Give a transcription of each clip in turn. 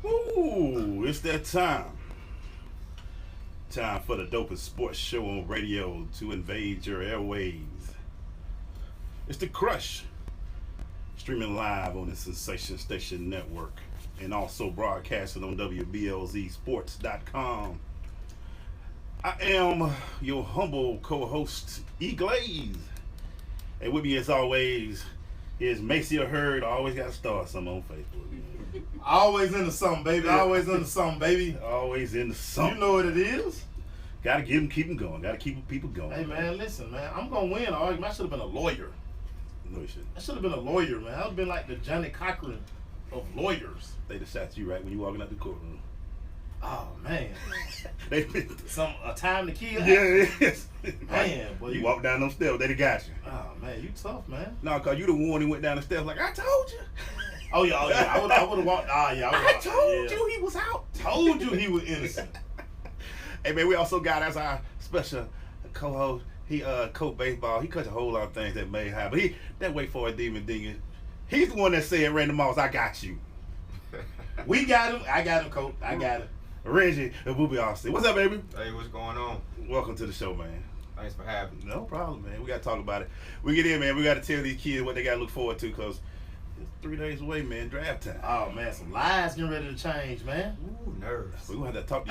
Ooh, it's that time. Time for the dopest sports show on radio to invade your airways. It's The Crush, streaming live on the Sensation Station Network and also broadcasting on WBLZSports.com. I am your humble co-host, E. Glaze. And with me as always is Layshia Hurd. Always got to start something on Facebook. Always into something, baby. Always into something, baby. Always into something. You know what it is. Gotta keep them going. Gotta keep people going. Hey, man, listen, man. I'm going to win an argument. I should have been a lawyer. No, you shouldn't. I should have been a lawyer, man. I would have been like the Johnny Cochran of lawyers. They'd have shot you right when you walking out the courtroom. Oh, man. A time to kill? Yeah, yes. Man, boy. You walk down them steps, they'd have got you. Oh, man, you tough, man. No, because you the one who went down the steps like, I told you. Oh, yeah. I would have walked. I told you he was out. Told you he was innocent. Hey, man, we also got as our special co-host, he coach baseball. He cuts a whole lot of things that may happen. He that wait for a demon dinging. He's the one that said, Randy Moss, I got you. We got him. I got him, coach. I got him. Reggie and Booby Austin. What's up, baby? Hey, what's going on? Welcome to the show, man. Thanks for having me. No problem, man. We got to talk about it. We get in, man. We got to tell these kids what they got to look forward to because it's 3 days away, man. Draft time. Oh, man. Some lives getting ready to change, man. Ooh, nerves. We're going to have to talk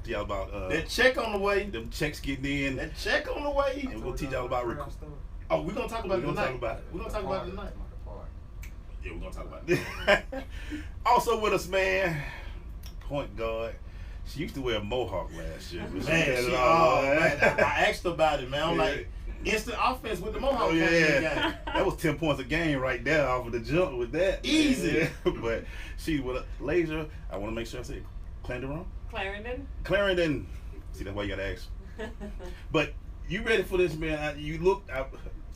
to y'all. About that check on the way. Them checks getting in. That check on the way. And we'll teach y'all about recruiting. Oh, we're going to talk about it tonight. We're going to talk about it tonight. Yeah, we're going to talk about it. Also with us, man, point guard. She used to wear a mohawk last year. Man, man, I asked her about it, man. I'm like, instant offense with the mohawk. Oh, yeah. That was 10 points a game right there off of the jump with that. Easy. But she with a Layshia. I want to make sure I say Clarendon. Clarendon. See, that's why you got to ask. But you ready for this, man? You looked out.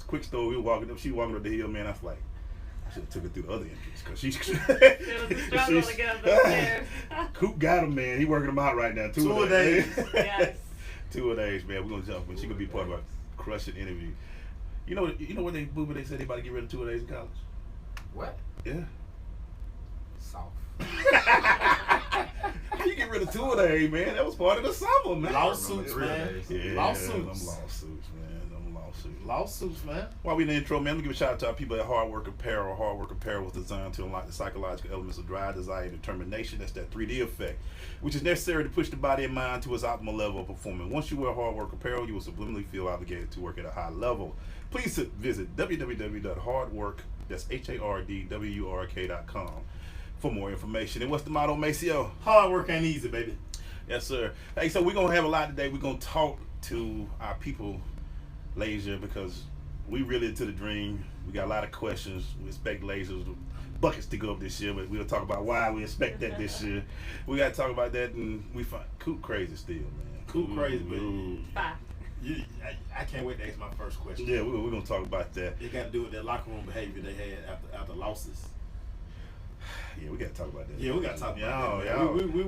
Quick story. We were walking up. She walking up the hill, man. I was like, I should have took her through the other entrance because she's. It was a struggle to get up those stairs. Coop got him, man. He working him out right now. Two a days. Yes. 2 a days, man. We're gonna jump, but she gonna be part of our crushing interview. You know what they said they about to get rid of 2 a days in college. What? Yeah. Soft. How you get rid of 2 a days, man? That was part of the summer, man. Lawsuits, man. Yeah, Lawsuits. Them lawsuits, man. Lawsuits, man. While we in the intro, man, I'm gonna give a shout out to our people at Hard Work Apparel. Hard Work Apparel was designed to unlock the psychological elements of drive, desire, and determination. That's that 3D effect, which is necessary to push the body and mind to its optimal level of performance. Once you wear Hard Work Apparel, you will subliminally feel obligated to work at a high level. Please visit www.hardwork, that's HARDWORK.com for more information. And what's the motto, Maceo? Hard work ain't easy, baby. Yes, sir. Hey, so we're gonna have a lot today. We're gonna talk to our people, Layshia, because we really into the dream. We got a lot of questions. We expect Laysia's buckets to go up this year, but we'll talk about why we expect that this year. We got to talk about that, and we find Coop crazy still, man. Coop crazy, man. Bye. I can't wait to ask my first question. Yeah, we're gonna talk about that. It got to do with that locker room behavior they had after losses. Yeah, we got to talk about that. Yeah, we got to talk about that.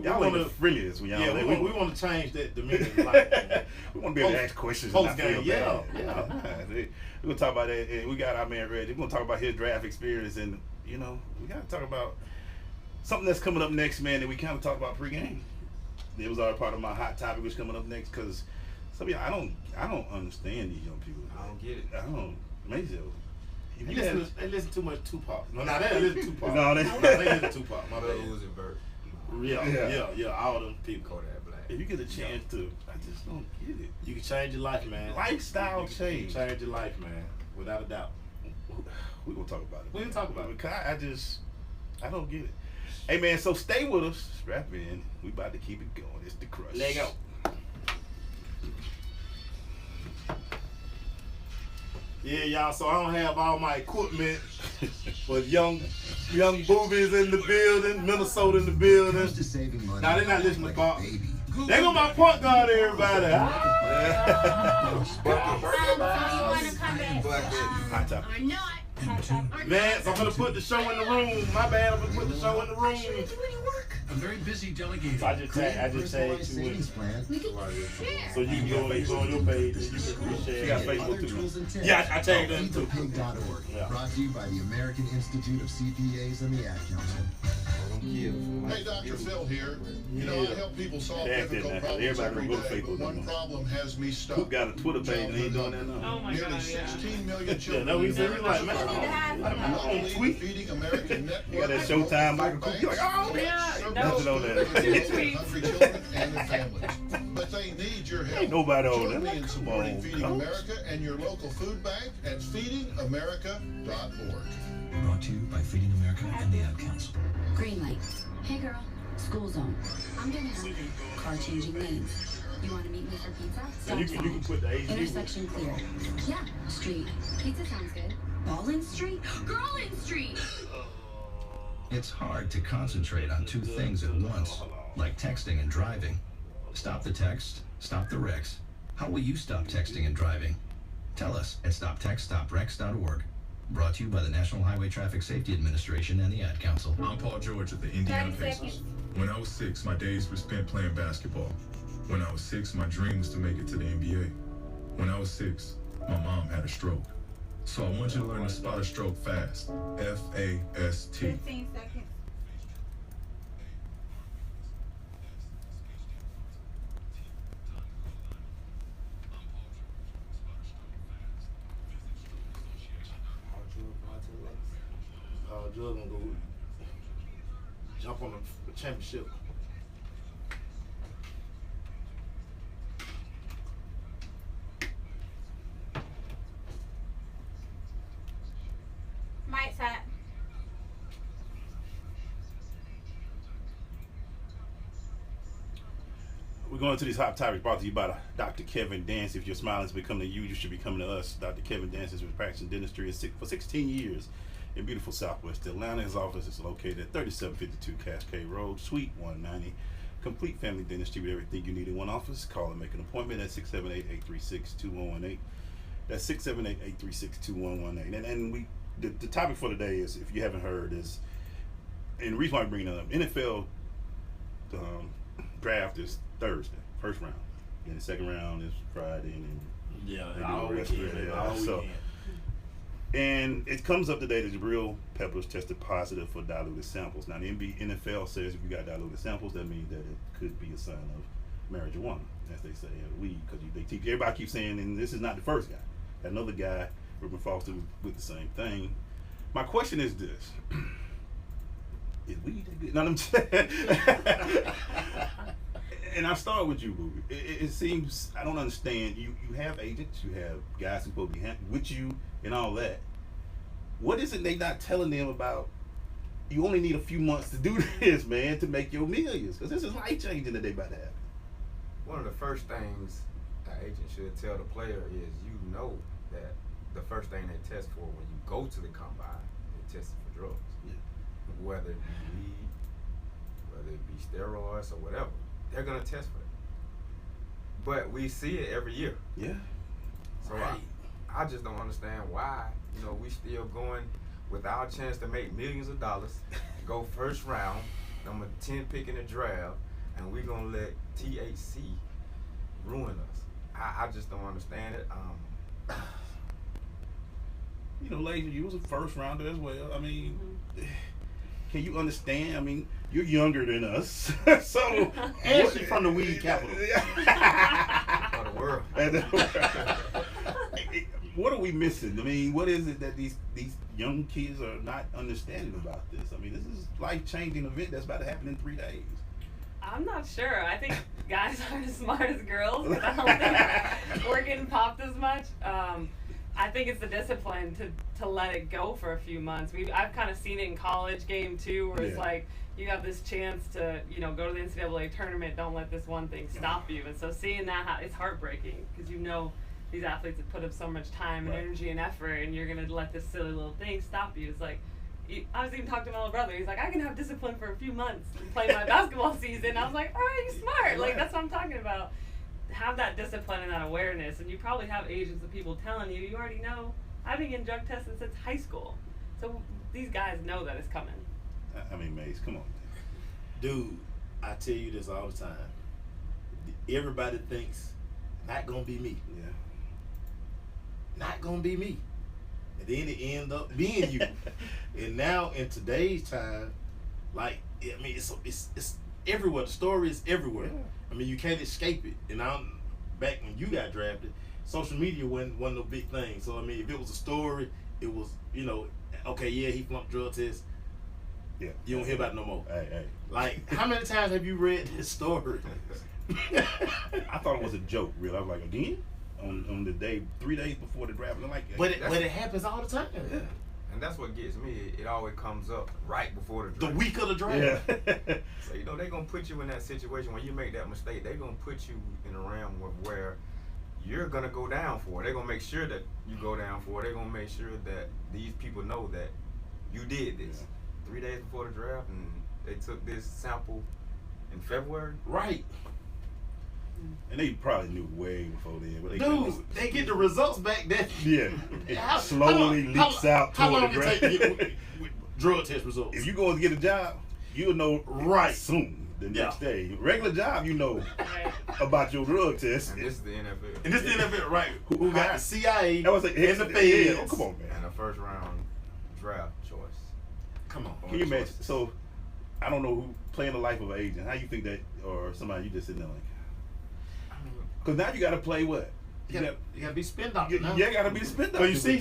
Y'all want the friendliest when y'all. Yeah, we want to change that demeanor. Like, we want to be able to ask questions. Post game, yeah. We're gonna talk about that. And we got our man Reggie. We're gonna talk about his draft experience, and we got to talk about something that's coming up next, man. That we kind of talked about pregame. It was already part of my hot topic, which coming up next, because some of y'all, I don't understand these young people. I don't get it. I don't. Amazing. They listen too much Tupac. No, they don't listen to Tupac. No, they listen to Tupac. My bad. Uzi Vert. Yeah. All them people. Kodak Black. If you get a chance to, I just don't get it. You can change your life, man. Lifestyle You can change. change your life, man. Without a doubt. We're gonna talk about it. We can talk about it. Because I don't get it. Hey, man, so stay with us. Strap in. We about to keep it going. It's The Crush. Let go. Yeah, y'all, so I don't have all my equipment, but young boobies in the building, Minnesota in the building. Now, they're not listening to Bob. They got my point guard, everybody. Hot topic. Man, so I'm going to put the show in the room. My bad, I'm going to put the show in the room. I'm very busy delegating. So I just tagged 2 weeks. So you can go on your page and you can share. She got Facebook too. Yeah, I tagged them too. Brought to you by the American Institute of CPAs and the Ad Council. Some kids. Hey, Dr. Phil here. You know, I help people solve That's it difficult now. problems Everybody every don't go to day, Facebook but one no more. problem has me Who stuck. got a Twitter page and ain't doing that now? Oh my Nearly God, yeah. 16 million Yeah, children. no, we said in we like, America man, struggle. I don't Luckily, tweet. Feeding America Network You got that Showtime Michael Cook. You're like, oh, Yeah, no. nothing on there. Tweets. Hungry children and their families. But they need your help. Ain't nobody on Join there. me in Come supporting on, Feeding coach. America and your local food bank at feedingamerica.org. Brought to you by Feeding America and the Ad Council. Green light. Hey girl, school zone. I'm getting hungry. Car changing lanes. You want to meet me for pizza? So you can put the AZ. Intersection clear. Yeah, street. Pizza sounds good. Ballin Street? Girlin Street! It's hard to concentrate on two things at once, like texting and driving. Stop the text, stop the wrecks. How will you stop texting and driving? Tell us at stoptextstopwrecks.org. Brought to you by the National Highway Traffic Safety Administration and the Ad Council. I'm Paul George of the Indiana 30 Pacers. seconds. When I was 6, my days were spent playing basketball. When I was 6, my dream was to make it to the NBA. When I was 6, my mom had a stroke. So I want you to learn to spot a stroke fast. F-A-S-T. 15 seconds. Jug gonna go jump on the championship. Mike's hat. We're going to these hot topics brought to you by Dr. Kevin Dance. If your smile is becoming you, you should be coming to us. Dr. Kevin Dance has been practicing dentistry for 16 years in beautiful Southwest Atlanta. His office is located at 3752 Cascade Road, Suite 190. Complete family dentistry with everything you need in one office. Call and make an appointment at 678-836-2118. That's 678-836-2118. And the topic for today is, if you haven't heard, is, and the reason why I bring it up, NFL draft is Thursday, first round. Then the second round is Friday, and then Yeah, they do all the rest of weekend. it. All So, weekend. and it comes up today that real peppers tested positive for diluted samples. Now, the NFL says if you got diluted samples, that means that it could be a sign of marijuana, as they say, weed, because everybody keeps saying, and this is not the first guy. Another guy, Ruben Foster, with the same thing. My question is this: is weed that good? No, I'm saying. And I start with you, Booby. It seems, I don't understand. You have agents, you have guys who supposed to be with you and all that. What is it they not telling them about? You only need a few months to do this, man, to make your millions. Because this is life changing that they about to happen. One of the first things an agent should tell the player is, you know that the first thing they test for when you go to the combine, they test for drugs. Yeah. Whether it be weed, whether it be steroids or whatever, they're gonna test for it. But we see it every year. Yeah. So I just don't understand why, we still going with our chance to make millions of dollars, go first round, number 10 pick in the draft, and we gonna let THC ruin us. I just don't understand it. Layshia, you was a first rounder as well. I mean, can you understand? I mean, you're younger than us, so and she's from the weed capital. For the world. What are we missing? I mean, what is it that these young kids are not understanding about this? I mean, this is a life-changing event that's about to happen in 3 days. I'm not sure. I think guys aren't as smart as girls. 'Cause I don't think we're getting popped as much. I think it's the discipline to let it go for a few months. I've kind of seen it in college game too, where it's like you have this chance to go to the NCAA tournament. Don't let this one thing stop you. And so seeing that, it's heartbreaking because these athletes have put up so much time and energy and effort, and you're gonna let this silly little thing stop you. It's like, I was even talking to my little brother. He's like, I can have discipline for a few months and play my basketball season. I was like, all right, you're smart. Like, that's what I'm talking about. Have that discipline and that awareness. And you probably have agents of people telling you already know. I've been getting drug tested since high school. So these guys know that it's coming. I mean, Maze, come on. Dude, I tell you this all the time. Everybody thinks, not gonna be me. Yeah. Not gonna be me. And then it end up being you. And now in today's time, like I mean, it's everywhere. The story is everywhere. I mean, you can't escape it. And back when you got drafted, social media wasn't no big thing. So I mean, if it was a story, it was, you know, okay, yeah, he flunked drug tests. Yeah. You don't hear about it no more. Hey. Like, how many times have you read his story? I thought it was a joke, real. I was like, again? On the day, 3 days before the draft. I'm like, But it happens all the time. Yeah. And that's what gets me. It always comes up right before the The draft. week of the draft. yeah. So, you know, they're going to put you in that situation when you make that mistake. They're going to put you in a realm where you're going to go down for it. They're going to make sure that you go down for it. They're going to make sure that these people know that you did this. 3 days before the draft, and they took this sample in February. Right. And they probably knew way before then. But Dude, they get the results back then. Yeah. It How- slowly leaks out How toward long the it take draft. to get with drug test results? If you going to get a job, you'll know Right. soon. The Yeah. next day. Regular job, you know Right. about your drug test. And this is the NFL. And this is the NFL, right? Who got the CIA I was like, and the yeah, feds? oh, come on, man. And a first round draft choice. Come on. Can you imagine? So, I don't know who playing the life of an agent. How you think that, or somebody you just sitting there like? Because now you got to play what? You gotta be spin doctor. You got to be the spin So doctor. you see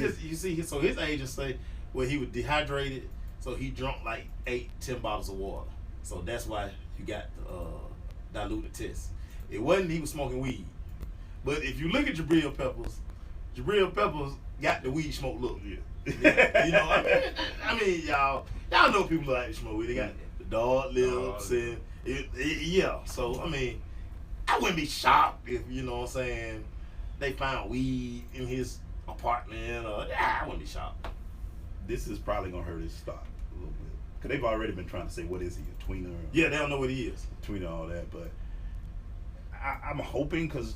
his. So his agent say, well, he was dehydrated, so he drunk like 8-10 bottles of water. So that's why you got diluted test. It wasn't he was smoking weed. But if you look at Jabril Peppers got the weed smoke look. Yeah. You know, I mean, y'all know people like to smoke weed. They got the dog lips and yeah. So I mean, I wouldn't be shocked if, you know what I'm saying, they found weed in his apartment. I wouldn't be shocked. This is probably gonna hurt his stock a little bit because they've already been trying to say, what is he, a tweener? Yeah, they don't know what he is. Tweener, all that. But I'm hoping, because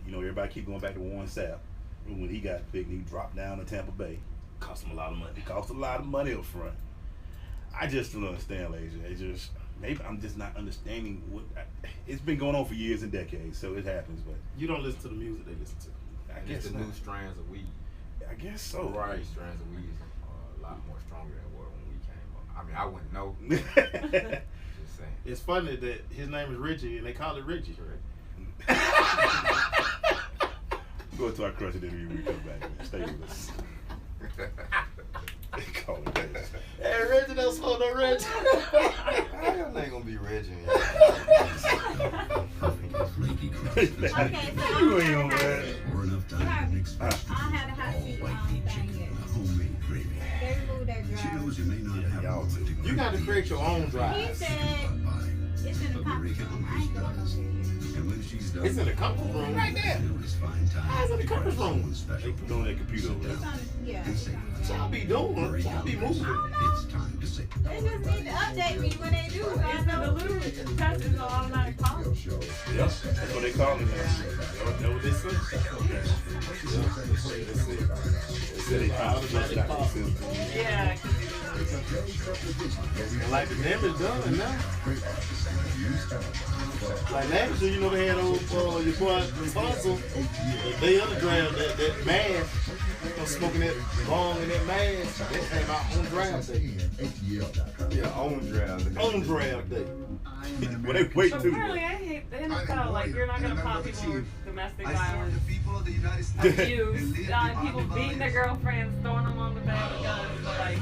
you know everybody keep going back to Warren Sapp. When he got picked, he dropped down to Tampa Bay. Cost him a lot of money. It cost a lot of money up front. I just don't understand, Layshia. It just, maybe I'm just not understanding what. It's been going on for years and decades, so it happens. But You don't listen to the music they listen to. I And guess it's the not. new strands of weed. I guess so. Right. Strands of weed are a lot more stronger than what when we came up. I mean, I wouldn't know. Just saying. It's funny that his name is Richie and they call it Richie. Go to our crush interview when we come back. Man. Stay with us. They call it that. Hey, Reggie, don't smoke no Reggie. Hell ain't gonna be Reggie. Flaky crust Okay, so You ain't on that. or enough time to mix fresh I don't have the hot all seat white beef thing chicken yet. with homemade gravy. They removed that She drive. knows you may not have a y'all moment to You got to create your own He drive. said stop by. it's in the But conference Maria room. I ain't going does. over there. And when she's done, It's in the conference room right there. It's fine time. How's it in the conference room? Someone They special. put on that computer over It's there. on, yeah. And say, What y'all be doing? What y'all be moving? it's time to say. They just need to update me when they do, so I It's the know. Duluth test is an automatic policy. Yep, that's what they call it now. That what they say? They said they trying to flush it out the system. Yeah. And like the damage done now. Like last year, you know, they had old your boy Tonsil, the day of the draft, that mask, smoking that bong and that mask. That came out on draft day. Yeah, own draft. On draft day. Well, they wait But too. apparently, I hate the NFL. Like, you're not gonna pop people with domestic violence, people of the United States. abuse, people beating their girlfriends, throwing them on the bed with guns. Like,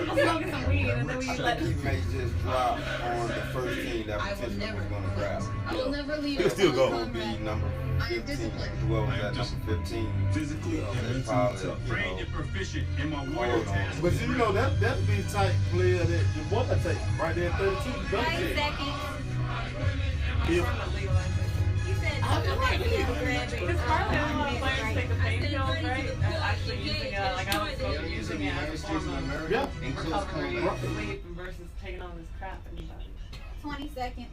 people smoking some weed, and then we I let. think he may just drop on the first team that potentially was going to grab. I will never leave. He'll still go. Will be number 15. Whoever was at number 15. Physically and They mentally probably, trained and proficient in my hold warrior on. task. But you know, that'd be the type player that your boy could take right there at 32. 9 seconds. If, He said, I feel like he- Because partly a lot of players take the pain pills, right? And actually using it, like I was supposed to be using it as a form of yeah. recovery or sleep versus taking all this crap in your body. 20 seconds.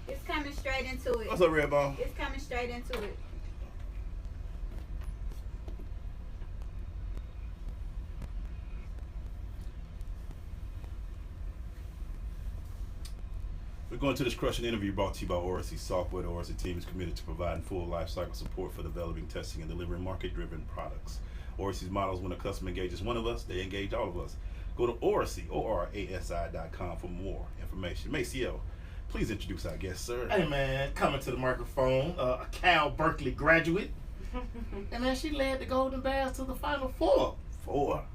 It's coming straight into it. What's up, Red Ball? It's coming straight into it. We're going to this crushing interview brought to you by Oracy Software. The Oracy team is committed to providing full lifecycle support for developing, testing, and delivering market-driven products. Oracy's models: when a customer engages one of us, they engage all of us. Go to Oracy, ORASI.com for more information. Maceo, please introduce our guest, sir. Hey man, coming to the microphone, a Cal Berkeley graduate. And man, she led the Golden Bears to the Final Four.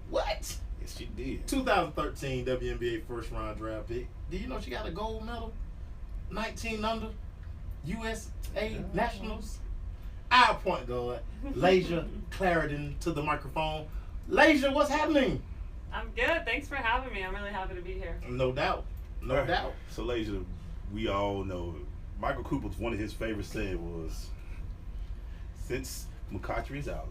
What? Yes, she did. 2013 WNBA first round draft pick. Do you know she got a gold medal? 19 under USA Nationals. Our point guard, Layshia Clarendon, to the microphone. Layshia, what's happening? I'm good. Thanks for having me. I'm really happy to be here. No doubt. No doubt. So, Layshia, we all know Michael Cooper's one of his favorite saying was, since McCautry is out,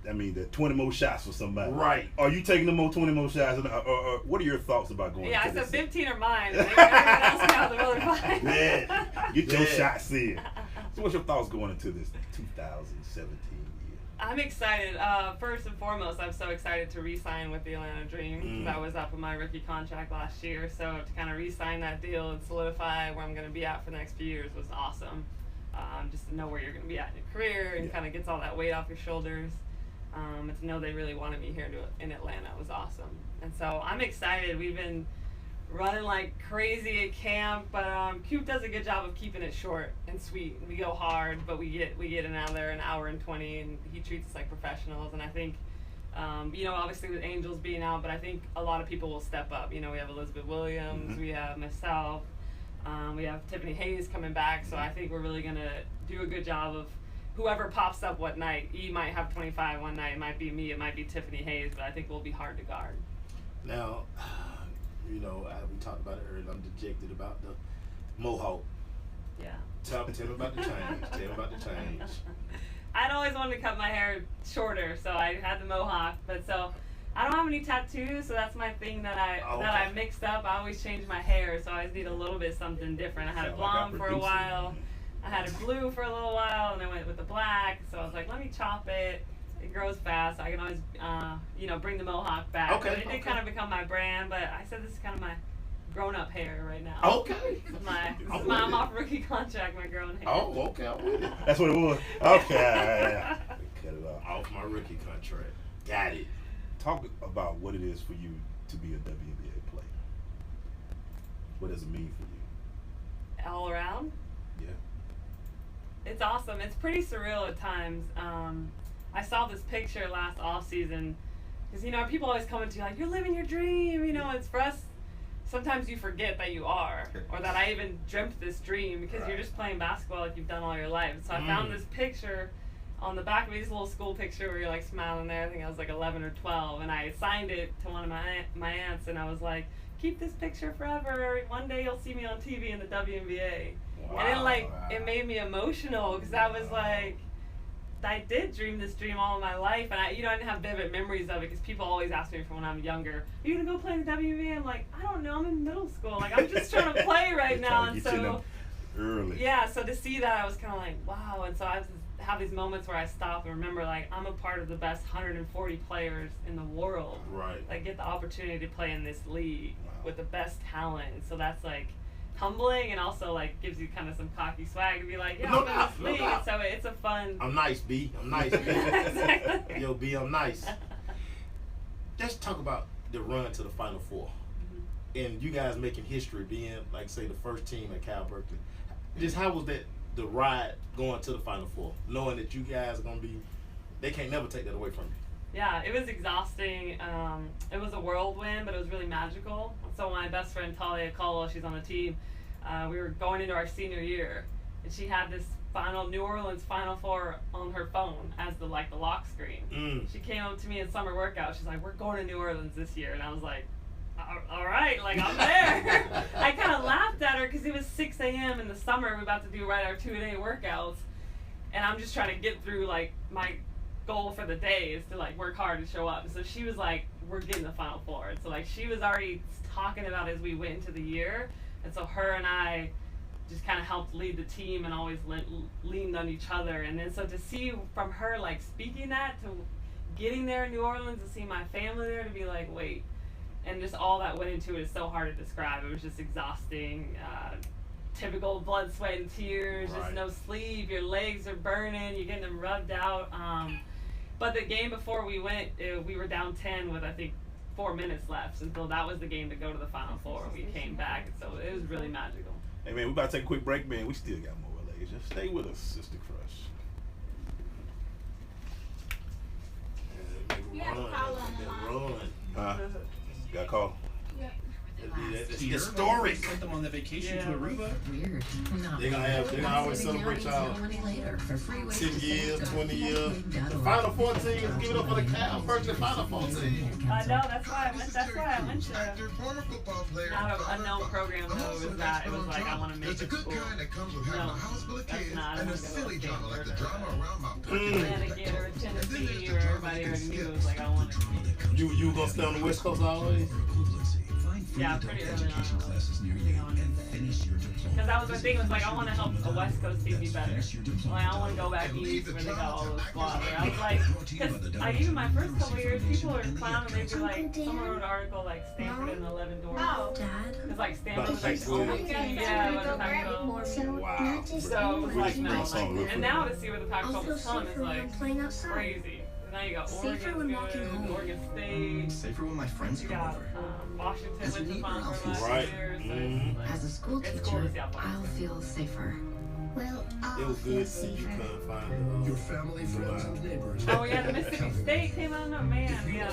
that means that 20 more shots for somebody. Right. Are you taking the 20 more shots? Or what are your thoughts about going? Yeah, I into said this? 15 are mine. And everyone else can have the other 5. Yeah. Get your shots in. So, what's your thoughts going into this 2017 year? I'm excited. First and foremost, I'm so excited to re-sign with the Atlanta Dream. That was up with my rookie contract last year. So to kind of re-sign that deal and solidify where I'm going to be at for the next few years was awesome. Just to know where you're going to be at in your career and kind of gets all that weight off your shoulders. And to know they really wanted me here in Atlanta was awesome. And so I'm excited. We've been running like crazy at camp, but Coop does a good job of keeping it short and sweet. We go hard, but we get in out there an hour and 20, and he treats us like professionals. And I think, obviously with Angels being out, but I think a lot of people will step up. We have Elizabeth Williams, we have myself, we have Tiffany Hayes coming back. So I think we're really gonna do a good job of whoever pops up what night. E might have 25 one night, it might be me, it might be Tiffany Hayes, but I think we'll be hard to guard. Now, we talked about it earlier. I'm dejected about the mohawk. Yeah. Tell me about the change. Tell me about the change. I'd always wanted to cut my hair shorter, so I had the mohawk. But so I don't have any tattoos, so that's my thing that I mixed up. I always change my hair, so I always need a little bit something different. I had a blonde for a while. I had a blue for a little while, and I went with the black. So I was like, let me chop it. It grows fast. So I can always, bring the mohawk back. Okay. But it did kind of become my brand. But I said this is kind of my grown-up hair right now. Okay. I'm off rookie contract, my grown hair. Oh, okay. I'm with it. That's what it was. Okay. Cut it off. Off my rookie contract. Got it. Talk about what it is for you to be a WNBA player. What does it mean for you? All around? Yeah. It's awesome. It's pretty surreal at times. I saw this picture last off season because people always come to you like, you're living your dream. It's for us. Sometimes you forget that you are, or that I even dreamt this dream because you're just playing basketball like you've done all your life. So I found this picture on the back of me, this little school picture where you're like smiling there. I think I was like 11 or 12, and I signed it to one of my aunts, and I was like, keep this picture forever. One day you'll see me on TV in the WNBA. Wow. And it made me emotional because I was like, I did dream this dream all my life, and I didn't have vivid memories of it because people always ask me from when I'm younger, are you gonna go play in the WNBA? I'm like, I don't know, I'm in middle school, like I'm just trying to play right now. And so early. Yeah, so to see that, I was kind of like, wow. And so I have these moments where I stop and remember, like, I'm a part of the best 140 players in the world. Right. Like, get the opportunity to play in this league with the best talent. So that's like humbling, and also like gives you kind of some cocky swag to be like, yeah, I'm in this league. So it's a fun. I'm nice, B. I'm nice, B. Exactly. Yo, B, I'm nice. Let's talk about the run to the Final Four. And you guys making history, being, like, say, the first team at Cal Berkeley. Just how was that, the ride going to the Final Four, knowing that you guys are going to be, they can't never take that away from you? Yeah, it was exhausting. It was a whirlwind, but it was really magical. So my best friend, Talia Caldwell, she's on the team, we were going into our senior year, and she had this New Orleans Final Four on her phone as the lock screen. She came up to me in summer workout. She's like, we're going to New Orleans this year. And I was like, all right, like, I'm there. I kind of laughed at her because it was 6 a.m. in the summer. We're about to do our 2-a-day workouts. And I'm just trying to get through, like, my goal for the day is to, like, work hard to show up. And so she was like, we're getting the Final Four. And so, like, she was already talking about as we went into the year. And so her and I just kind of helped lead the team and always leaned on each other. And then so to see from her, like, speaking that to getting there in New Orleans, to see my family there, to be like, wait. And just all that went into it is so hard to describe. It was just exhausting. typical blood, sweat, and tears, Right. just no sleep, your legs are burning, you're getting them rubbed out. But the game before we went, we were down 10 with, I think, 4 minutes left. So that was the game to go to the Final Four. We came back, so it was really magical. Hey, man, we about to take a quick break, man. We still got more Layshia. Stay with us, Sister Crush. You have a call on the line. Huh? Got a call? It's historic. Sent them on the vacation Yeah. to Aruba. Weird. No. They're gonna always celebrate y'all. 10 years, 20 years. The Final 14 is give it up for the Cavs versus the Final 14. I know, that's why I went to not an unknown program though. It was that. It was like, I want to make it school. No, that's not. I want to go to Connecticut or Tennessee where everybody already knew. It was like, I want to. You gonna stay on the West Coast always? Yeah, pretty early on. Because that was the thing, was like, I want to help the West Coast team be better. Like, I don't want to go back east where they got all those squads. I was like, because even my first couple years, people were clowning. They'd be like, someone wrote an article like Stanford in 11 doors. Oh, Dad? It's like Stanford was like, Texas. oh my God, yeah, what the Pac-12. Wow. So it was like, no, like, and now to see what the I'll Pac-12 feel is telling is safer when I'm like playing outside. crazy. Now you got Safer Oregon, when walking home. Oregon State. Safer when my friends You come got over. Washington As a with the neighbor, Final I'll Four feel last Right. year. So Mhm. it's like, As a school it's cool to teacher, see how far I'll it's feel safer. Well, It I'll was feel good to see you safer. couldn't find Your family, friends, and neighbors. Oh yeah, the Mississippi State came out. No man, yeah.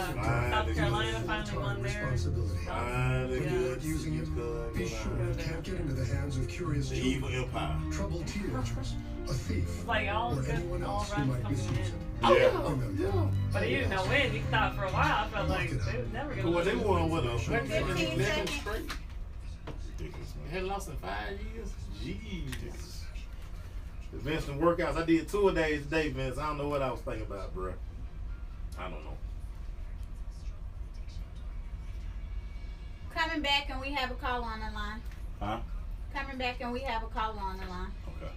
South Carolina finally won there. Responsibility. Find Yeah. good Using it, be sure it can't get into the hands of curious The evil children, empire. troubled teenagers, a thief, It's like all or good, anyone all else who runs might coming misuse in. it. Yeah. Remember, But you didn't know when. You thought for a while. I felt like they was never gonna. Well, they lose. won with us. 15 seconds. straight. Ridiculous, They man. had lost in 5 years. Jeez. The Vincent workouts. I did 2 a days today, Vince. I don't know what I was thinking about, bro. I don't know. Coming back and we have a call on the line. Huh? Coming back and we have a call on the line. Okay.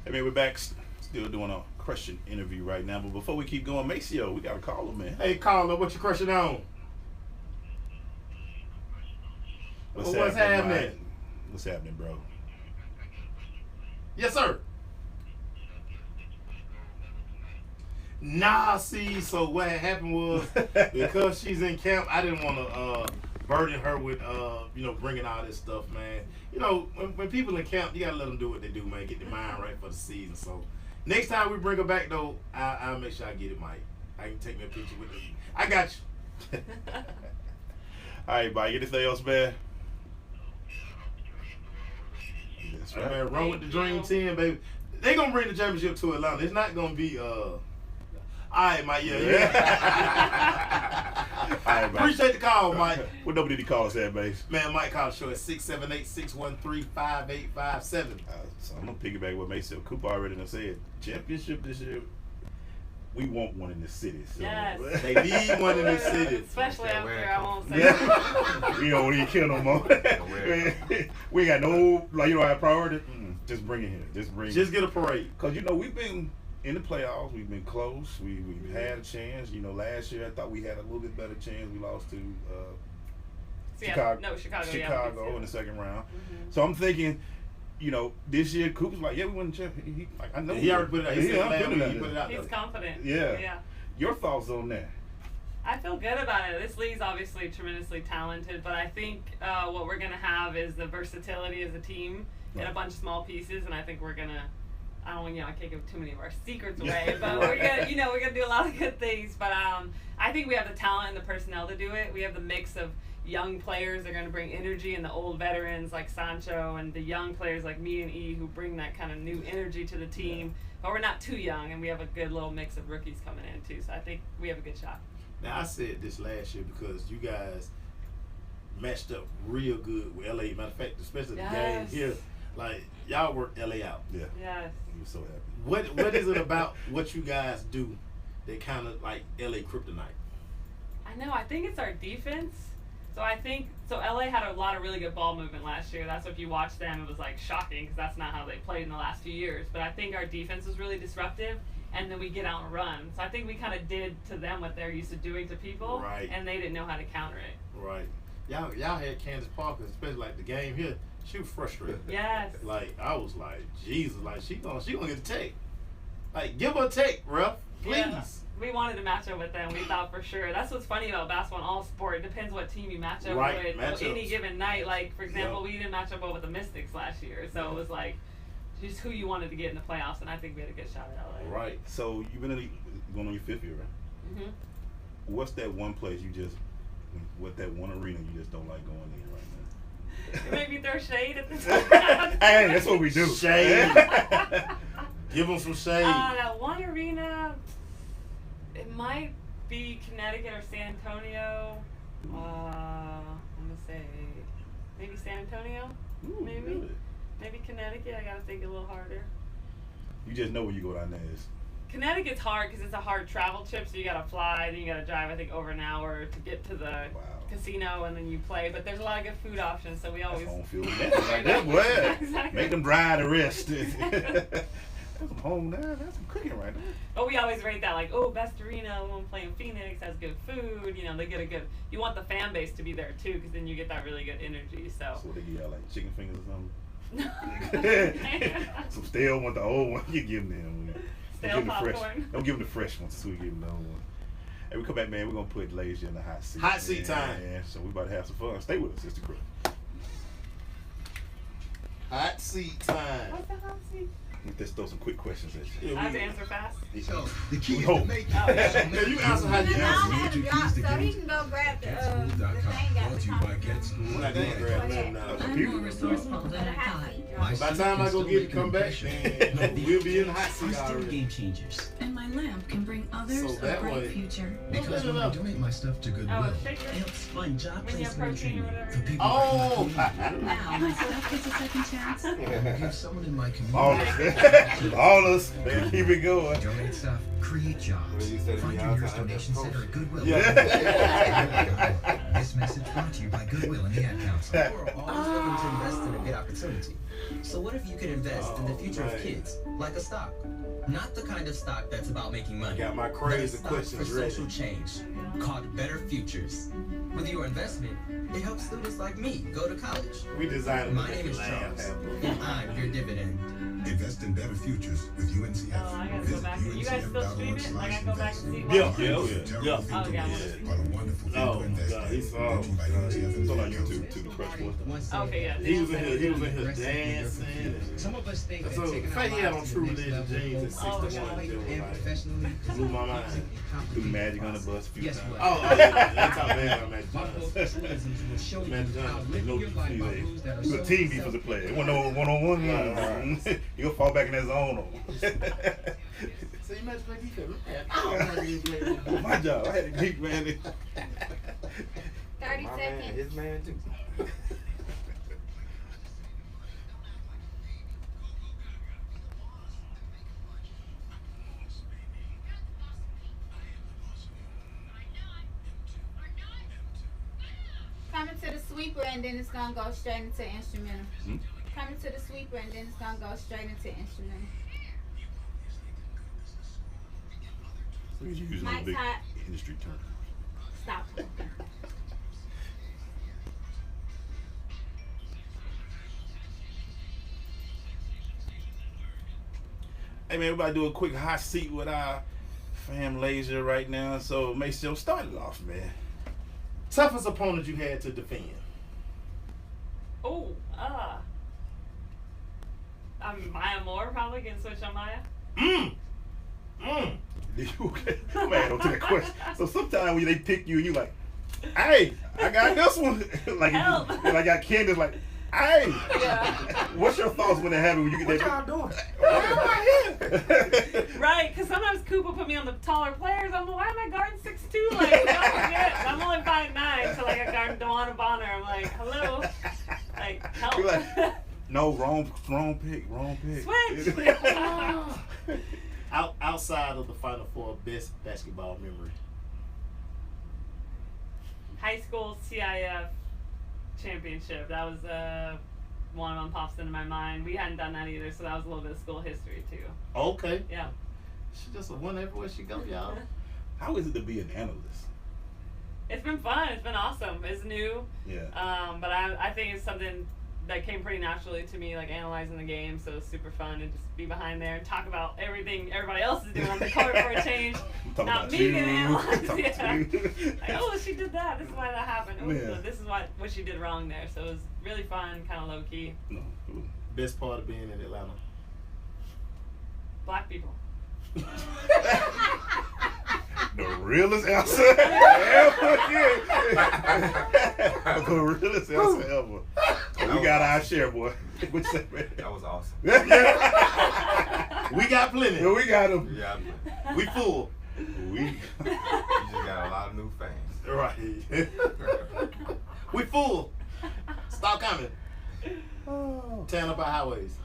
Hey man, we're back. Still doing a question interview right now, but before we keep going, Maceo, we got a caller, man. Hey, caller, what you crushing on? What's happening? Mike? What's happening, bro? Yes, sir. Nah, see, so what had happened was because she's in camp, I didn't want to burden her with, bringing all this stuff, man. You know, when people in camp, you gotta let them do what they do, man. Get their mind right for the season. So next time we bring her back, though, I'll make sure I get it, Mike. I can take me a picture with her. I got you. All right, Mike. Anything else, man? That's Hey, right. man, run with the Dream Team, baby. They gonna bring the championship to Atlanta. It's not gonna be all right, Mike. Yeah. All right, Mike. Appreciate the call, Mike. What number did he call us at, base? Man, Mike called the show at 678-613-5857. So I'm gonna piggyback what Maceo Cooper already done said. Championship this year. We want one in the city. So. Yes. They need one in the city. Especially Yeah, where after it I come won't from. say. We don't need kill no more. We ain't got no, like, you know, our priority. Just bring it here. Just get a parade. Because, you know, we've been in the playoffs. We've been close. We've had a chance. You know, last year I thought we had a little bit better chance. We lost to Chicago in the second round. Mm-hmm. So I'm thinking, you know, this year Cooper's like, yeah, we won the championship. I know He already put it out. He said last week he put it out He's there. confident. Yeah. Yeah. Your thoughts on that? I feel good about it. This league's obviously tremendously talented, but I think what we're gonna have is the versatility as a team in a bunch of small pieces, and I think we're gonna. I can't give too many of our secrets away, but we're gonna do a lot of good things. But I think we have the talent and the personnel to do it. We have the mix of young players that are gonna bring energy, and the old veterans like Sancho, and the young players like me and E who bring that kind of new energy to the team. But we're not too young, and we have a good little mix of rookies coming in too. So I think we have a good shot. Now, I said this last year because you guys matched up real good with LA. Matter of fact, especially the game here. Like, y'all worked LA out. Yeah. Yes. We were so happy. What is it about what you guys do that kind of like LA kryptonite? I know. I think it's our defense. So LA had a lot of really good ball movement last year. That's what if you watch them, it was like shocking because that's not how they played in the last few years. But I think our defense was really disruptive, and then we get out and run. So I think we kind of did to them what they're used to doing to people, Right. and they didn't know how to counter it. Right. Y'all had Candace Parker, especially like the game here. She was frustrated. Yes. Like I was like, Jesus, like she gonna get a take. Like give her a take, ref, please. Yeah. We wanted to match up with them. We thought for sure. That's what's funny about basketball and all sport. It depends what team you match up Right, with matchups. any given night. Like, for example, Yeah. we didn't match up with the Mystics last year. So it was like just who you wanted to get in the playoffs. And I think we had a good shot at LA. Right. So you've been in the, going on your 5th year, right? Mm-hmm. What's that one place you just, what that one arena you just don't like going in right now? You made me throw shade at the time. Hey, that's what we do. Shade. Give them some shade. That one arena, it might be Connecticut or San Antonio. I'm gonna say maybe San Antonio. Ooh, Maybe. really? Maybe Connecticut. I gotta think a little harder. You just know where you go down there is. Connecticut's hard because it's a hard travel trip, so you gotta fly, then you gotta drive, I think, over an hour to get to the casino, and then you play. But there's a lot of good food options, so we always. Home field advantage right there, boy. Exactly. Make them drive the rest. That's some home there. That's some cooking right there. But we always rate that like, oh, best arena, when playing Phoenix, has good food. You know, they get a good. You want the fan base to be there too, because then you get that really good energy. So. So they give y'all like chicken fingers or something. Some stale one, the old one. You give them. Stale popcorn. Don't give them the fresh ones. So we give them the old one. Hey, we come back, man. We're gonna put Layshia in the hot seat. Hot seat time. Yeah, so we about to have some fun. Stay with us, Sister Chris. Hot seat time. What's the hot seat? Let's throw some quick questions at you. I have to answer fast. So, the key We is hope. to make Oh, yeah. Yeah, you answer how you No, answer. I have to drop, so he can go grab the thing got Brought to you by GetSchool. We're not gonna grab nothing now. I'm more resourceful than I thought. My By the time I go get it, come back, then we'll be in the hot seat Still already. game changers. And my lamp can bring others So a that bright way- future. Because when I donate my stuff to Goodwill, Oh, shaker. It helps fund job When you have placement and protein or training. whatever. for people Oh! Now my stuff gets a second chance. like me, give someone in my All community. us. All us. Man, keep it going. Donate stuff, create jobs. Well, you said Find the your nearest outside, donation that's center at Goodwill. Yeah. This message brought to you by Goodwill and the Ad Council. We're always looking to invest in a good opportunity. So what if you could invest in the future right. of kids, like a stock? Not the kind of stock that's about making money. Got my but a crazy stock questions for ready. social change, called Better Futures. With your investment, it helps students like me go to college. We designed My name is Charles, and I'm your dividend. Invest in better futures with UNCF. Oh, I gotta go back. You guys still stream it? Like I go back and see what? Yeah. Yeah. Oh, yeah. But a wonderful thing Oh, to invest God, in. he's Brought to you by UNCF. It's on our YouTube too. The Fresh Boys. Okay, yeah. He was in here dancing. And Some of us think that so the taking fact our he had on lives to True the next Religion level, jeans at 61 personally was and like, professionally, blew my mind. Threw Magic on the bus a few Guess times. what? Oh, yeah. That's how bad I'm at My Johnson. book, Truisms, will show you Man, how John, living no your life by He rules that are was a so team defensive player. It wasn't no one-on-one. Right. He'll fall back in that zone. So you imagine play defense. Man, I don't want to play defense. My job. I had to keep man. 30 My man, seconds. his man too. Coming to the sweeper and then it's gonna go straight into instrumental. Hmm? Coming to the sweeper and then it's gonna go straight into instrumental. So he's using a Mike's big hot. industry term. Stop. Hey man, we about to do a quick hot seat with our fam Layshia right now. So Mason, start it off, man. Toughest opponent you had to defend. Oh, Maya Moore probably can switch on Maya. You okay? I'm add on to that question. So sometimes when they pick you and you like, hey, I got this one. Like Help. I got Candace like, hey. Yeah. What's your thoughts when it happens when you get What that? y'all doing? Right, because sometimes Cooper put me on the taller players. I'm like, why am I guarding 6'2"? Like, don't forget, I'm only 5'9", so like I guard Dewana Bonner. I'm like, hello, like help. You're like, no, wrong pick. Switch. Outside of the Final Four, best basketball memory. High school CIF championship. That was one pops into my mind. We hadn't done that either, so that was a little bit of school history too. Okay. Yeah. She's just a winner everywhere she go, y'all. How is it to be an analyst? It's been fun. It's been awesome. It's new. Yeah. But I think it's something that came pretty naturally to me, like analyzing the game. So it's super fun to just be behind there and talk about everything everybody else is doing on the court for a change. Not me getting analyzed. Yeah. Like, oh, she did that. This is why that happened. Oh, Yeah. this is what she did wrong there. So it was really fun, kind of low key. No. Best part of being in Atlanta. Black people. The realest answer ever. The realest answer ever. We got our share, boy. What you say, man? That was awesome. We got plenty. Yeah, we got them. Yeah, We full. We. you just got a lot of new fans. Right. We full. Stop coming. Tearing up our highways.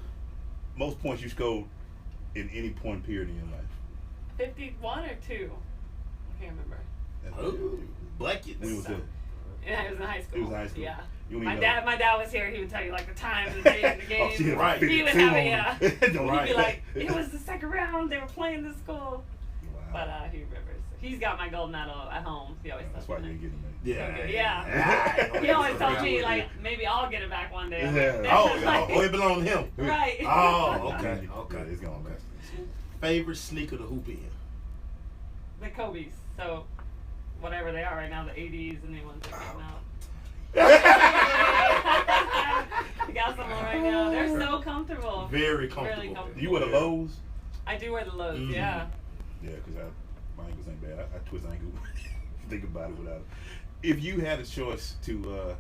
Most points you scored in any point period in your life? 51 or 2? I can't remember. Oh, buckets. When was it? Yeah, it was in high school. It was in high school. Yeah. You don't My even know. dad was here. He would tell you like the times, the days, the Oh, games. shit, right. He would have it, yeah. Right. He'd be like, it was the second round. They were playing this school. Wow. But he remembers. He's got my gold medal at home. He always That's tells why me you're that. getting it. Yeah. Yeah. He always tells me like maybe I'll get it back one day. I'm like, Yeah. Oh, it belonged to him. Right. Oh, okay. Yeah, Okay. it's gone back. Favorite sneaker to hoop in? The Kobe's. So whatever they are right now, the 80s and the ones that came out. I got some on right now. They're so comfortable. Very comfortable. Really comfortable. You wear the lows? I do wear the lows, Mhm. yeah. Yeah, because my ankles ain't bad. I twist ankle. Think about it without it. If you had a choice to,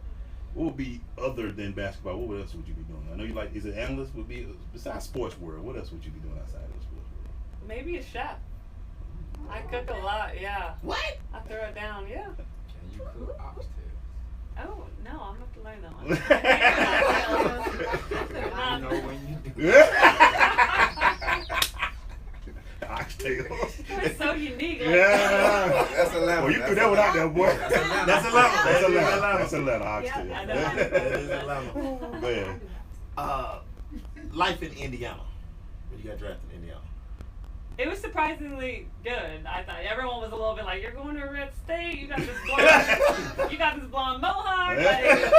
what would be other than basketball? What else would you be doing? I know you like, is it analyst would be, besides sports world, what else would you be doing outside of the sports world? Maybe a chef. I cook a lot, yeah. What? I throw it down, yeah. Can you cook oxtails? Oh, no, I'm going to have to learn that one. I know when you do. Oxtails. It's so unique. Like, Yeah. That's a level. Well, you threw that one out there, boy. That's a level. That's a level. That's a That is letter. That's a letter. Oxtail. Yeah, I know. That is a level. Go ahead. Life in Indiana. When you got drafted in Indiana. It was surprisingly good. I thought everyone was a little bit like, "You're going to a red state. You got this blonde mohawk. Like,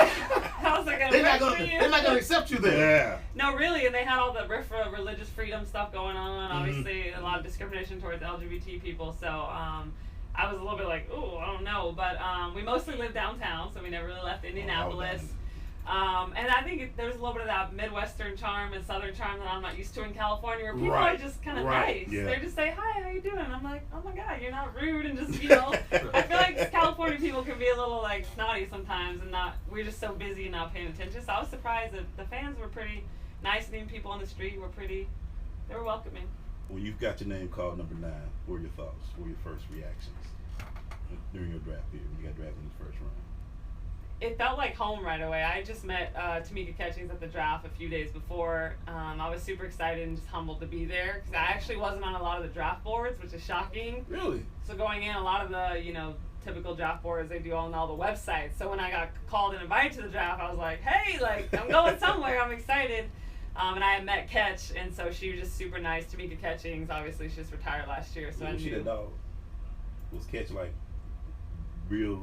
how's that gonna work for you?" They're not gonna accept you there. Yeah. No, really, and they had all the religious freedom stuff going on. Obviously, a lot of discrimination towards LGBT people. So I was a little bit like, "Ooh, I don't know." But we mostly lived downtown, so we never really left Indianapolis. And I think there's a little bit of that Midwestern charm and Southern charm that I'm not used to in California, where people are just kind of nice. Yeah. They just say, "Hi, how you doing?" I'm like, "Oh my God, you're not rude," and just, you know. I feel like California people can be a little like snotty sometimes, and we're just so busy and not paying attention. So I was surprised that the fans were pretty nice, and even people on the street were they were welcoming. When you've got your name called number 9, what were your thoughts? What were your first reactions during your draft period when you got drafted in the first round? It felt like home right away. I just met Tamika Catchings at the draft a few days before. I was super excited and just humbled to be there because I actually wasn't on a lot of the draft boards, which is shocking. Really? So going in, a lot of the, typical draft boards, they do on all the websites. So when I got called and invited to the draft, I was like, hey, like, I'm going somewhere. I'm excited. And I had met Catch, and so she was just super nice. Tamika Catchings, obviously, she just retired last year, so I Was she knew. that dog? Was Catch like real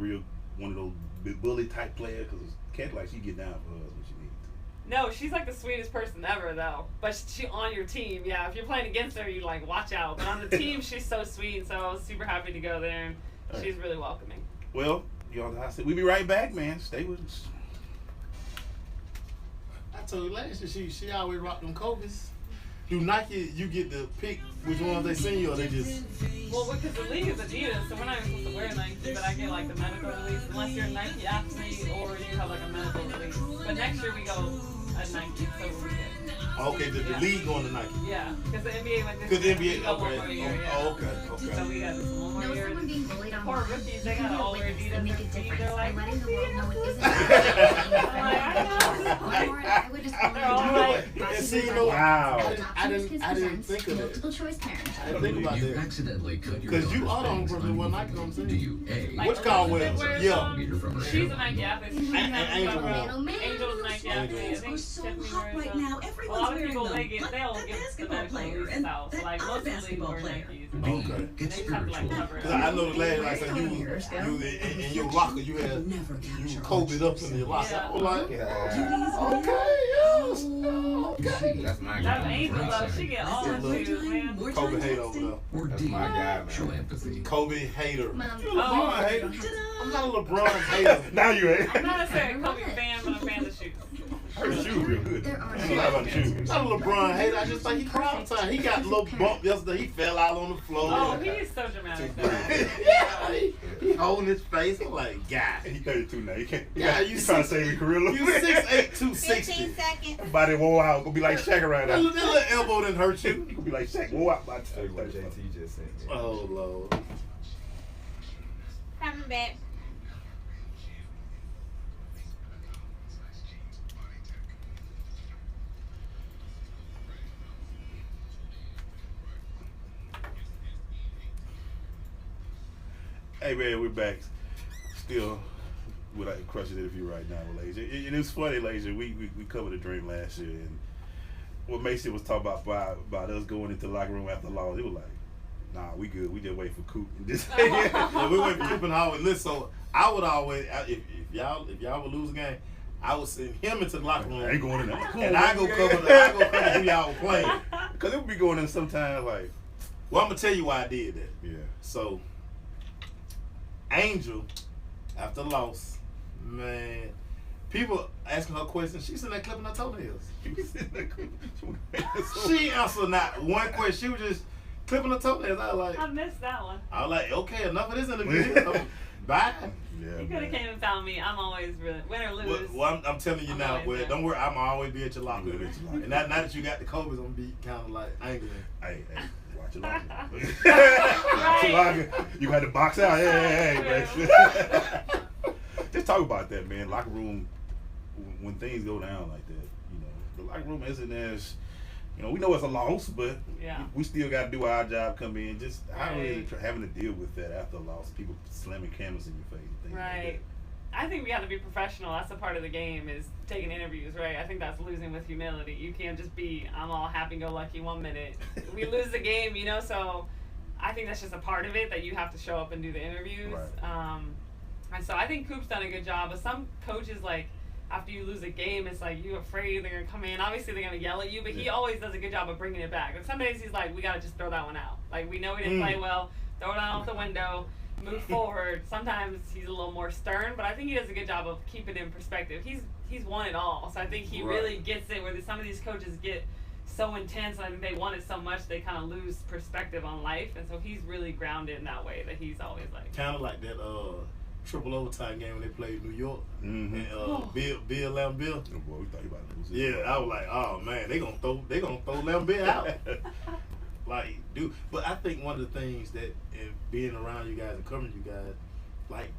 one of those bully type players? Because Catch like she get down for us when she needs to. No, she's like the sweetest person ever, though. But she on your team, yeah. If you're playing against her, you like watch out. But on the team, she's so sweet. So I was super happy to go there, and she's really welcoming. Well, y'all, I said we'll be right back, man. Stay with us. I told you last year, she always rock them Kobe's. Do Nike, you get to pick which ones they send you, or they just... Well, because the league is Adidas, so we're not even supposed to wear Nike, but I get like the medical release unless you're a Nike athlete or you have like a medical release. But next year we go at Nike, so we're good. Okay, the league going to Nike. Yeah, because the NBA went this Because the year, NBA, we go one more okay. year, yeah. Oh, okay. So we got this one more Know year. someone being bullied Poor online? rookies, they You gotta can all wear witness Adidas and make a and difference they're by like, letting the world know it isn't. I'm like, I know. I would just They're all like, And see, you know, Wow. I didn't think of that. Multiple choice parent. I didn't think about You that. accidentally cut your Because you daughter's are the only bangs person who wear Nike, unusually. I'm saying. Do you A, Like Which car Elizabeth wears? wears Yeah. them. meter from her She's a hairline? Nike athlete. She And has Angel some, wears. Man, oh man, Angel's who's Nike Nike athlete. I think so Tiffany hot wears right them. now. A Everyone's lot of wearing people them. they'll give That the basketball medical player release and out. So that like other most of the leagues basketball wear player. Nikes. D, Okay. get They just have to like spiritual. cover it Cause up. I know the lady, like I said, you in your locker, you had COVID up in your locker. Yeah. I was like, Yeah. okay, yes, okay. That's my That's guy. Angel though. She get all the shoes, man. Kobe hater over there. Or That's D, my guy, man. show empathy. Kobe hater. You a Oh. LeBron hater? I'm not a LeBron hater. Now you ain't. I'm not necessarily a Kobe fan, but I'm a fan of the shoes. Her shoes real good. There are I don't know about the shoes. I'm not a LeBron hater. I just think he crowd time. He got a little bump yesterday. He fell out on the floor. Oh, he is so dramatic though. Yeah, he holding his face. I'm like, God. He 32 now. You can't. Yeah, You trying to save your career? You 6'8", 260. 15 seconds. Body wore out. Gonna be like Shaq around That now. little elbow didn't hurt you. You gonna be like Shaq. Wore out by Tell you what JT just said. Oh, Lord. Coming back. Hey man, we're back. Still with a crushing interview right now with Layshia. And it's funny, Layshia. We covered the dream last year, and what Mason was talking about us going into the locker room after the loss. It was like, nah, we good. We just wait for Coop. Yeah, we went for Coop and always listen. So I would always, if y'all would lose a game, I would send him into the locker room. I ain't going in there. And I go cover who y'all were playing. Because it would be going in sometimes like, Well, I'm gonna tell you why I did that. yeah. So Angel, after the loss, man, people asking her questions. She's in there clipping her toenails. She answered not one question. She was just clipping her toenails. I missed that one. I was like, okay, enough of this interview. Bye. Yeah, You could have came and found me. I'm always really win or lose. Well, I'm telling you I'm now, always well, there. don't worry, I'm always be at your locker. You will be at your locker. And now that you got the Kobe's, I'm gonna be kind of like angry. Hey, watch your locker. Watch your locker. You got to box out. Hey. Just talk about that, man. Locker room, when things go down like that, you know, the locker room isn't as, you know, we know it's a loss, but Yeah. we still got to do our job, come in. Just Right. having to deal with that after a loss, people slamming cameras in your face. And things Right. Like I think we have to be professional. That's a part of the game is taking interviews, right? I think that's losing with humility. You can't just be, I'm all happy-go-lucky 1 minute. We lose the game, you know, so I think that's just a part of it that you have to show up and do the interviews. Right. And so I think Coop's done a good job, but some coaches, like, after you lose a game, it's like you're afraid they're going to come in. Obviously, they're going to yell at you, but he always does a good job of bringing it back. Like, some days he's like, we got to just throw that one out. Like, we know we didn't play well. Throw it out the window. Move forward. Sometimes he's a little more stern, but I think he does a good job of keeping it in perspective. He's won it all, so I think he really gets it. Where some of these coaches get so intense, and I think they want it so much they kind of lose perspective on life, and so he's really grounded in that way that he's always like. Kind of like that triple overtime game when they played New York. Mm-hmm. And Bill Lambert. Oh boy, we thought you about to lose. Yeah, I was like, oh man, they gonna throw Lambert out. Like, dude, but I think one of the things that in being around you guys and covering you guys, like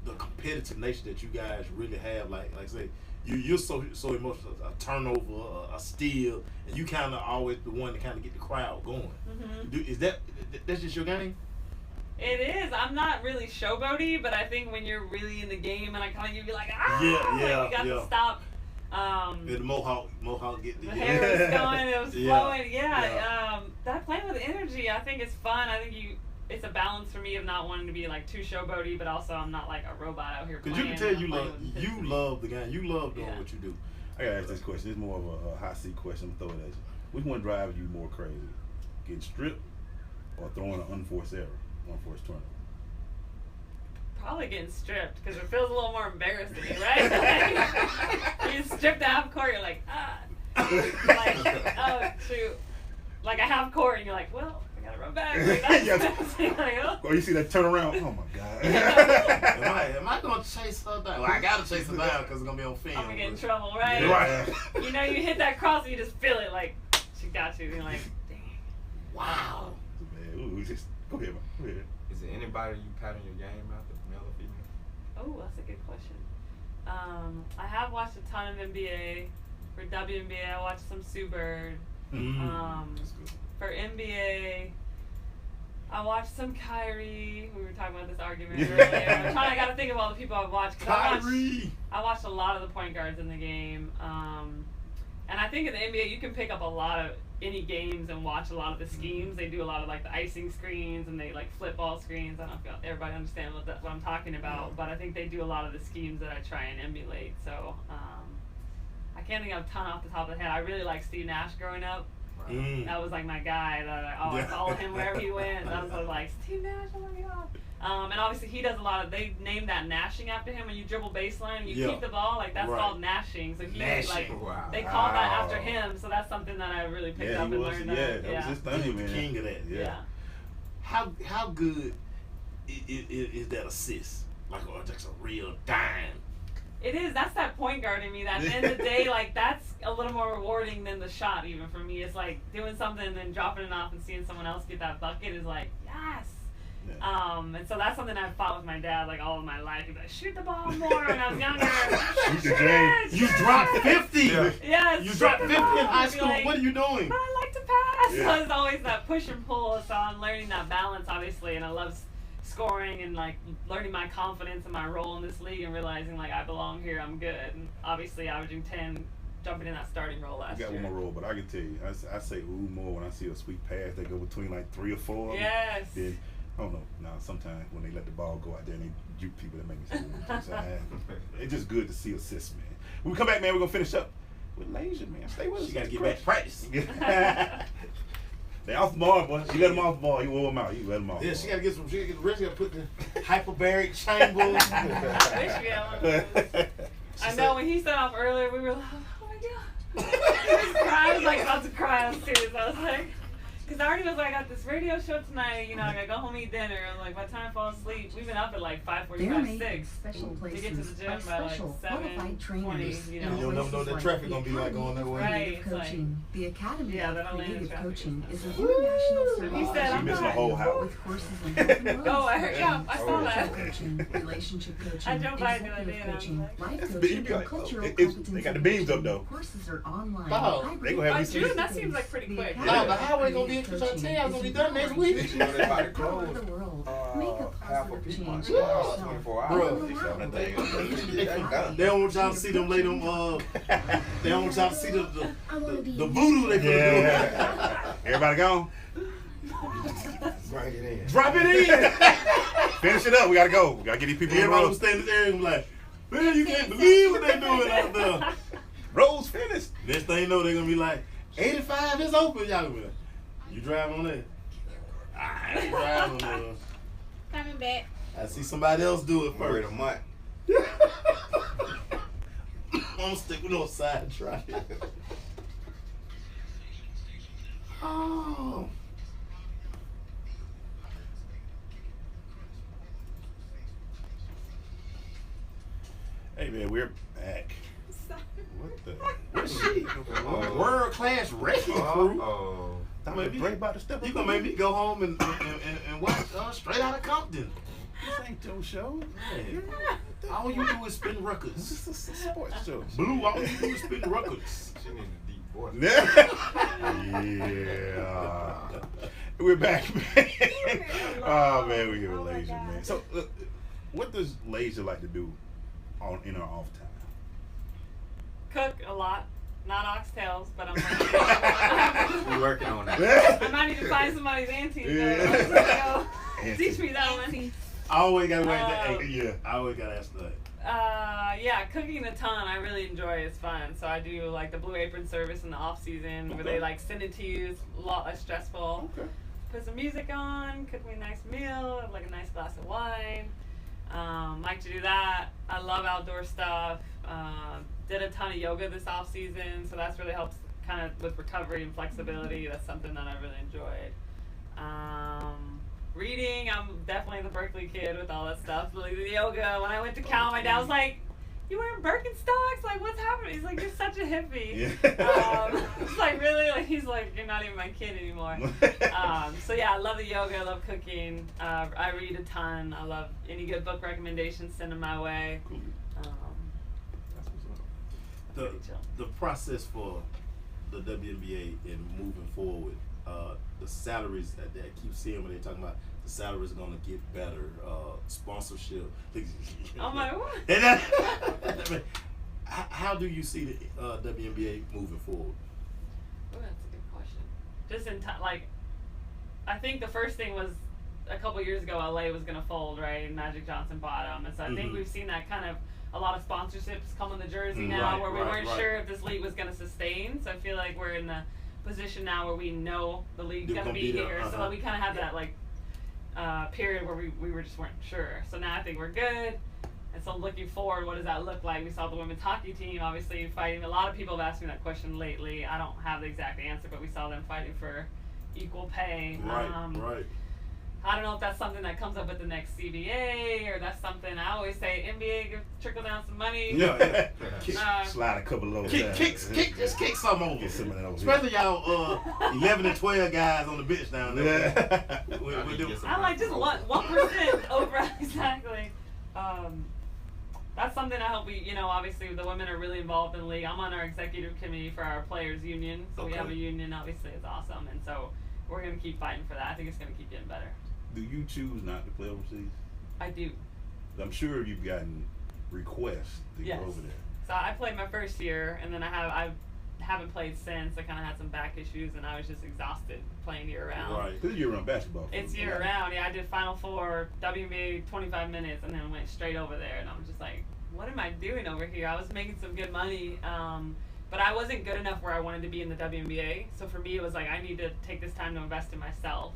the competitive nature that you guys really have, like say, you're so emotional, a turnover, a steal, and you kind of always the one to kind of get the crowd going. Mm-hmm. Is that's just your game? It is. I'm not really showboaty, but I think when you're really in the game and I kind of give you like, like you got to stop. The Mohawk get the hair was going, it was flowing. Yeah. That playing with energy, I think it's fun. I think it's a balance for me of not wanting to be like too showboaty, but also I'm not like a robot out here. Because you can tell you love the game. You love doing what you do. I gotta ask this question. It's more of a hot seat question. I'm throwing it at you. Which one drives you more crazy? Getting stripped or throwing an unforced error, unforced turnover? Probably getting stripped because it feels a little more embarrassing, right? Like, you stripped the half court, you're like, like, oh shoot, like a half court, and you're like, well, I gotta run back. Like, like, oh. Or you see that turn around, oh my god. am I gonna chase her down? Well, I gotta chase her down because it's gonna be on film. I'm gonna get in trouble, right? Right. You know, you hit that cross and you just feel it, like she got you. And you're like, dang. Wow. Ooh, just go ahead, man. Go ahead. Is there anybody you pattern your game after, male or female? Oh, that's a good question. I have watched a ton of NBA. For WNBA, I watched some Sue Bird. For NBA, I watched some Kyrie. We were talking about this argument earlier. I got to think of all the people I've watched. Kyrie. I watched a lot of the point guards in the game. And I think in the NBA, you can pick up a lot of any games and watch a lot of the schemes. They do a lot of like the icing screens and they like flip ball screens. I don't know if everybody understands what I'm talking about, but I think they do a lot of the schemes that I try and emulate. So I can't think of a ton off the top of the head. I really liked Steve Nash growing up. That was like my guy. I followed him wherever he went. I was like, Steve Nash, oh my God. And obviously he does a lot of, they named that nashing after him. When you dribble baseline and you keep the ball, like that's called nashing. So he like, they called that after him. So that's something that I really picked up and learned. That was his thing, man. King of that. Yeah. How good is that assist? Like, oh, that's a real dime. It is. That's that point guard in me. That at the end of the day, like that's a little more rewarding than the shot. Even for me, it's like doing something and then dropping it off and seeing someone else get that bucket is like yes. And so that's something I've fought with my dad like all of my life. He'd be like, shoot the ball more when I was younger. You dropped 50. Yes. You dropped 50 in high school. Like, what are you doing? I like to pass. So it's always that push and pull. So I'm learning that balance, obviously, and I love scoring and like learning my confidence and my role in this league and realizing like I belong here. I'm good. And obviously, averaging 10. Jumping in that starting role last year. I got one more role, but I can tell you, I say ooh more when I see a sweet pass that go between like 3 or 4. Yes. Then, I don't know. Now, sometimes when they let the ball go out there and they juke people, that make me so it's just good to see assists, man. When we come back, man, we're going to finish up with Layshia, man. Stay with us. You got to get back to practice. They off the ball, boy. You let them off the ball. You wore them out. You let them off. Yeah, she got to get some. She got to get the rest. She got to put the hyperbaric chamber. I wish we had one of those. I know when he set off earlier, we were like, oh my God. I was like about to cry. I was serious. I was like, because I already was like, I got this radio show tonight. You know, I got to go home eat dinner. I was like, by the time I fall asleep, we've been up at like 5:45, 6 to get to the gym by like 7:20. You know, you'll never know what that traffic gonna be like going that way. Right. Coaching. The Academy of Creative Coaching is a He international said, I'm missing not. the whole house. with courses in health and Oh, I heard. Yeah, I saw that. coaching, relationship coaching, I jumped by the other executive day and I was coaching, like, life That's coaching, big. and cultural They competency got the beams up coaching. though. Courses are online. Oh, hybrid, they gonna have June, that seems like pretty quick. No, but how are they gonna be? Because I tell you, I'm gonna be done next week. You know, they about to close the world. Make a half a positive people. change for Yeah. yourself. 24 Bro. hours. They don't want y'all to see them lay them. They don't want y'all to see the voodoo they put Yeah. Everybody gone? Bring it in. Drop it in. Finish it up. We got to go. We got to get these people in the Everybody road. will stay in this area and be like, man, you can't believe what they doing out there. Road's finished. Next thing you know, they're gonna be like, 85 is open. Y'all gonna be like, you drive on that? I ain't driving on that. Coming back. I see somebody else do it Wait first. a month. I'm gonna stick with no side track. Oh. Hey, man, we're back. What the? What's she? World class wrecking crew. Oh. I'm about to step up. You gonna make me go home and watch Straight Outta Compton. This ain't your show. Man, all you do is spin records. This is a sports show. Blue, all you do is spin records. She needs a deep voice. Yeah. We're back, man. Oh, man, we here with Layshia, man. So, what does Layshia like to do in her off time? Cook a lot. Not oxtails, but I'm like, We're working on that. I might need to find somebody's auntie to go teach me that one. I always gotta wait that. Yeah, I always gotta ask that. Yeah, cooking a ton. I really enjoy. It's fun. So I do like the Blue Apron service in the off season where they like send it to you. It's a lot less stressful. Okay. Put some music on, cook me a nice meal, have like a nice glass of wine. Like to do that. I love outdoor stuff. Did a ton of yoga this off season, so that's really helps kind of with recovery and flexibility. That's something that I really enjoyed. Reading, I'm definitely the Berkeley kid with all that stuff. Like the yoga, when I went to Cal, my dad was like, "You wearing Birkenstocks? Like, what's happening?" He's like, "You're such a hippie." Yeah. It's like, really? Like, he's like, "You're not even my kid anymore." So yeah, I love the yoga. I love cooking. I read a ton. I love any good book recommendations. Send them my way. Cool. The process for the WNBA in moving forward, the the salaries that I keep seeing when they're talking about the salaries are gonna get better, sponsorship. Oh my God. And that, how do you see the WNBA moving forward? Oh, that's a good question. Just in time, like, I think the first thing was a couple years ago, LA was gonna fold, right? And Magic Johnson bought them, and so I think we've seen that kind of a lot of sponsorships come on the jersey now, where we weren't sure if this league was gonna sustain. So I feel like we're in the position now where we know the league's gonna be here, so that we kind of have that like period where we were just weren't sure. So now I think we're good. And so looking forward, what does that look like? We saw the women's hockey team obviously fighting. A lot of people have asked me that question lately. I don't have the exact answer, but we saw them fighting for equal pay. Right. I don't know if that's something that comes up with the next CBA or that's something I always say NBA give trickle down some money. Yeah. Slide a couple of those. Just kick some over. Get some of that over. Especially y'all 11 and 12 guys on the bench down there. I like just 1% over exactly. That's something I hope we, obviously the women are really involved in the league. I'm on our executive committee for our players union. So we have a union, obviously it's awesome. And so we're going to keep fighting for that. I think it's going to keep getting better. Do you choose not to play overseas? I do. I'm sure you've gotten requests to go over there. So I played my first year, and then I haven't played since. I kind of had some back issues, and I was just exhausted playing year round. Right, because year round basketball. It's year round. Yeah, I did Final Four, WNBA 25 minutes, and then went straight over there. And I'm just like, what am I doing over here? I was making some good money, but I wasn't good enough where I wanted to be in the WNBA. So for me, it was like I need to take this time to invest in myself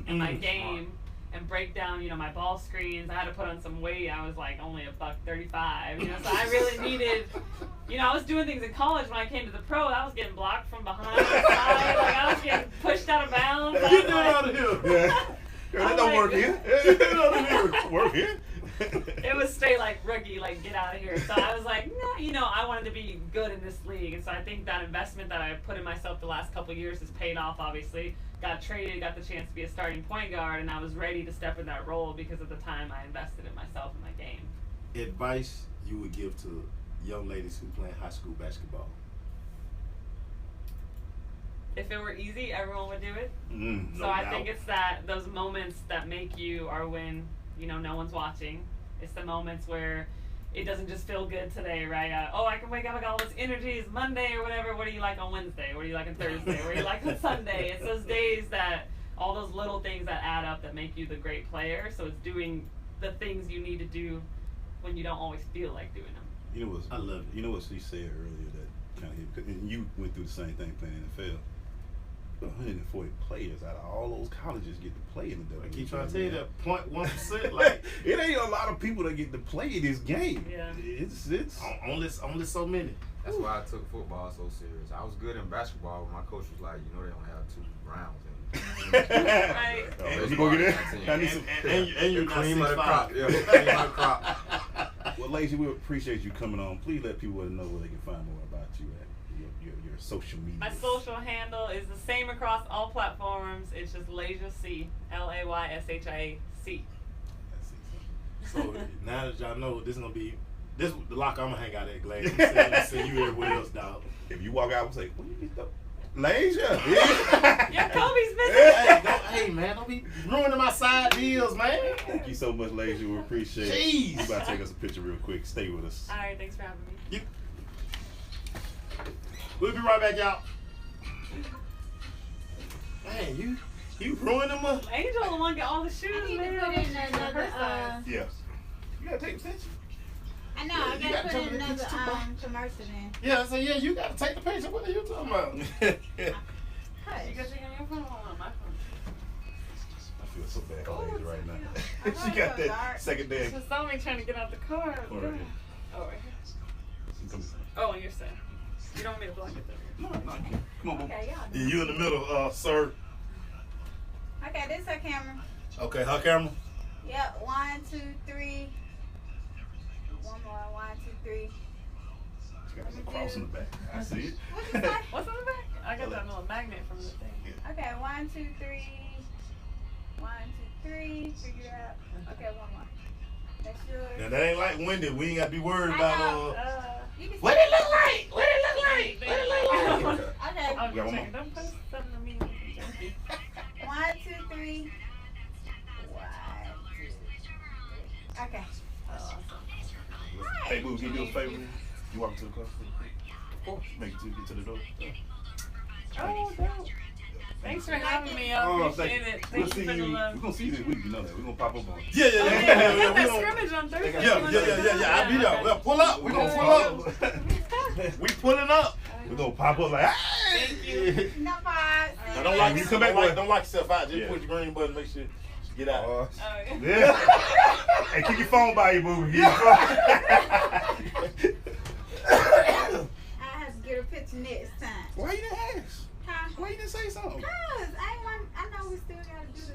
and my game. And break down, my ball screens. I had to put on some weight. I was like only $135, so I really needed, I was doing things in college when I came to the pro. I was getting blocked from behind, the side, like I was getting pushed out of bounds. Get that out of here. Yeah. That don't work here. Get that out of here. Work here. It was straight like rookie, like get out of here. So I was like, no, I wanted to be good in this league. And so I think that investment that I put in myself the last couple of years has paid off, obviously. Got traded, got the chance to be a starting point guard, and I was ready to step in that role because of the time I invested in myself and my game. Advice you would give to young ladies who play high school basketball? If it were easy, everyone would do it. No I doubt. think it's those moments that make you or when, no one's watching. It's the moments where it doesn't just feel good today, right? I can wake up, I got all this energy, it's Monday or whatever. What do you like on Wednesday? What do you like on Thursday? What do you like on Sunday? It's those days all those little things that add up that make you the great player. So it's doing the things you need to do when you don't always feel like doing them. I love it. You know what she said earlier that kind of hit, and you went through the same thing playing NFL. 140 players out of all those colleges get to play in the WNBA. I keep trying to tell you that 0.1%. Like it ain't a lot of people that get to play this game. Yeah. It's only so many. That's why I took football so serious. I was good in basketball, but my coach was like, they only have 2 rounds. Right. You gonna get in? And you're cream not of the 6'5". crop. Yeah, cream of the crop. Well, Layshia, we appreciate you coming on. Please let people know where they can find more about you at your social media. My social handle is the same across all platforms. It's just Layshia C, Layshia C. So now that y'all know, this is gonna be the lock I'm gonna hang out at Glass. See you everywhere else, dog. If you walk out and say, "What you get Layshia?" Yeah, Kobe's missing. Hey man, don't be ruining my side deals, man. Thank you so much, Layshia. We appreciate it. Jeez. You about to take us a picture real quick. Stay with us. All right, thanks for having me. We'll be right back, y'all. Man, you ruining my... Angel the one got all the shoes, I need man. to put in another, Yeah. You gotta take a picture. I know, I gotta put in another commercial in. Yeah, so you gotta take the picture. What are you talking about? You got to take on your phone on my phone. I feel so bad for Layshia right now. I She know got it's that second day. She saw me trying to get out the car. Right here. Oh, right here. Oh, you're set. You don't want me to block it though. No, come on, Okay, y'all. You in the middle, sir. Okay, this is her camera. Okay, her camera. Yep, 1, 2, 3. One more, 1, 2, 3. She got some cross in the back. I see it. What'd you say? What's on the back? I got that little magnet from the thing. Okay, 1, 2, 3. 1, 2, 3. Figure it out. Okay, one more. That's yours. Now that ain't like Wendy. We ain't gotta be worried about What it look like? What it look like? What it look like? Okay. I'm Yeah, one checking. Don't post something to me. 1, Okay. Hey, boo, can you do a favor? You walk to the car? Of course. Make it to get to the door. Oh, dope. Thanks for having me. I appreciate it. We'll Thank see you for the you. love. We're gonna see you this week. You know that. We're gonna pop up on it. Yeah. We got that scrimmage on Thursday. Yeah. I'll be there. Well, pull up. We're gonna pull up. We pulling up. We're gonna pop up like, hey! Thank you. No vibes. Now, don't lock You come back, boy. don't lock yourself out. Just push the green button. Make sure you get out. Oh, Yeah. Hey, keep your phone by you, boo. I have to get a picture next time. Why you didn't ask? Huh? Why you didn't say something? Cause I know we still gotta do this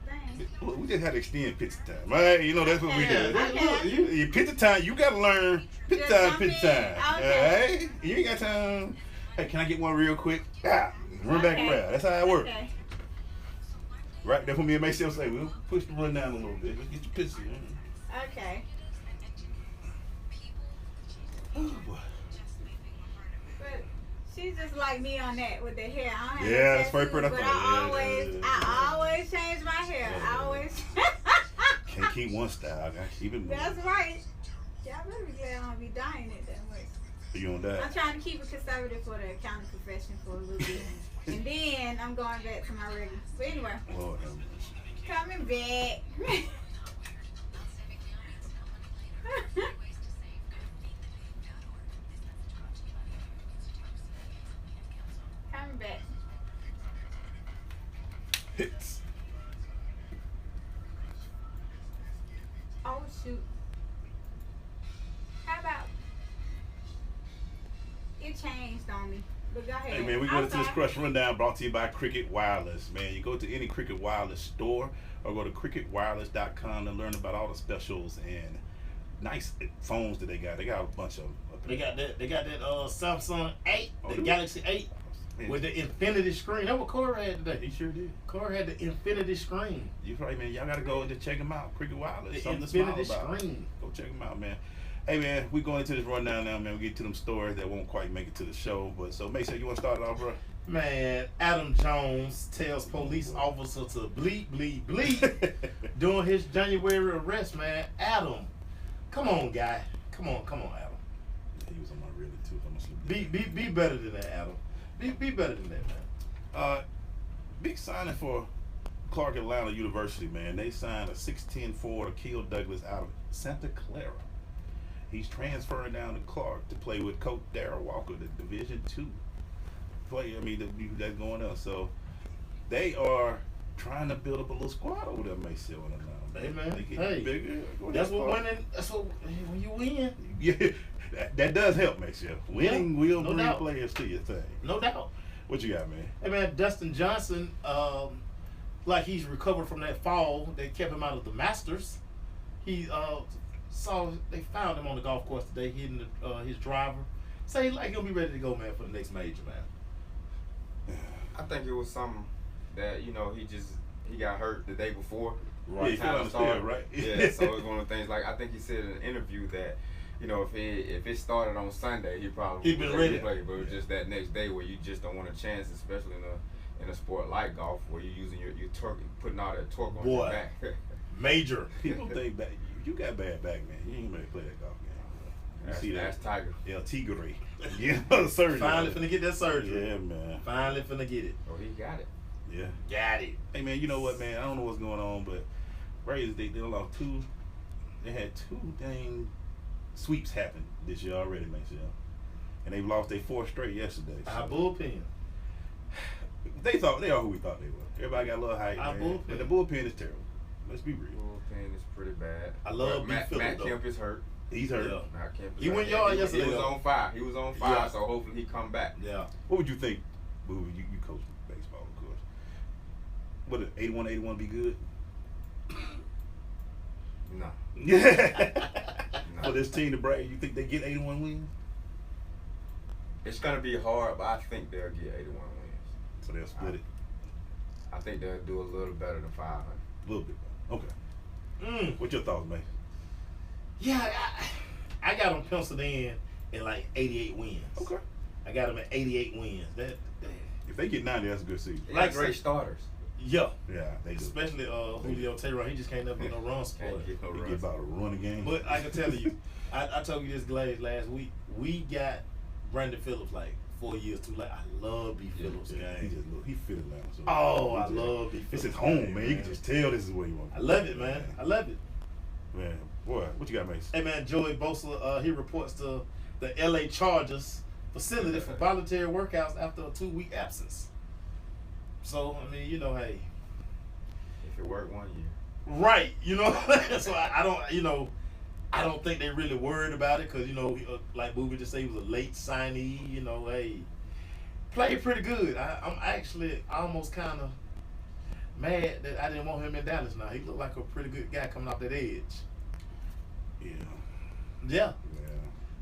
thing. Look, we just had to extend picture time, right? You know, that's what we do. Okay. You picture time, you gotta learn picture time. Okay. Alright? You ain't got time. Hey, can I get one real quick? Run back around. That's how it works. Okay. Right? That's what me and myself say. We'll push the run down a little bit. Let's get your picture. Okay. Oh, boy. But she's just like me on that with the hair. I don't have Yeah, no that's very tattoos, pretty. But I always change my hair. I always. Can't keep one style. I gotta keep it moving. That's right. Y'all better be glad I don't be dying it that much. You on that? I'm trying to keep it conservative for the accounting profession for a little bit. And then I'm going back to my regular. But anyway, Lord have mercy. coming back. Coming back. Hits. Oh shoot. How about it changed on me? But go ahead. Hey man, we go to this Crush Rundown brought to you by Cricket Wireless. Man, you go to any Cricket Wireless store or go to cricketwireless.com to learn about all the specials and nice phones that they got. They got a bunch of them. They got that Samsung 8, Oh, the do Galaxy 8 Man. with the infinity screen. That's what Corey had today. He sure did. Corey had the infinity screen. You right, man. Y'all gotta go and just check them out. Cricket Wireless. The Something to smile infinity about. screen. Go check them out, man. Hey man, we going into this rundown now, man. We get to them stories that won't quite make it to the show, but so Mason, you want to start it off, bro? Man, Adam Jones tells police officer to bleep, bleep, bleep during his January arrest, man. Adam, come on, guy. Come on, Adam. Yeah, he was on my really too. I'm gonna Be better than that, Adam. Be better than that, man. Big signing for Clark Atlanta University, man. They signed a 6'10" forward, Akil Douglas, out of Santa Clara. He's transferring down to Clark to play with Coach Darrell Walker, the Division II player. I mean, that's going on. So they are trying to build up a little squad over there, Mason. Hey, man. They get Hey, bigger. That's what winning. That's what when you win. Yeah, that does help, Mason. Winning will no bring doubt. players to your thing. No doubt. What you got, man? Hey, man, Dustin Johnson, like he's recovered from that fall. They kept him out of the Masters. He they found him on the golf course today, hitting his driver. Say like he'll be ready to go, man, for the next major, man. I think it was something that he got hurt the day before. Right, you feel understand, right? Yeah, so it's one of the things. Like I think he said in an interview that if it started on Sunday, he'd been was ready to play. But it was just that next day where you just don't want a chance, especially in a sport like golf where you're using your torque, putting all that torque on your back. Major. People think that you got bad back, man. You ain't ready to play that golf game. You see that? That's Tiger. El Tigre. Yeah, surgery. Finally finna get that surgery. Yeah, man. Finally finna get it. Oh, he got it. Yeah. Got it. Hey, man, you know what, man? I don't know what's going on, but Raiders, they lost two. They had two dang sweeps happen this year already, man. And they've lost their fourth straight yesterday. Our So bullpen. they are who we thought they were. Everybody got a little hype, Our man. bullpen. But the bullpen is terrible. Let's be real. Bullpen is pretty bad. I love Matt Kemp is hurt. He's hurt. Yeah. Matt Kemp is He hurt. went yard He yesterday, was though. on fire. He was on fire. Yeah. So hopefully he come back. Yeah. What would you think, Boo? You coach baseball, of course. Would it 81-81 be good? No. Yeah. No. For this team to break, you think they get 81 wins? It's gonna be hard, but I think they'll get 81 wins. So they'll split it I think they'll do a little better than 500. a little bit. Okay. What's your thoughts, man? Yeah, I got them penciled in at like 88 wins. Okay. I got them at 88 wins. That If they get 90, that's a good season. They got great starters. Yeah. Yeah, they do. Especially Julio Teheran. He just can't never get no run support. He get about a run a game. But I can tell you, I told you this Glaze last week. We got Brandon Phillips like 4 years too late. I love B. Phillips, game. He fit it now. So Oh, I love B. Phillips. It's his home, man. You can just tell this is where you want. I love it, man. I love it. Man, boy, what you got, Mace? Hey, man, Joey Bosa, he reports to the L.A. Chargers facility for voluntary workouts after a 2-week absence. So, I mean, you know, hey. If it worked 1 year. Right, you know. So I don't, you know, I don't think they really worried about it because, you know, like Booby just said, he was a late signee. You know, hey, played pretty good. I'm actually almost kind of mad that I didn't want him in Dallas now. He looked like a pretty good guy coming off that edge. Yeah.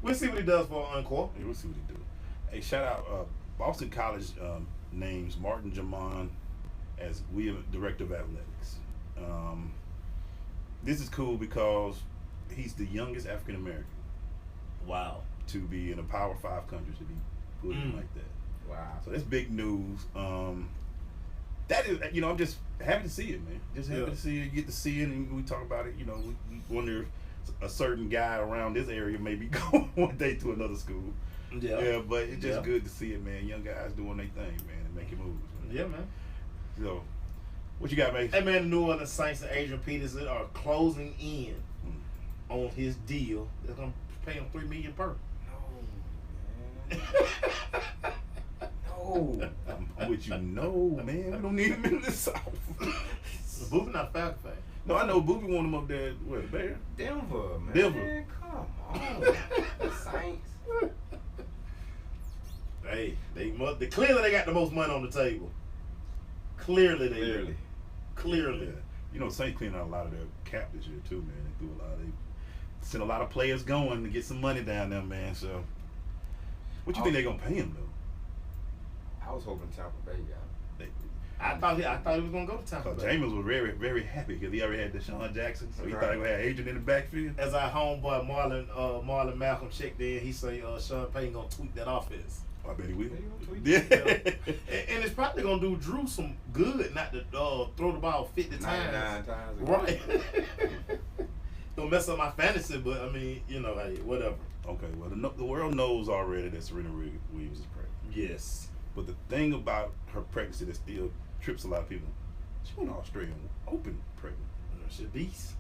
We'll see what he does for Encore. Yeah, we'll see what he do. Hey, shout out Boston College names Martin Jamon as William Director of Athletics. This is cool because he's the youngest African American. Wow. To be in a Power 5 country, to be put in like that. Wow. So that's big news. That is, you know, I'm just happy to see it, man. Just happy to see it, get to see it, and we talk about it. You know, we wonder if a certain guy around this area maybe go one day to another school. Yeah, but it's just good to see it, man. Young guys doing their thing, man, and making moves. Man. Yeah, man. So, what you got, man? Hey, man, the New Orleans Saints and Adrian Peterson are closing in on his deal. They're going to pay him $3 million per. No. I'm with you. No, man. We don't need him in the South. Booby not Falcon fan. No, I know Booby want him up there. Where, the Bear? Denver, man. Denver. Come on. The Saints. Hey, they clearly they got the most money on the table. Clearly they do. Clearly. Yeah. You know, Saints cleaned out a lot of their cap this year too, man. They threw a lot. They sent a lot of players going to get some money down there, man. So, what you think they're gonna pay him though? I was hoping Tampa Bay got him. I thought he was gonna go to Tampa Bay. Jameis was very, very happy because he already had Deshaun Jackson, so he thought he would have Adrian in the backfield. As our homeboy Marlon Malcolm checked in, he say Sean Payton gonna tweak that offense. I bet he will. Yeah. And it's probably gonna do Drew some good, not to throw the ball 50 times. 99 times. Right. Don't mess up my fantasy, but I mean, you know, hey, whatever. Okay, well, the world knows already that Serena Williams is pregnant. Yes. But the thing about her pregnancy that still trips a lot of people, she went Australian Open pregnant. She's a beast.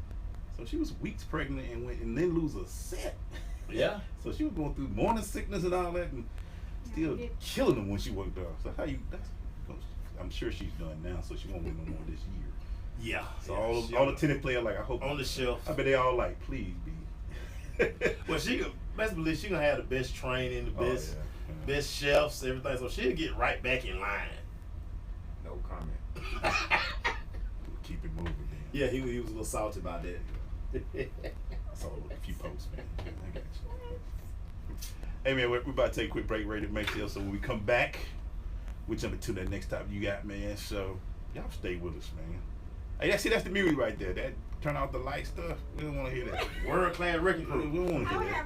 So she was weeks pregnant and then lose a set. Yeah. So she was going through morning sickness and all that, and still killing them when she worked out. So I'm sure she's done now, so she won't win no more this year. Yeah. So all the tennis players, like, I hope on the shelf. I bet they all like, please be. Well, she best believe she gonna have the best training, the best chefs, everything. So she'll get right back in line. No comment. Keep it moving, man. Yeah, he was a little salty about that. I saw a few posts, man. I got you. Hey, man, we're about to take a quick break, ready to make sure. So when we come back, we're jumping to that next topic you got, man. So y'all stay with us, man. Hey, that's the music right there. That turn out the light stuff. We don't want to hear that. World class record crew. We don't want to hear that.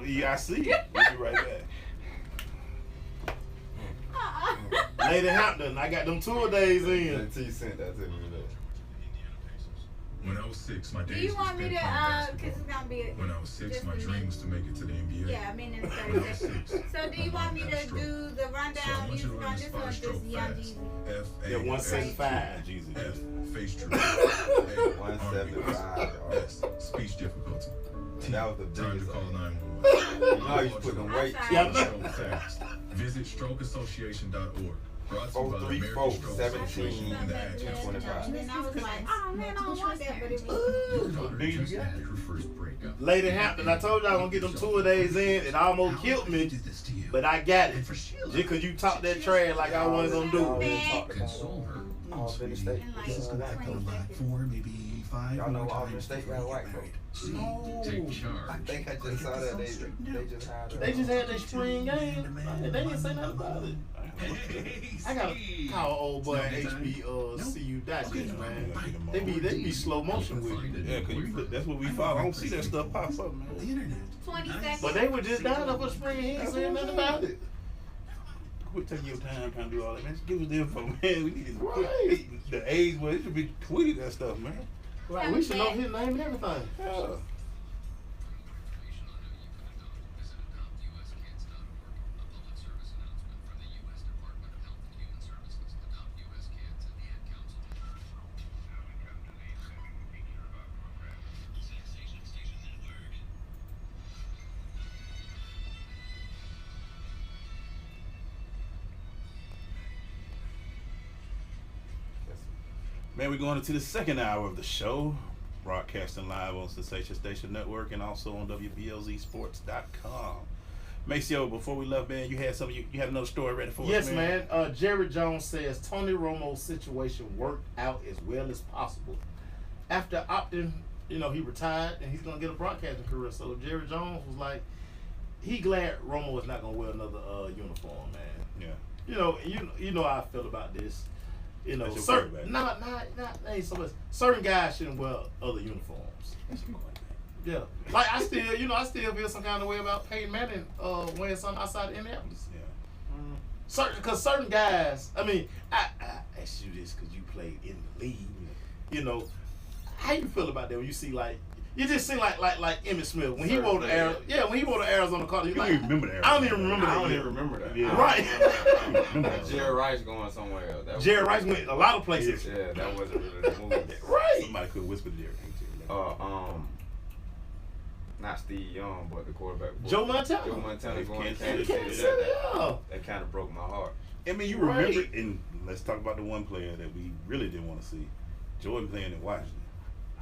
Yeah, I see. We'll be right back. Lady Hampton, I got them tour days in. T sent that to me today. When I was 6, my Do days you were want me spent to, playing basketball. because it's going to be When I was 6, just my a dream minute. was to make it to the NBA. Yeah, I mean in When I was 30 seconds. 6, So do you my want mom me had a to stroke. do the So I rundown want you to music learn on to this spot or a just stroke Young fast. Jeezy? Yeah, 175. Jesus. F, face droop. 175. S, speech difficulty. T, That was the time to biggest call thing. 911. You know how you put them weights. Yeah. Stroke fast. Visit strokeassociation.org. Brought to you by the 434 American Stroke 17 Association and the Adjunct 25. And then I was like, oh man, I don't want that, but it was. Your daughter just had her first breakup. Lady Hampton, I told y'all I'm gonna get them tour days in. It almost killed me, but I got it. Just because you talk that trash like I wasn't gonna do it. Console her. All Village State. This is gonna happen about 4, maybe 5 Y'all know more all Village times State before got you white get folk. married. C, take charge. I think I just saw that they just had. They just had their spring game. They didn't say nothing about it. I gotta call old boy HBCU Digest, man. They be slow motion with it. Yeah, cause that's what we follow. I don't see that stuff pop up, man. The internet. 20 seconds. But they were just down up for spring. He ain't saying nothing about it. Quit taking your time trying to do all that, man. Just give us the info, man. We need to. Right. the age where it should be tweeted that stuff, man. Right, we should know his name and everything. Yeah. Man, we're going into the second hour of the show, broadcasting live on Sensation Station Network and also on WBLZSports.com. Maceo, before we left, man, you had another story ready for us, Yes, man. Jerry Jones says Tony Romo's situation worked out as well as possible. After opting, he retired and he's going to get a broadcasting career. So Jerry Jones was like, he glad Romo is not going to wear another uniform, man. Yeah. You know how I feel about this. Certain guys shouldn't wear other uniforms. Yeah, like I still feel some kind of way about Peyton Manning wearing something outside of Indianapolis. Yeah, because certain guys. I mean, I asked you this because you played in the league. How you feel about that when you see you just see like Emmitt Smith when he wore the Arizona Cardinals. You don't even remember that. I don't even remember that. I don't even remember that. Yeah. Right. Jerry Rice going somewhere else. Jerry Rice went a lot of places. Yeah, that wasn't really the move. Right. Somebody could whisper to Jerry. Not Steve Young, but the quarterback. Joe Montana. Joe Montana going to Kansas Kansas City. That kind of broke my heart. I mean, you remember, and let's talk about the one player that we really didn't want to see, Jordan playing in Washington.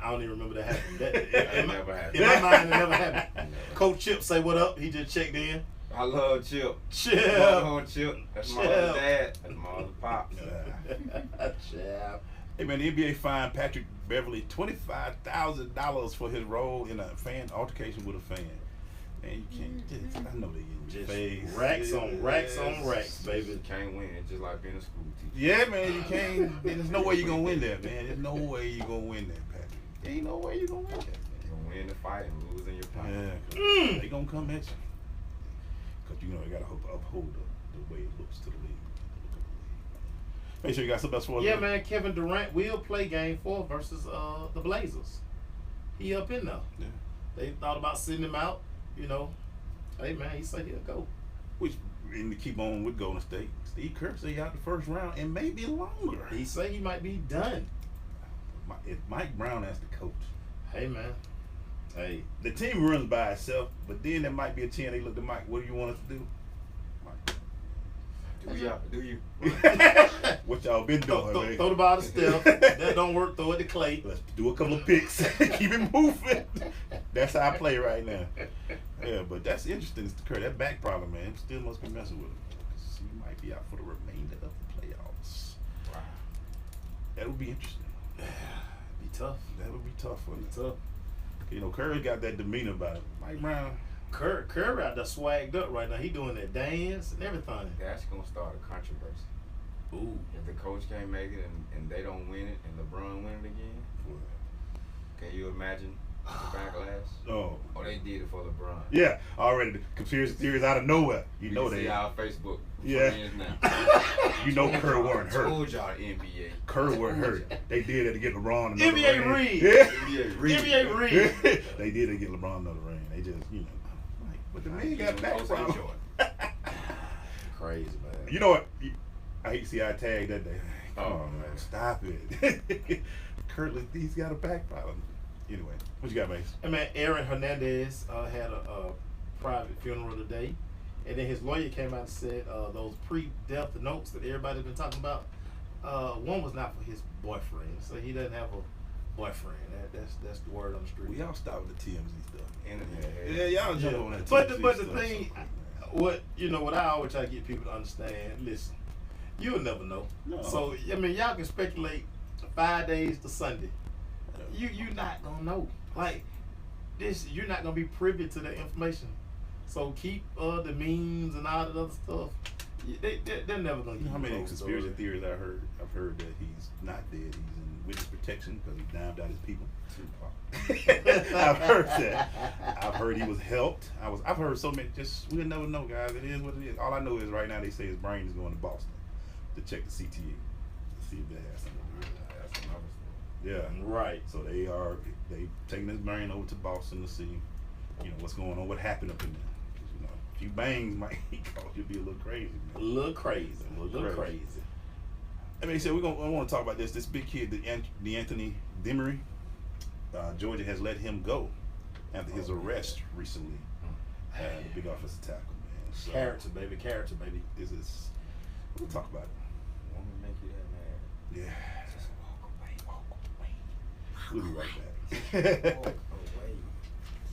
I don't even remember that happening. That never happened. In my mind, it never happened. Coach Chip say what up. He just checked in. I love Chip. Chip. Chip. That's my other dad. That's my other pops. Chip. Hey man, the NBA fined Patrick Beverly $25,000 for his role in a fan altercation with a fan. Man, you can't. I know they getting just racks on racks, baby. You can't win. It's just like being a school teacher. Yeah, man, you can't. There's no way you're gonna win that, man. There's no way you're gonna win that, Patrick. There ain't no way you're gonna win that, man. You're gonna win the fight and lose in your pocket. Yeah, they gonna come at you. Cause you gotta uphold the way it looks to the league. Make sure you got something else for us. Yeah, man. Kevin Durant will play Game 4 versus the Blazers. He up in there. Yeah. They thought about sending him out. Hey man, he said he'll go. Which, and to keep on with Golden State, Steve Kerr said he out the first round and maybe longer. He said he might be done. If Mike Brown as the coach. Hey man. Hey. The team runs by itself, but then there might be a team they look to Mike. What do you want us to do? Mike. Do you? What y'all been doing? Throw the ball to Steph. That don't work. Throw it to Clay. Let's do a couple of picks. Keep it moving. That's how I play right now. Yeah, but that's interesting. It's Kerr. That back problem, man, still must be messing with him. He might be out for the remainder of the playoffs. Wow. That would be interesting. Be tough. That would be tough for him. Tough. Curry got that demeanor about him. Mike Brown. Curry out there swagged up right now. He doing that dance and everything. That's gonna start a controversy. Ooh. If the coach can't make it and they don't win it and LeBron win it again, can you imagine the backlash? Oh, they did it for LeBron. Yeah, already the conspiracy theories out of nowhere. You know they. See our Facebook. Yeah. Now. You know Kerr weren't hurt. I told y'all NBA. Kerr weren't hurt. They did it to get LeBron another NBA ring. Reed. Yeah. NBA Reed. They did it to get LeBron another ring. They just, but the man got back problem. Crazy, man. You know what? I hate to see I tagged that day. Oh, man. Stop it. Kerr, he's got a back problem. Anyway, what you got, Mace? Hey, man, Aaron Hernandez had a private funeral today. And then his lawyer came out and said those pre-death notes that everybody's been talking about, one was not for his boyfriend. So he doesn't have a boyfriend. That's the word on the street. We all stop with the TMZ stuff. Yeah, y'all jump on that TMZ But the stuff. thing, what I always try to get people to understand, listen, you'll never know. No. So, I mean, y'all can speculate 5 days to Sunday. You're not going to know. Like, this, you're not going to be privy to the information. So keep the memes and all that other stuff. They're never going to get how many close conspiracy theories I've heard that he's not dead. He's in witness protection because he damned out his people. I've heard that. I've heard he was helped. I've heard so many. We'll never know, guys. It is what it is. All I know is right now they say his brain is going to Boston to check the CTA to see if that has something to do with it. Yeah. Right. So they taking his brain over to Boston to see, what's going on, what happened up in there. 'Cause, a few bangs might cause you to be a little crazy. Man. A little crazy. I mean, so I want to talk about this. This big kid, the Anthony Demery, Georgia has let him go after his arrest recently. The big offensive tackle, man. So, character, baby. This is. We'll talk about it. Want me to make you that mad? Yeah. Just walk away. We'll be right back. Walk away.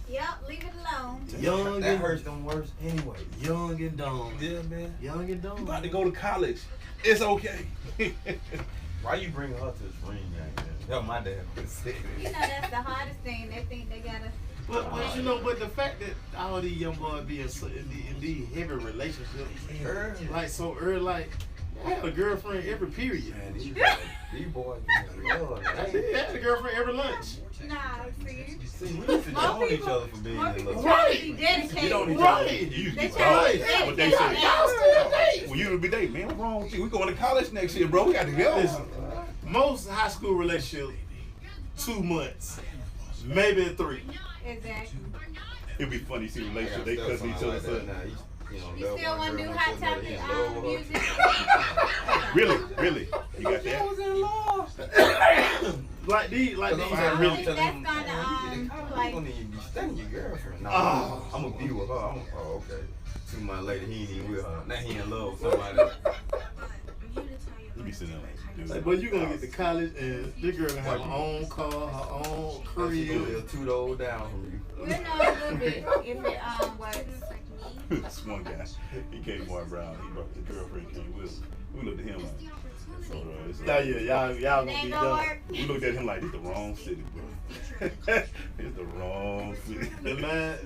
Yep, leave it alone. Young that and hurts them worse anyway. Young and dumb. Yeah, man. Young and dumb. You about to go to college. It's okay. Why you bring her to this ring, man? That's my dad would say You know that's the hardest thing. They think they gotta. But but the fact that all these young boys be in these heavy relationships, like so early, like I had a girlfriend every period. Man, these boys in love. I did. I had a girlfriend every lunch. Nah, see. See, we used to get on each other for being More in people love. try to be dedicated. You don't need Right. You They try try to be what they dedicated. say. Y'all still date. Well, you would be dating, man. What's wrong with you? We going to college next year, bro. We got to go. Listen, most high school relationships, 2 months, maybe 3. Exactly. It'd be funny to see relationship. They cussing each other. Like that. You still want to do hot topic music? Really? You got that? Like these, I think that's gonna You don't even be studying your girlfriend. Nah, I'm gonna be with her. Okay. See my lady, he ain't even with her. Now he in love with somebody else. You be sitting there like, dude. like, but you gonna get to college and this girl gonna have her own car, her own She crib. gonna live 2 doors down from you. We'll know a little bit if it works. This one guy, he came Mark Brown. He brought his girlfriend came with him. We looked at him like, it's Yeah, y'all It gonna be ain't done. gonna work. We looked at him like, it's the wrong city, bro. It's the wrong city. And man,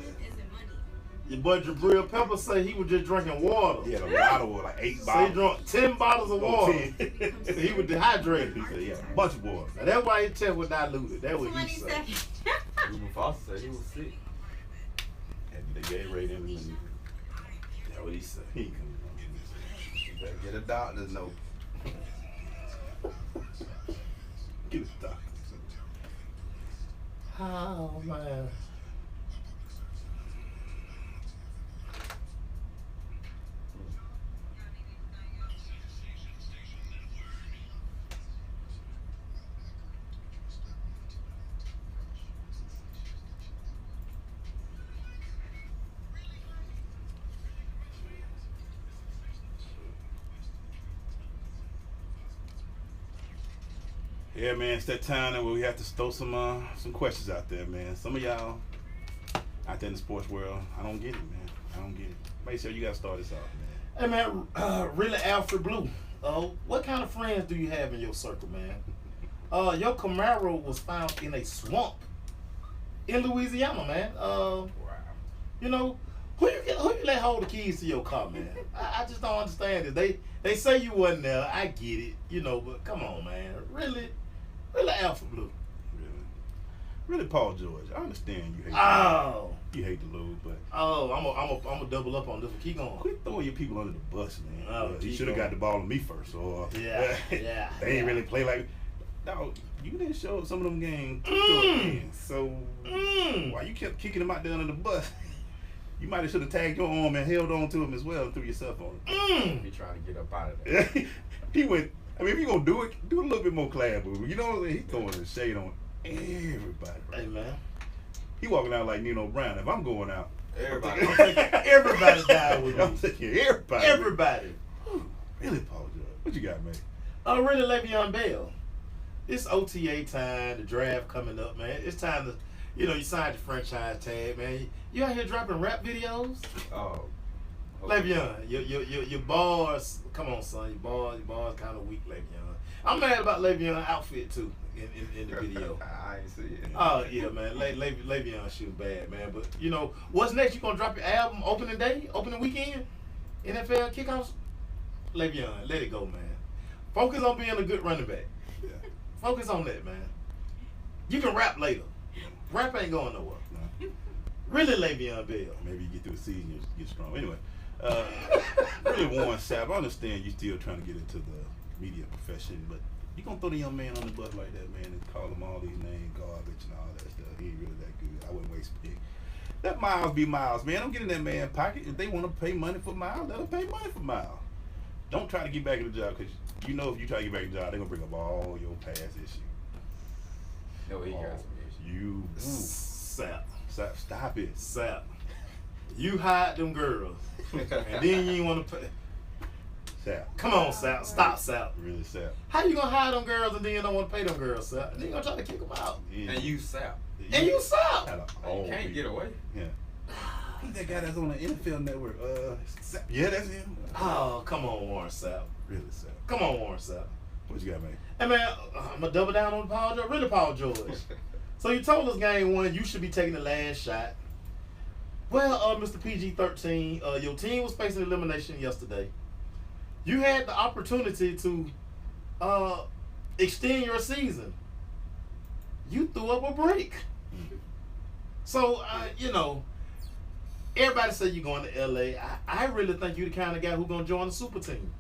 your boy Jabril Pepper say he was just drinking water. He had a lot of water, like 8 So he bottles. drunk 10 bottles of water. 10. He was dehydrated. He said he had a bunch of water. Now that's why his chest was diluted. That's what 20 he said. seconds. Ruben Foster said he was sick. And they gave Ray them. That's what he said. He couldn't. You better get a doctor's note. Get a doctor. Oh man. Yeah, man, it's that time that we have to throw some questions out there, man. Some of y'all out there in the sports world, I don't get it, man. I don't get it. Make sure you gotta start this off, man. Hey man, really Alfred Blue. What kind of friends do you have in your circle, man? Your Camaro was found in a swamp in Louisiana, man. You know, who you let hold the keys to your car, man? I just don't understand it. They say you wasn't there. I get it, but come on, man. Really Alfred Blue. Really, Paul George. I understand you hate. You hate to lose, but I'm a double up on this one. Keep going. quit throwing your people under the bus, man. You keep should have got going. the ball to me first, or Yeah. they ain't really play like. Dog, you didn't show some of them games. So why you kept kicking them out there under the bus? You might have should have tagged your arm and held on to him as well and threw yourself on it. He trying to get up out of there. He went. I mean, if you gonna do it, do a little bit more class, boo. You know what I'm saying? He's throwing the shade on everybody. Hey man. He walking out like Nino Brown. If I'm going out, Everybody. Everybody died with I'm me. taking everybody. Everybody. Really, Paul George. What you got, man? Really Le'Veon Bell. It's OTA time, the draft coming up, man. It's time to, you signed the franchise tag, man. You out here dropping rap videos? Oh. Le'Veon, your bars, come on, son. Your bars kind of weak, Le'Veon. I'm mad about Le'Veon outfit too in the video. I ain't see it. Oh yeah, man. Le'Veon shooting bad, man. But what's next? You gonna drop your album opening weekend, NFL kickoffs? Le'Veon, let it go, man. Focus on being a good running back. Yeah. Focus on that, man. You can rap later. Rap ain't going nowhere. No. Really, Le'Veon Bell. Maybe you get through the season, you get strong. Anyway, really, Warren Sapp, I understand you still trying to get into the media profession, but You gonna throw the young man on the bus like that, man, and call him all these names, garbage and all that stuff. He ain't really that good. I wouldn't waste pick. Let Miles be Miles, man. Don't get in that man's pocket. If they want to pay money for Miles, let them pay money for Miles. Don't try to get back in the job, because you know if you try to get back in the job, they're going to bring up all your past issues. No, he got some issues. You. Sap. Stop it. Sap. You hide them girls. And then you ain't want to pay. Sap. Come on, Sap. Stop, Sap. Really Sap. How you gonna hide them girls and then you don't want to pay them girls, Sap? Then you gonna try to kick them out. Yeah. And you sap. And you Sap. You can't get away. Yeah. Who's that guy that's on the NFL Network? Sap. Yeah, that's him. Oh, come on, Warren Sap. Really Sap. Come on, Warren Sap. What you got, man? Hey, man, I'm going to double down on Paul George. Really, Paul George. So you told us game one you should be taking the last shot. Well, Mr. PG-13, your team was facing elimination yesterday. You had the opportunity to extend your season. You threw up a break. So, you know, everybody say you're going to LA. I really think you're the kind of guy who's going to join the super team.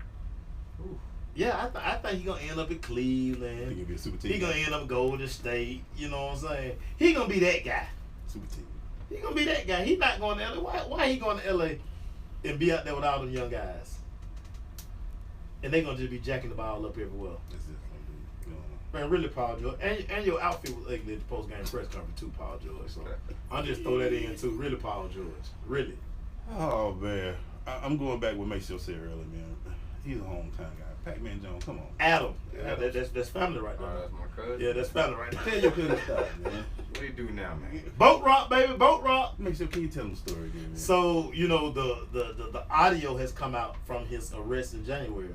Ooh. Yeah, I think he's going to end up at Cleveland. He's going to be a super team. He's going to end up Golden State. You know what I'm saying? He's going to be that guy. Super team. He's going to be that guy. He's not going to LA. Why he going to LA and be out there with all them young guys? And they're going to just be jacking the ball up everywhere. That's it. Man, really, Paul George. And your outfit was ugly at the post-game press conference too, Paul George. So I'll just throw that in too. Really, Paul George. Really. Oh, man. I'm going back with Maceo said earlier, man. He's a hometown guy. Pac-Man Jones, come on. Adam. Yeah, that's family right there. Oh, that's my cousin. Yeah, that's family right there. Tell your cousin stuff, man. What do you do now, man? Boat rock, baby. Boat rock. Maceo, can you tell him the story again, man? So, you know, the audio has come out from his arrest in January.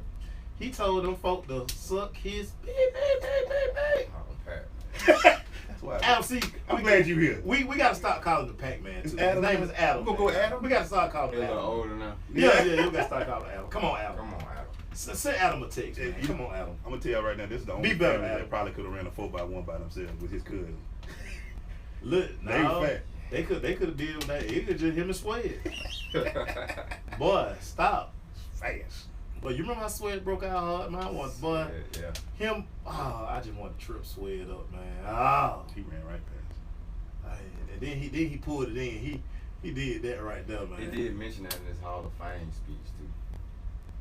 He told them folk to suck his beep. Oh, Pat. That's why. Adam, see, I'm glad you're here. We got to stop calling him Pac-Man, too. His name is Adam. We're going to go with Adam? We got to start calling He's him a little Adam. older now. Yeah, we got to start calling him Adam. Come on, Adam. Come on, Adam. Send Adam a text, man. Come on, Adam. I'm going to tell y'all right now, this is the only Be better, family Adam. that probably could have ran a 4x1 by themselves with his cousin. Look, They no, fat. they could have did that. It could just him and Swed. Boy, stop. Fast. But you remember how Swed broke out hard, man? Boy, Yeah. him. Oh, I just want to trip Swed up, man. Oh, He ran right past. and then he pulled it in. He did that right there, man. He did mention that in his Hall of Fame speech too.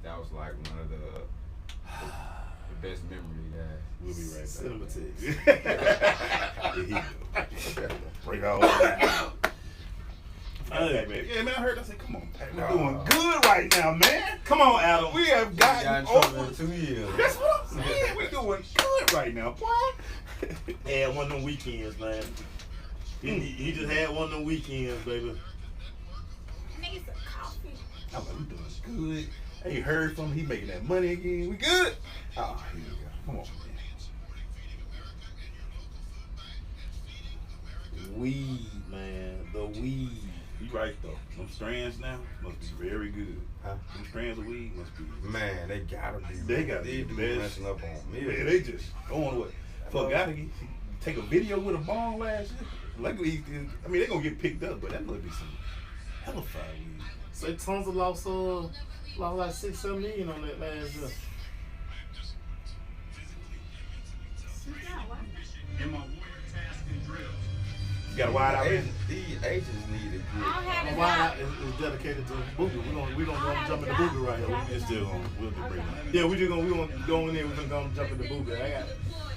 That was like one of the best memory he has. We'll be right Send him a back. text. Break all Hey, man. Yeah, man, I heard. I said, come on, Pat. We're No. doing good right now, man. Come on, Adam. We have Got in gotten trouble over. in 2 years. That's what I'm saying. We're doing good right now, boy. Had one of them weekends, man. He just had one of them weekends, baby. I need some coffee. I'm like, we doing good. I ain't heard from him. He making that money again. We good. Oh, here we go. Come on, man. Weed, man. The weed. You right though. Them strands now must be very good. Huh? Them strands of weed must be. Man, they gotta be. They gotta They be do the best. messing up on me. Man, they just going with. For a guy to take a video with a bong last year, luckily, I mean, they gonna get picked up, but that must be some hella fire weed. So Tunza lost like 6-7 million on that last year. In my warrior task and drill. You got a wide out. These agents need I don't have The it wide now. out is dedicated to Boogie. We gonna jump into Boogie right here. It's still on. We'll be bringing it. Yeah, we gonna go in there. We're gonna jump into Boogie. I got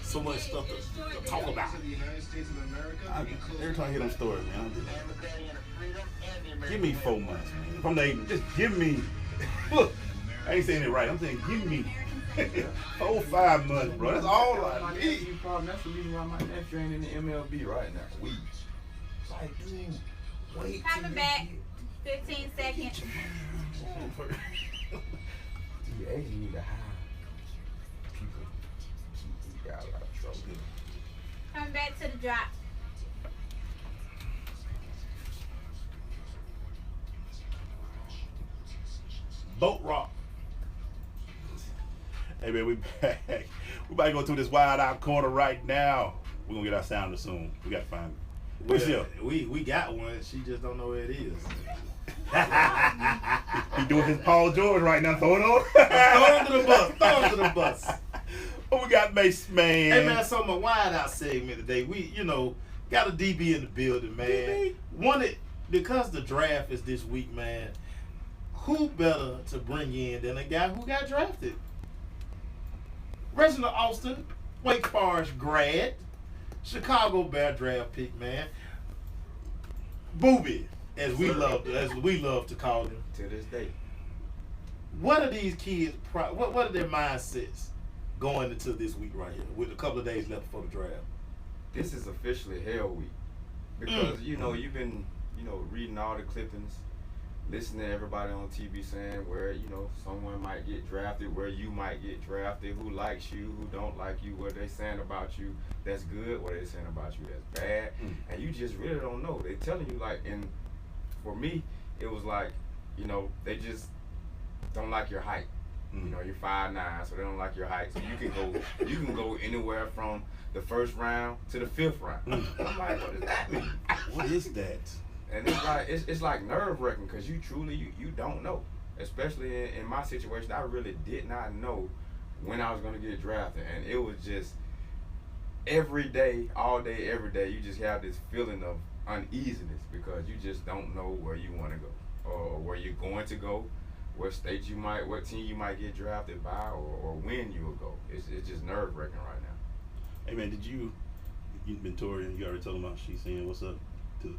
so much stuff to talk about. Every time I hear them stories, man, I'm just, give me 4 months, man. From the agent, just give me. Look, I ain't saying it right. I'm saying give me 4 5 months, bro. That's all I My need. nephew problem. That's the reason why my nephew ain't in the MLB right now. We Like, dude, wait. Coming back. 15 seconds. the agent need to hire people. He got a lot of trouble. Coming back to the drop. Boat rock. Hey, man, we back. We about to go through this wide out corner right now. We're going to get our sounder soon. We got to find it. Where's Well, she? we got one. She just don't know where it is. He doing his Paul George right now. Throw it on. Throw it under the bus. Throw it under the bus. What we got, Mace, man? Hey, man, so my wide out segment today, we, got a DB in the building, man. Because the draft is this week, man, who better to bring in than a guy who got drafted? Reginald Austin, Wake Forest grad, Chicago Bear draft pick, man. Booby, as we love to call him. To this day. What are these kids? What are their mindsets going into this week right here, with a couple of days left before the draft? This is officially hell week because you've been reading all the clippings, listening to everybody on TV saying where someone might get drafted, where you might get drafted, who likes you, who don't like you, what they saying about you that's good, what they saying about you that's bad, and you just really don't know. They telling you and for me, it was they just don't like your height. You're 5'9", so they don't like your height. So you can go anywhere from the first round to the 5th round. I'm like, what does that mean? What is that? And it's like nerve wracking because you truly you don't know. Especially in my situation, I really did not know when I was gonna get drafted, and it was just every day, all day, every day. You just have this feeling of uneasiness because you just don't know where you want to go or where you're going to go. What team you might get drafted by, or when you will go. It's just nerve wracking right now. Hey man, you Victoria? You already told them about she's saying what's up to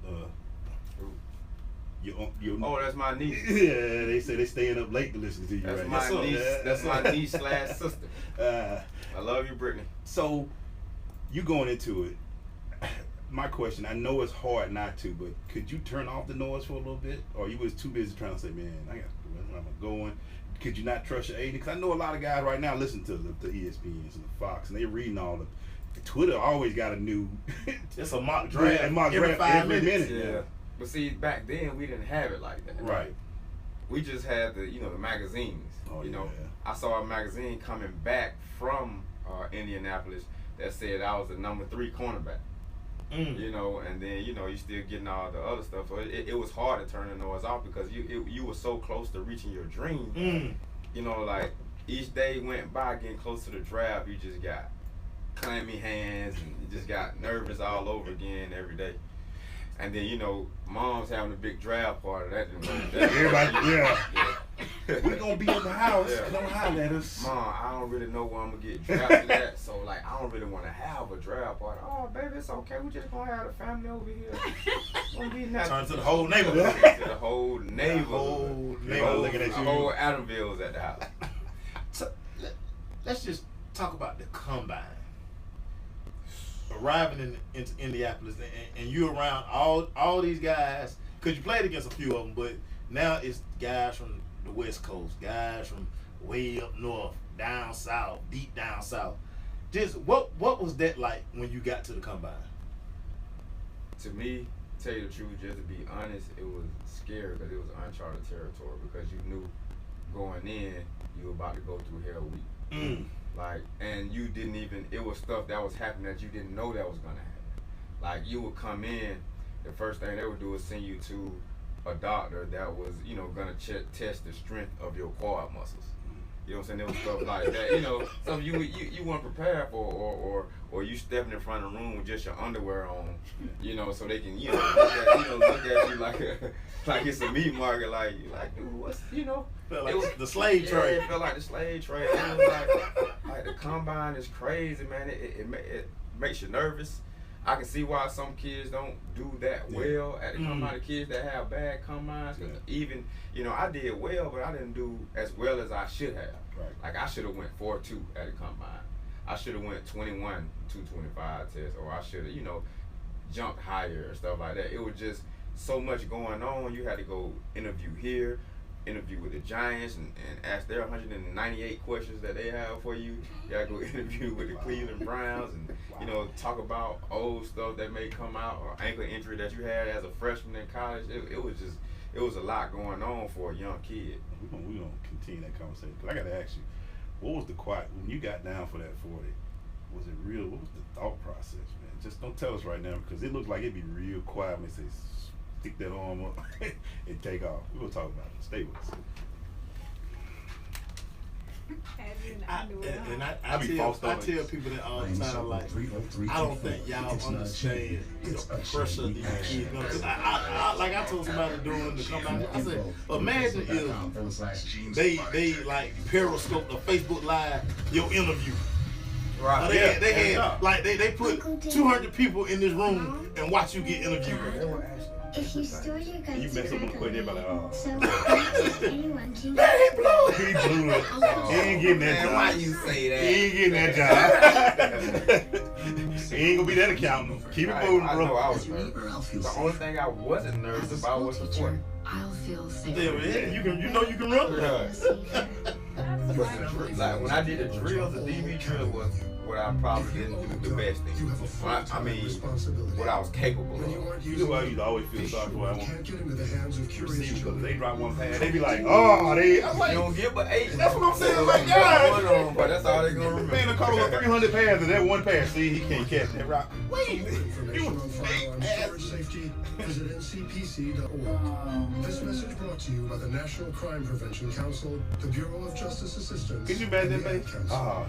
your Oh, that's my niece. Yeah, they say they staying up late to listen to you. That's right my now. niece. That's my niece / sister. I love you, Brittany. So you going into it? My question, I know it's hard not to, but could you turn off the noise for a little bit, or you was too busy trying to say, man, I got I'm going. Could you not trust your agent? Because I know a lot of guys right now listen to the ESPNs and the Fox, and they reading all the Twitter always got a new. It's a mock draft. Every 5 minutes. Yeah. But see, back then we didn't have it like that. Right. We just had the magazines. Oh, I saw a magazine coming back from Indianapolis that said I was the number 3 cornerback. And then you still getting all the other stuff. So it was hard to turn the noise off because you were so close to reaching your dream. Each day went by getting close to the draft, you just got clammy hands and you just got nervous all over again every day. And then mom's having a big draft party. Everybody, yeah. We're gonna be at the house. Yeah. Don't holler at us. Mom, I don't really know where I'm gonna get drafted at, so I don't really want to have a draft party. Oh, baby, it's okay. We just gonna have the family over here. Turn to the whole neighborhood. To the whole neighborhood. Looking at you. The whole Adamville's at the house. So let's just talk about the combine. Arriving in Indianapolis, and you're around all these guys, because you played against a few of them, but now it's guys from the West Coast, guys from way up north, down south, deep down south. Just what was that like when you got to the combine? To me, tell you the truth, just to be honest, it was scary because it was uncharted territory because you knew going in you were about to go through hell week. And you didn't even, it was stuff that was happening that you didn't know that was going to happen. You would come in, the first thing they would do is send you to a doctor that was, going to test the strength of your quad muscles. You know what I'm saying? There was stuff like that, stuff you weren't prepared for, or you stepping in front of the room with just your underwear on, so they can, look at you like it's a meat market, dude, what's, Felt like the slave trade. It felt like the slave trade. It was like the combine is crazy, man. It makes you nervous. I can see why some kids don't do that well at the combine. The kids that have bad combines, even I did well, but I didn't do as well as I should have. Right. I should have went 4.2 at the combine. I should have went 21 225 test, or I should have jumped higher and stuff like that. It was just so much going on. You had to go interview here, interview with the Giants, and ask their 198 questions that they have for you. You gotta go interview with the Cleveland Browns and talk about old stuff that may come out, or ankle injury that you had as a freshman in college. It was a lot going on for a young kid. We're gonna continue that conversation. Cause I gotta ask you, what was the quiet when you got down for that 40? Was it real? What was the thought process, man? Just don't tell us right now because it looks like it'd be real quiet when they say stick that arm up and take off. We're gonna talk about it. Stay with us. I tell people that all the time, like, I don't think y'all understand the pressure these kids know. Cause like I told somebody doing the comeback, I said, imagine if they like Periscope or Facebook Live your interview. Right. They had like they put 200 people in this room and watch you get interviewed. If you store your guns You mess up on quick, everybody like, oh. so anyone can Man, he blew it. He blew it. He ain't getting that job. Why you say that? He ain't getting that job. He ain't gonna be that accountant. Keep it moving, bro. I know I was nervous. The only thing I wasn't nervous about was the 40. I'll feel safe. Yeah, you can run. Like when I did the drill, the DV drill was what I probably didn't do the best thing. I mean, what I was capable of. You know why you always feel sorry for that one? Because they drop one pass, they be like, oh, they. I'm like, you don't get but 8. That's what I'm saying. Like, God. But that's all they gonna remember. Man, a couple of 300 passes, that one pass. See, he can't catch that rock. Wait, you safety, visit ncpc.org. This message brought to you by the National Crime Prevention Council, the Bureau of Justice Assistance. Can you bet that, baby? Oh,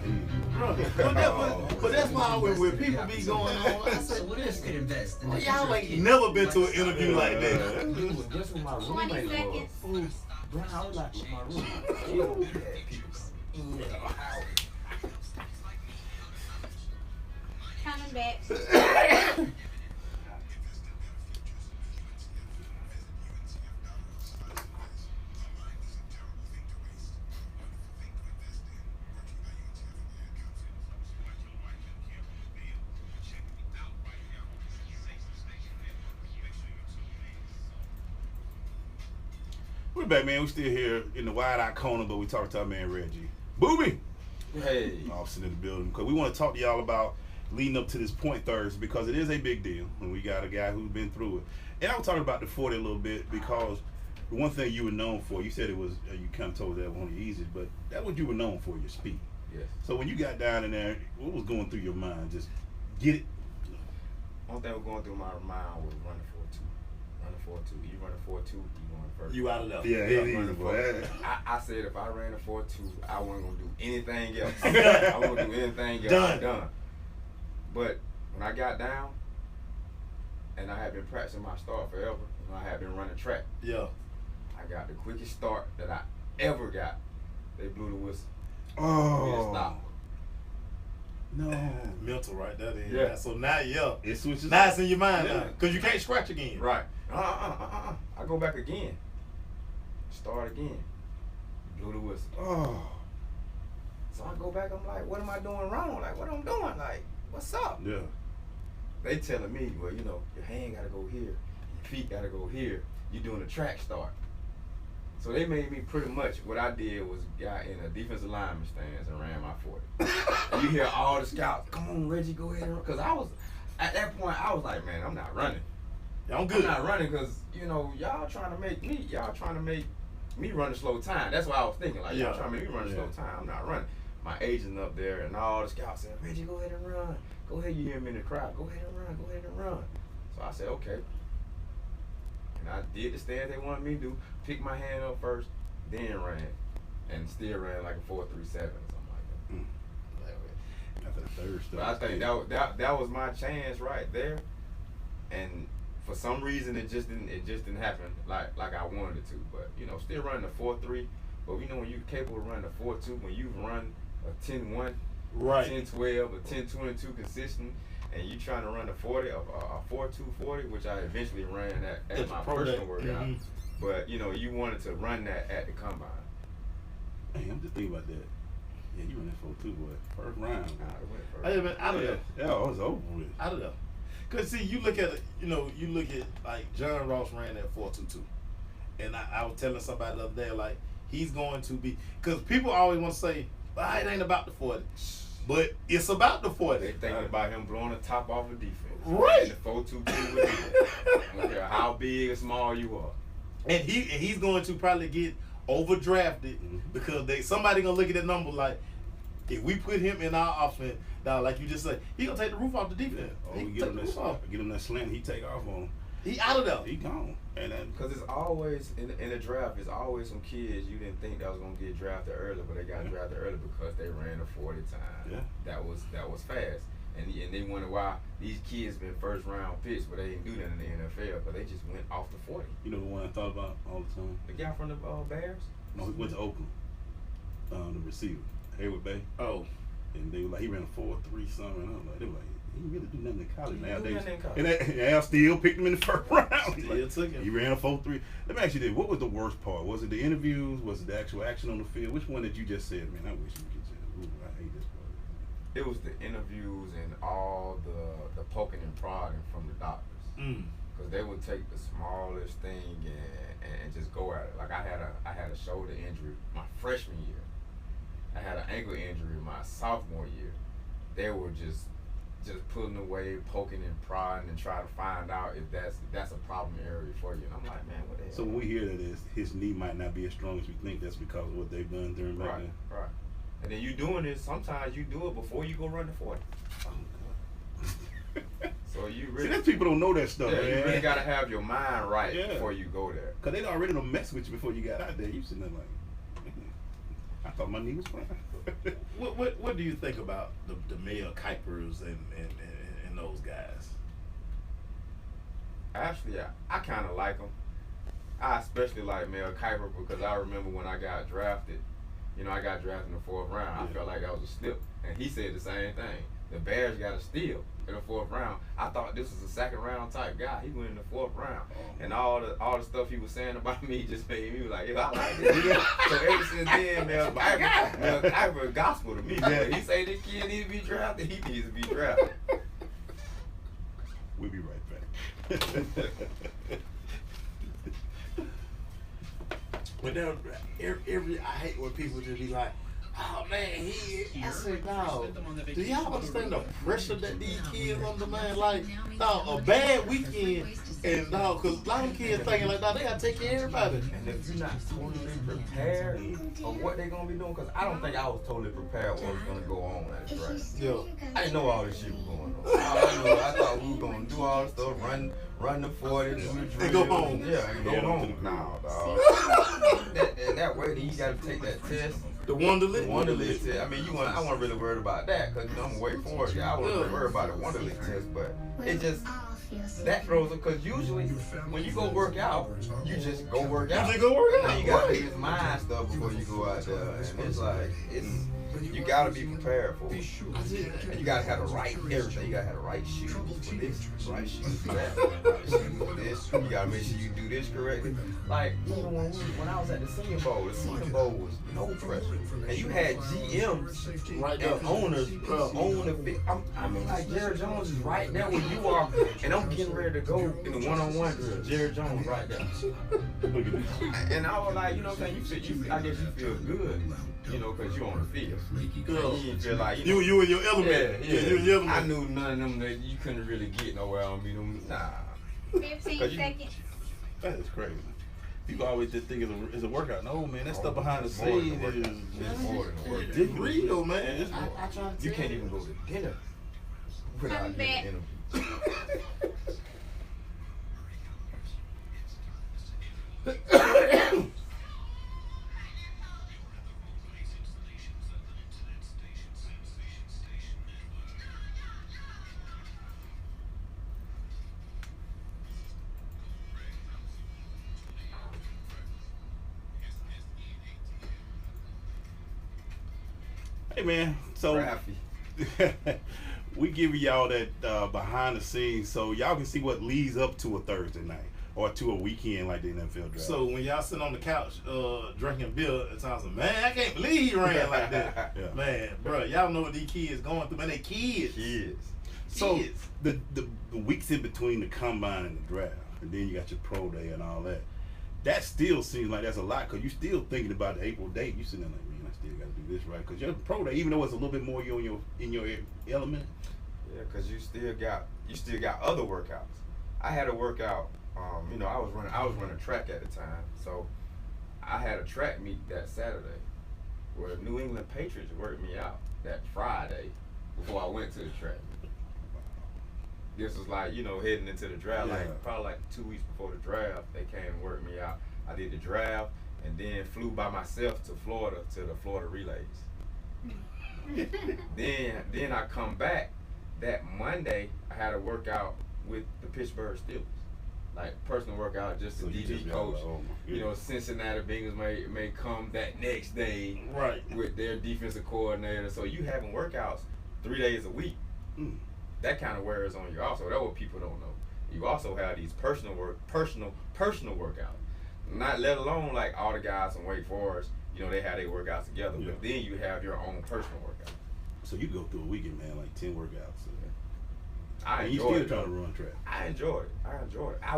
but that's why when people be going on, I say, So this could invest in y'all ain't never been to an interview like that. Guess what my roommate was? Bro, I was like with my roommate. Coming back. We're back, man. We still here in the wide-eye corner, but we talked to our man Reggie. Booby! Hey. Officer in the building. Because we want to talk to y'all about leading up to this point Thursday, because it is a big deal. And we got a guy who's been through it. And I was talking about the 40 a little bit, because the one thing you were known for, you said it was, you kind of told that one of the easiest, but that's what you were known for, your speed. Yes. So when you got down in there, what was going through your mind? Just get it? One thing was going through my mind was running 4.2. You running 4.2, you going first. You out of there. Yeah, it is, boy. I said if I ran a 4.2, I wasn't going to do anything else. I wasn't going to do anything else. Done. But when I got down, and I had been practicing my start forever, and I had been running track. Yeah. I got the quickest start that I ever got. They blew the whistle. Oh. Stop. No. Mental, right? That is. Yeah. So now, it switches. Now it's in your mind now, because you can't scratch again. Right. I go back again. Start again. Blew the whistle. Oh. So I go back. I'm like, what am I doing wrong? Like, what I'm doing? Like, what's up? Yeah. They telling me, well, you know, your hand got to go here, your feet got to go here. You're doing a track start. So they made me pretty much, what I did was got in a defensive lineman stance and ran my 40. And you hear all the scouts, come on, Reggie, go ahead and run. Because I was, at that point, I was like, man, I'm not running. I'm good. I'm not running because, you know, y'all trying to make me run a slow time. That's what I was thinking. Like, y'all trying to make me run a slow time. I'm not running. My agent up there and all the scouts said, Reggie, go ahead and run. Go ahead, you hear me in the crowd. Go ahead and run, go ahead and run. So I said, okay. And I did the stance they wanted me to do. Picked my hand up first, then ran. And still ran like a 4.37 or something like that. After the third But I think that was my chance right there. And for some reason it just didn't happen like I wanted it to. But you know, still running a 4.3. But you know, when you're capable of running a 4.2, when you've run a 10.1, right, 10.12, a 10.22 consistent, and you trying to run a 40, a 4.240, which I eventually ran at my personal workout. Mm-hmm. But you know, you wanted to run that at the combine. Hey, I'm just thinking about that. Yeah, you ran that 4.2, boy. First round. I been out of there. Yeah, I was over with. Out of there. Cause see, you look at it. You know, you look at like John Ross ran that 4.22, and I was telling somebody the other day, like, he's going to be, because people always want to say, well, it ain't about the 40. But it's about the 40. They thinking about him blowing the top off the defense. Right. The 4.2 I don't care how big or small you are. And he's going to probably get overdrafted because somebody gonna look at that number like, if we put him in our offense, now like you just said, he gonna take the roof off the defense. Oh, we get him that slant, he take off on him. He out of there. He gone. And then, because it's always in the draft, it's always some kids you didn't think that was gonna get drafted early, but they got drafted early because they ran a 40 time. Yeah. That was fast. And they wonder why these kids been first round picks, but they didn't do that in the NFL, but they just went off the 40. you know the one I thought about all the time? The guy from the Bears. No, he went to Oakland. The receiver, Hayward Bay. Oh. And they were like, he ran a 4.3 something. And I was like, they were like, he really do nothing in college He do nowadays. nothing in college. And I still picked him in the first round. He's Still like, took him. he ran a 4.3. Let me ask you this: what was the worst part? Was it the interviews? Was it the actual action on the field? Which one did you just said, man, I wish you could just, ooh, I hate this part. It was the interviews and all the poking and prodding from the doctors. Because they would take the smallest thing and just go at it. Like I had a shoulder injury my freshman year. I had an ankle injury my sophomore year. They were just pulling away, poking and prodding, and trying to find out if that's a problem area for you. And I'm like, man, what the hell? So when we hear that his knee might not be as strong as we think, that's because of what they've done during back then. Right. And then you doing it. Sometimes you do it before you go run the 40. So you really, see, that people don't know that stuff, man. You really gotta have your mind right before you go there. Cause they already don't mess with you before you got out there. You sitting there like, I thought my knee was fine. What do you think about the Mel Kipers and those guys? Actually, I kind of like them. I especially like Mel Kiper because I remember when I got drafted. You know, I got drafted in the 4th round. I felt like that was a slip, and he said the same thing. The Bears got a steal in the 4th round. I thought this was a 2nd round type guy. He went in the 4th round, and all the stuff he was saying about me just made me like, I like this. So ever since then, Mel Kiper gospel to me. When he say this kid needs to be drafted, he needs to be drafted. We'll be right back. But then I hate when people just be like, oh man, I said, no. Do y'all understand the pressure that these kids under, man? Like, no, a bad weekend, and no, because a lot of kids thinking like, no, they gotta take care of everybody. And if you're not totally prepared of what they're gonna be doing, because I don't think I was totally prepared what was gonna go on at the draft. Yo, I didn't know all this shit was going on. I thought we were gonna do all this stuff, run the 40, and go home. Yeah, and go home. Nah, dog. that way, then you gotta take that test. The Wonderlic? The Wonderlic test. I mean, I wasn't really worried about that because I'm gonna wait for it. I wasn't really worried about the Wonderlic test, but it just that throws up because usually when you go work out, you just go work out. You just go work out. And you gotta do this mind stuff before you go out there, and it's like you gotta be prepared for it. And you gotta have the right everything. You gotta have the right shoes for this, right shoes for that, right shoes for this. You gotta make sure you do this correctly. Like even when I was at the Senior Bowl was no pressure, and you had GMs right and owners own the big. I mean, like Jerry Jones is right there where you are, and I'm getting ready to go in the one-on-one drill. Jerry Jones right there. And I was like, you know what I'm saying? I guess you feel good. You know, because you on the field. You feel like, you in your element. Yeah. You in your element. I knew none of them that you couldn't really get nowhere on me. Nah. 15 seconds. That is crazy. People always just think it's a workout. No, man, that stuff behind the scenes is more than a workout. It's real, man. I try to you can't even go to dinner without getting an interview. Hey man, so we give y'all that behind the scenes so y'all can see what leads up to a Thursday night or to a weekend like the NFL draft. So when y'all sit on the couch drinking beer at times, man, I can't believe he ran like that. Yeah. Man, bro, y'all know what these kids going through. Man, they kids. So the weeks in between the combine and the draft, and then you got your pro day and all that. That still seems like that's a lot because you're still thinking about the April date. You sitting there like, man, I still got to do this right because your pro day, even though it's a little bit more you in your element. Yeah, because you still got other workouts. I had a workout. You know, I was running track at the time, so I had a track meet that Saturday where New England Patriots worked me out that Friday before I went to the track. this was like, you know, heading into the draft, like probably like 2 weeks before the draft, they came and worked me out. I did the draft and then flew by myself to Florida to the Florida Relays. then I come back that Monday. I had a workout with the Pittsburgh Steelers, like personal workout, just a DB coach. You know, Cincinnati Bengals may come that next day, right, with their defensive coordinator. So you having workouts 3 days a week. That kind of wears on you. Also, that's what people don't know. You also have these personal workouts. Not let alone like all the guys from Wake Forest. You know, they have their workouts together, but then you have your own personal workout. So you go through a weekend, man, like 10 workouts. I and enjoyed you it. still trying to run track. I enjoyed it. I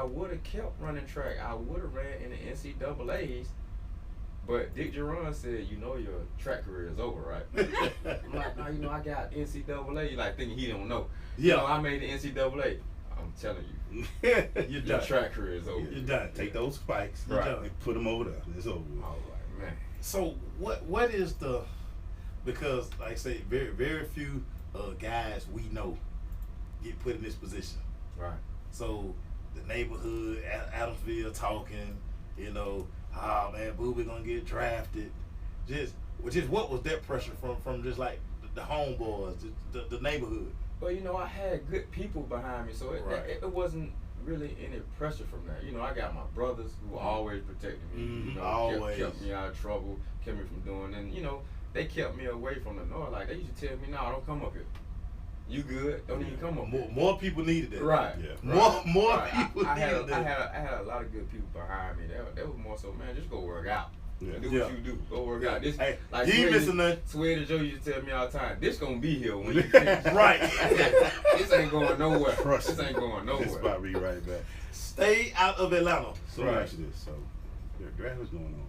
would have kept running track. I would have ran in the NCAAs, but Dick Geron said, you know, your track career is over, right? I'm like, no, you know, I got NCAA. You like thinking he don't know. You know, I made the NCAA. I'm telling you, your track career is over. You're done. Take those spikes, and put them over there. It's over. Oh, like, man. So what is the, because like I say, very few guys we know get put in this position. Right. So the neighborhood, Adamsville talking, you know, oh man, Booby gonna get drafted. Just what was that pressure from just like the homeboys, the neighborhood? Well, you know, I had good people behind me, so it wasn't really any pressure from that. You know, I got my brothers who always protected me. You know, always kept me out of trouble, kept me from doing, and you know, they kept me away from the north. Like they used to tell me, "No, don't come up here. You good? Don't even come up here." More people needed that. Right. Yeah. More people I had needed that. I had a lot of good people behind me. That was more so, man, just go work out. Yeah. Do what you do. Go work out. This, hey, like you ain't missing nothing. Swede and Joe used to tell me all the time, this gonna be here when you finish. Right. This ain't going nowhere. Trust this ain't going nowhere. It's about to be right back. Stay out of Atlanta. So let me ask you this. So your draft is going on.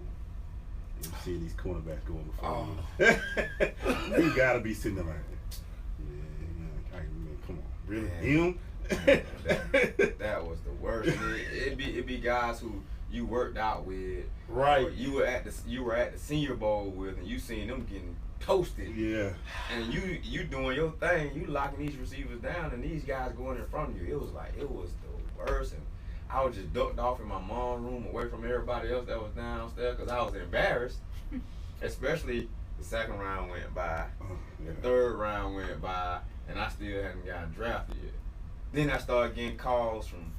You see these cornerbacks going before you. You gotta be sitting there like, come on. Really? Him? That was the worst. It'd be guys who you worked out with, right? Or you were at the Senior Bowl with, and you seen them getting toasted. Yeah. And you doing your thing, you locking these receivers down, and these guys going in front of you. It was the worst, and I was just ducked off in my mom's room, away from everybody else that was downstairs, because I was embarrassed. Especially the second round went by, the third round went by, and I still hadn't gotten drafted yet. Then I started getting calls from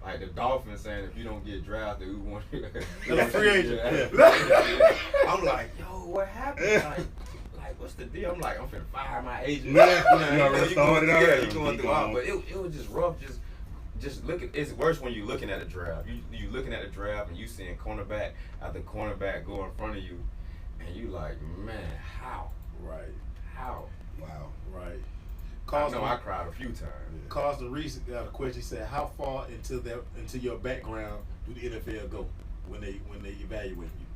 like the Dolphins saying, if you don't get drafted, we want you. Free agent. I'm like, yo, what happened? Like, what's the deal? I'm like, I'm finna fire my agent. You already started already. You going through all, but it was just rough. Just looking. It's worse when you're looking at a draft. You looking at a draft and you seeing cornerback after cornerback go in front of you, and you like, man, how? Right. How? Wow. Right. I cried a few times. Carson Reese got a question. He said, "How far into your background do the NFL go when they evaluate you?"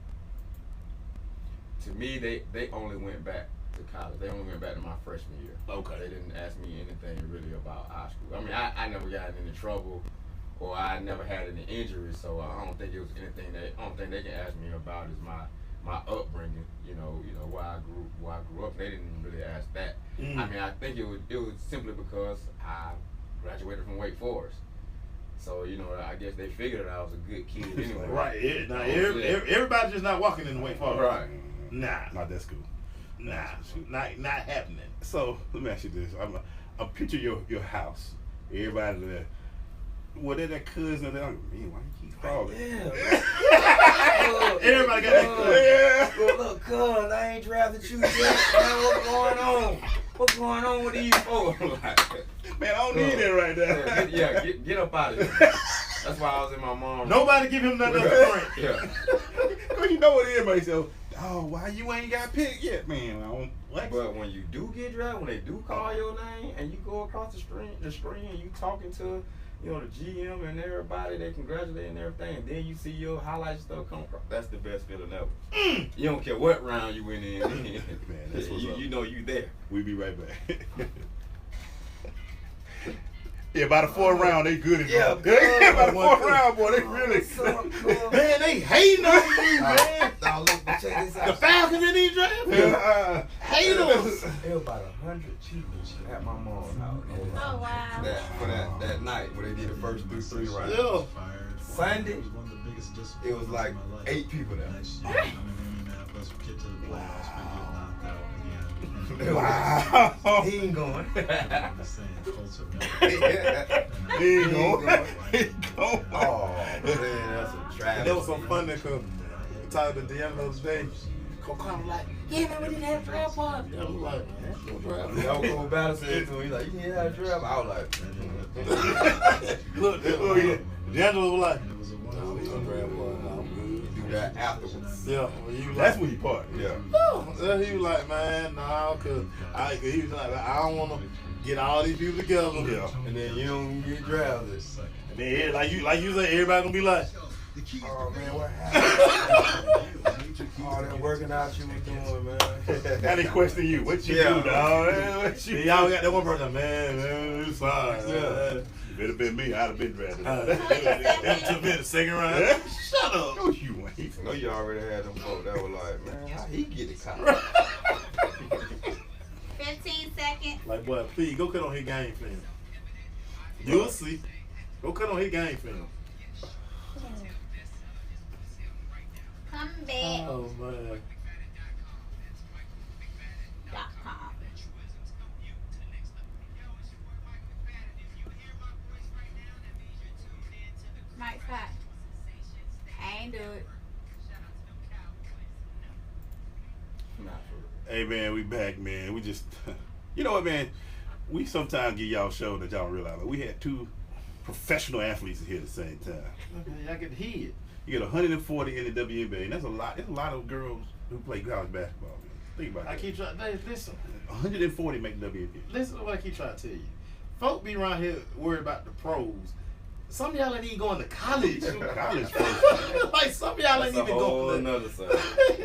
To me, they only went back to college. They only went back to my freshman year. Okay. They didn't ask me anything really about high school. I mean, I never got in any trouble, or I never had any injuries, so I don't think it was anything I don't think they can ask me about is my upbringing. You know where I grew up. They didn't really ask that. I mean, I think it was simply because I graduated from Wake Forest. So, I guess they figured I was a good kid anyway. Right. Now, everybody's just not walking in the Wake Forest. Right. Nah. Not that school. Nah. Not happening. So, let me ask you this. I'm picture your house. Everybody there. Well, they're that cousin. They're like, man, why you keep calling? Yeah. Everybody got that cousin. Look, cuz, I ain't drafted you yet. Man, what's going on? What's going on with these folks? Man, I don't need that right now. Get up out of here. That's why I was in my mom's. Nobody give him nothing to drink. Yeah. Because you know what everybody says, oh, why you ain't got picked yet, man? But when you do get drafted, when they do call your name and you go across the screen and you talking to, the GM and everybody, they congratulate and everything, and then you see your highlight stuff come across. That's the best feeling ever. You don't care what round you went in. Man, that's what's up. You know you there. We'll be right back. Yeah, by the fourth round, they good as yeah, by the fourth round, boy, they really good. Man, they hating on you, man. Now look, check this out. The Falcons in these drafts? haters. It was about 100 people at my mom's house. Oh, wow. That night when they did the first three rounds. Yeah. Sunday, it was like 8 people there. Wow. He ain't going. He ain't going. He ain't going. Oh, man, that's a tragedy. That was so funny because we talked to Deanna the other day. Coco was like, yeah, man, we didn't have draft party. I was like, man, no draft party. Y'all go battle said to him, he's like, you didn't have a draft? I was like, look, D'Angelo was like, no, we don't draft party. do that afterwards. Yeah, well, you That's like, when he party. Yeah. no. He was like, man, nah, cause he was like, I don't want to get all these people together. Yeah. And then you don't get drafted. And then, like you say, everybody gonna be like, Oh, man, what happened? All that working out you was doing, man. Now they question you. What you do, dog? What you y'all got that one person, man, it's fine. Yeah. Better been me. I'd have been drafted. That took me in the second round. Yeah. Shut up. No, you ain't. I know you already had them folks that were like, man, how he get it caught? 15 seconds. Like, boy, please, go cut on his game film. You'll see. Go cut on his game film. Come back. Oh, man. .com. Mike Scott. I ain't do it. Hey, man, we back, man. We just, you know what, man? We sometimes give y'all a show that y'all don't realize. Like, we had 2 professional athletes here at the same time. Okay, I can hear it. You get 140 in the WNBA, and that's a lot. There's a lot of girls who play college basketball, man. Think about I that. keep trying. Listen. 140 make the WNBA. Listen to what I keep trying to tell you. Folk be around here worried about the pros. Some of y'all ain't even going to college. College first. Like, some of y'all ain't even going to another side.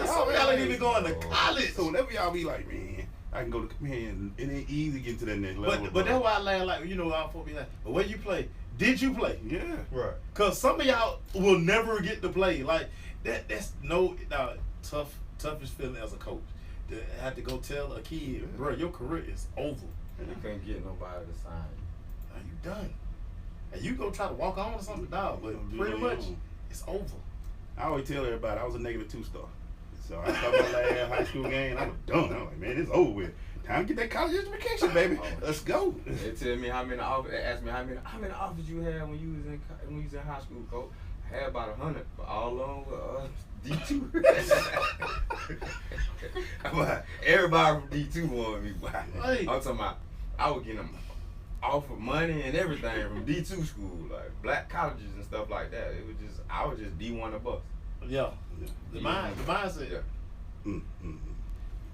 some of y'all ain't even going to college. So whenever y'all be like, man, I can go to, man, it ain't easy getting to that next level. But that's why I laugh, like, you know, our folk be like, but where you play? Did you play? Yeah. Right. Because some of y'all will never get to play. Like, that's toughest feeling as a coach. To have to go tell a kid, bro, your career is over. You couldn't get nobody to sign. Are you done? And you go try to walk on or something, dog, but pretty much it's over. I always tell everybody I was a -2 star. So I thought my last high school game, I was done. I was like, man, it's over with. Time to get that college education, baby. Let's go. They tell me how many offers. They asked me how many offers you had when you was in high school, coach. I had about 100, but all along with D2. But everybody from D2 wanted me. Hey. I'm talking about I was getting them offered money and everything from D2 school, like black colleges and stuff like that. It was just I was just D1 above. Yeah. The mindset. Yeah.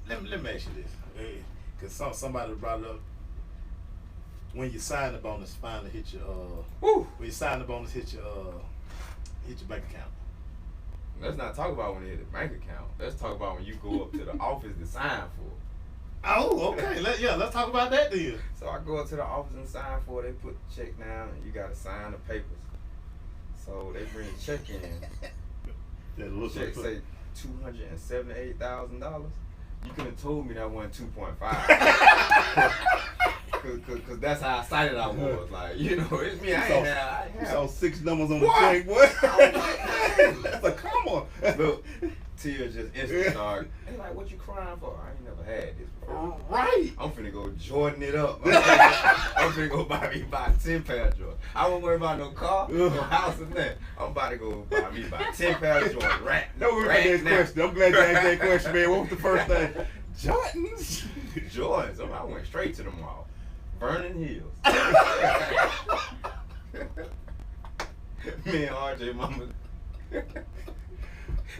Let me ask you this. Because somebody brought it up. When you sign the bonus, finally hit your when you sign the bonus, hit your bank account. Let's not talk about when they hit the bank account. Let's talk about when you go up to the office to sign for it. Oh, okay. Let's talk about that then. So I go up to the office and sign for it. They put the check down and you got to sign the papers. So they bring the check in. The check say $278,000. You could have told me that wasn't 2.5. Cause that's how excited I was. Like, you know, it's me. I ain't have. Saw 6 numbers on the check, boy. That's a comma. Look, tears just instant started. They like, what you crying for? I ain't never had this before. Right. I'm finna go Jordan it up. I'm finna go buy me about 10 pair of Jordan. I won't worry about no car, no house, or nothing. I'm about to go buy me about 10 pair of Jordan. No, we got that question. I'm glad you asked that question, man. What was the first thing? Jordans. Jordans. I went straight to the mall. Vernon Hills. Me and RJ mama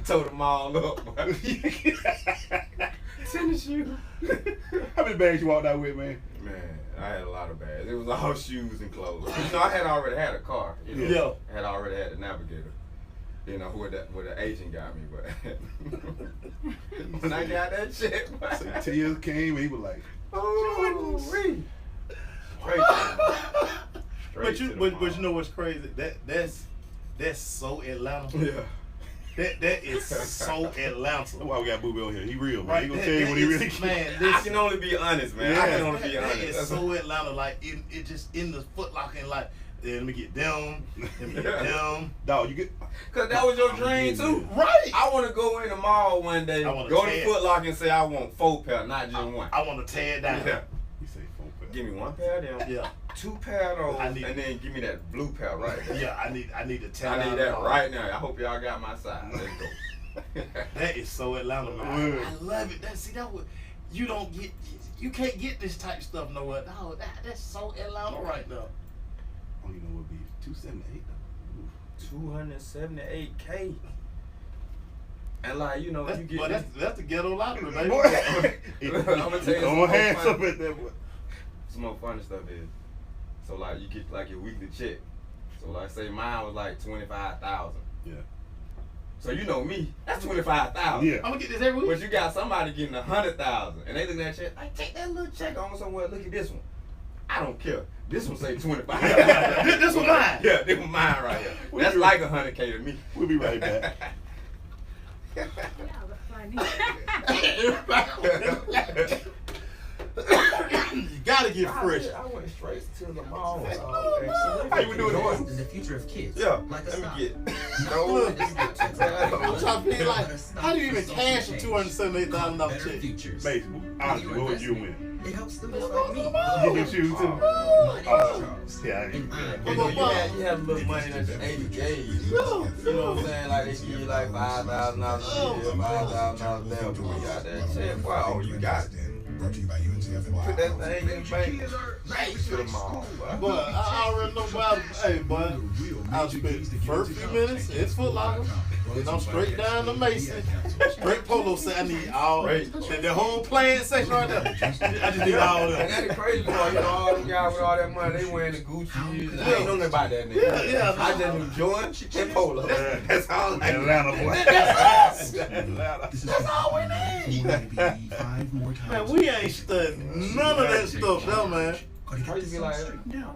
told them all up. Tennis shoes. How many bags you walked out with, man? Man, I had a lot of bags. It was all shoes and clothes. You know, I had already had a car. You know? Yeah. I had already had a Navigator. You know, where the agent got me, but when I got that shit, so tears came and he was like, oh, Straight but you know what's crazy? That's so Atlanta. Yeah. That is so Atlanta. That's why we got Booby on here. He real, man. Right, He gonna tell you when he really can. Man, I can only be honest, man. I can only be honest. That is so Atlanta. Like it just in the Foot Locker and like, yeah, let me get them. Let me get them. Dog, you get. Cause that was your dream too, right? I want to go in the mall one day, go to Foot Locker and say I want 4 pair, not just one. I want to tear it down. Yeah. You say 4 pair. Give me 1 pair of them. Yeah. 2 pair of those, and then give me that blue pair right there. Yeah, I need to tear. I need that right now. I hope y'all got my size. Let's go. That is so Atlanta, man. I love it. You don't get, you can't get this type of stuff nowhere. No, that's so Atlanta right now. Oh, you know what would be 278 though. $278K. And like, you know, That's, you get but that's the ghetto lottery, baby. I'm gonna tell you some more hands funny, up at that boy. some more funny stuff is, so like you get like your weekly check. So like say mine was like 25,000. Yeah. So you know me, that's 25,000. Yeah. I'm gonna get this every week. But you got somebody getting 100,000, and they looking at that check, like take that little check on somewhere. Look at this one. I don't care. This one say 25. This one mine. Yeah, this one mine right here. That's like 100K to me. We'll be right back. You gotta get fresh. I went straight to the mall. How you doing it? The future of kids. Yeah, like a let me stock. get. Look, I'm trying to feel like, how do you even cash a $278,000 check? Futures. Mate, honestly, what would you win? It helps students like me. You get your shoes too? Yeah, I ain't You know, you had a little money that's 80 days. You know what I'm saying? Like they give you like $5,000 a year, $5,000 down, but you got that check. Wow, you got it. Put that thing in the bank. Straight to the mall. But I already know about it. Hey, boy, I'll spend the first few minutes in Foot Locker, then I'm straight down to Mason, straight polo set. I need all the whole playing section right there. I just need all of And that. that's the crazy part, you know, all them guys with all that money, they wearing the Gucci. I ain't know nothing about that nigga. Yeah, I just knew Jordan and Polo. That's all I knew. Atlanta boy. That's all we need. Man, we ain't studying none of that stuff, though, man. How you be like, you know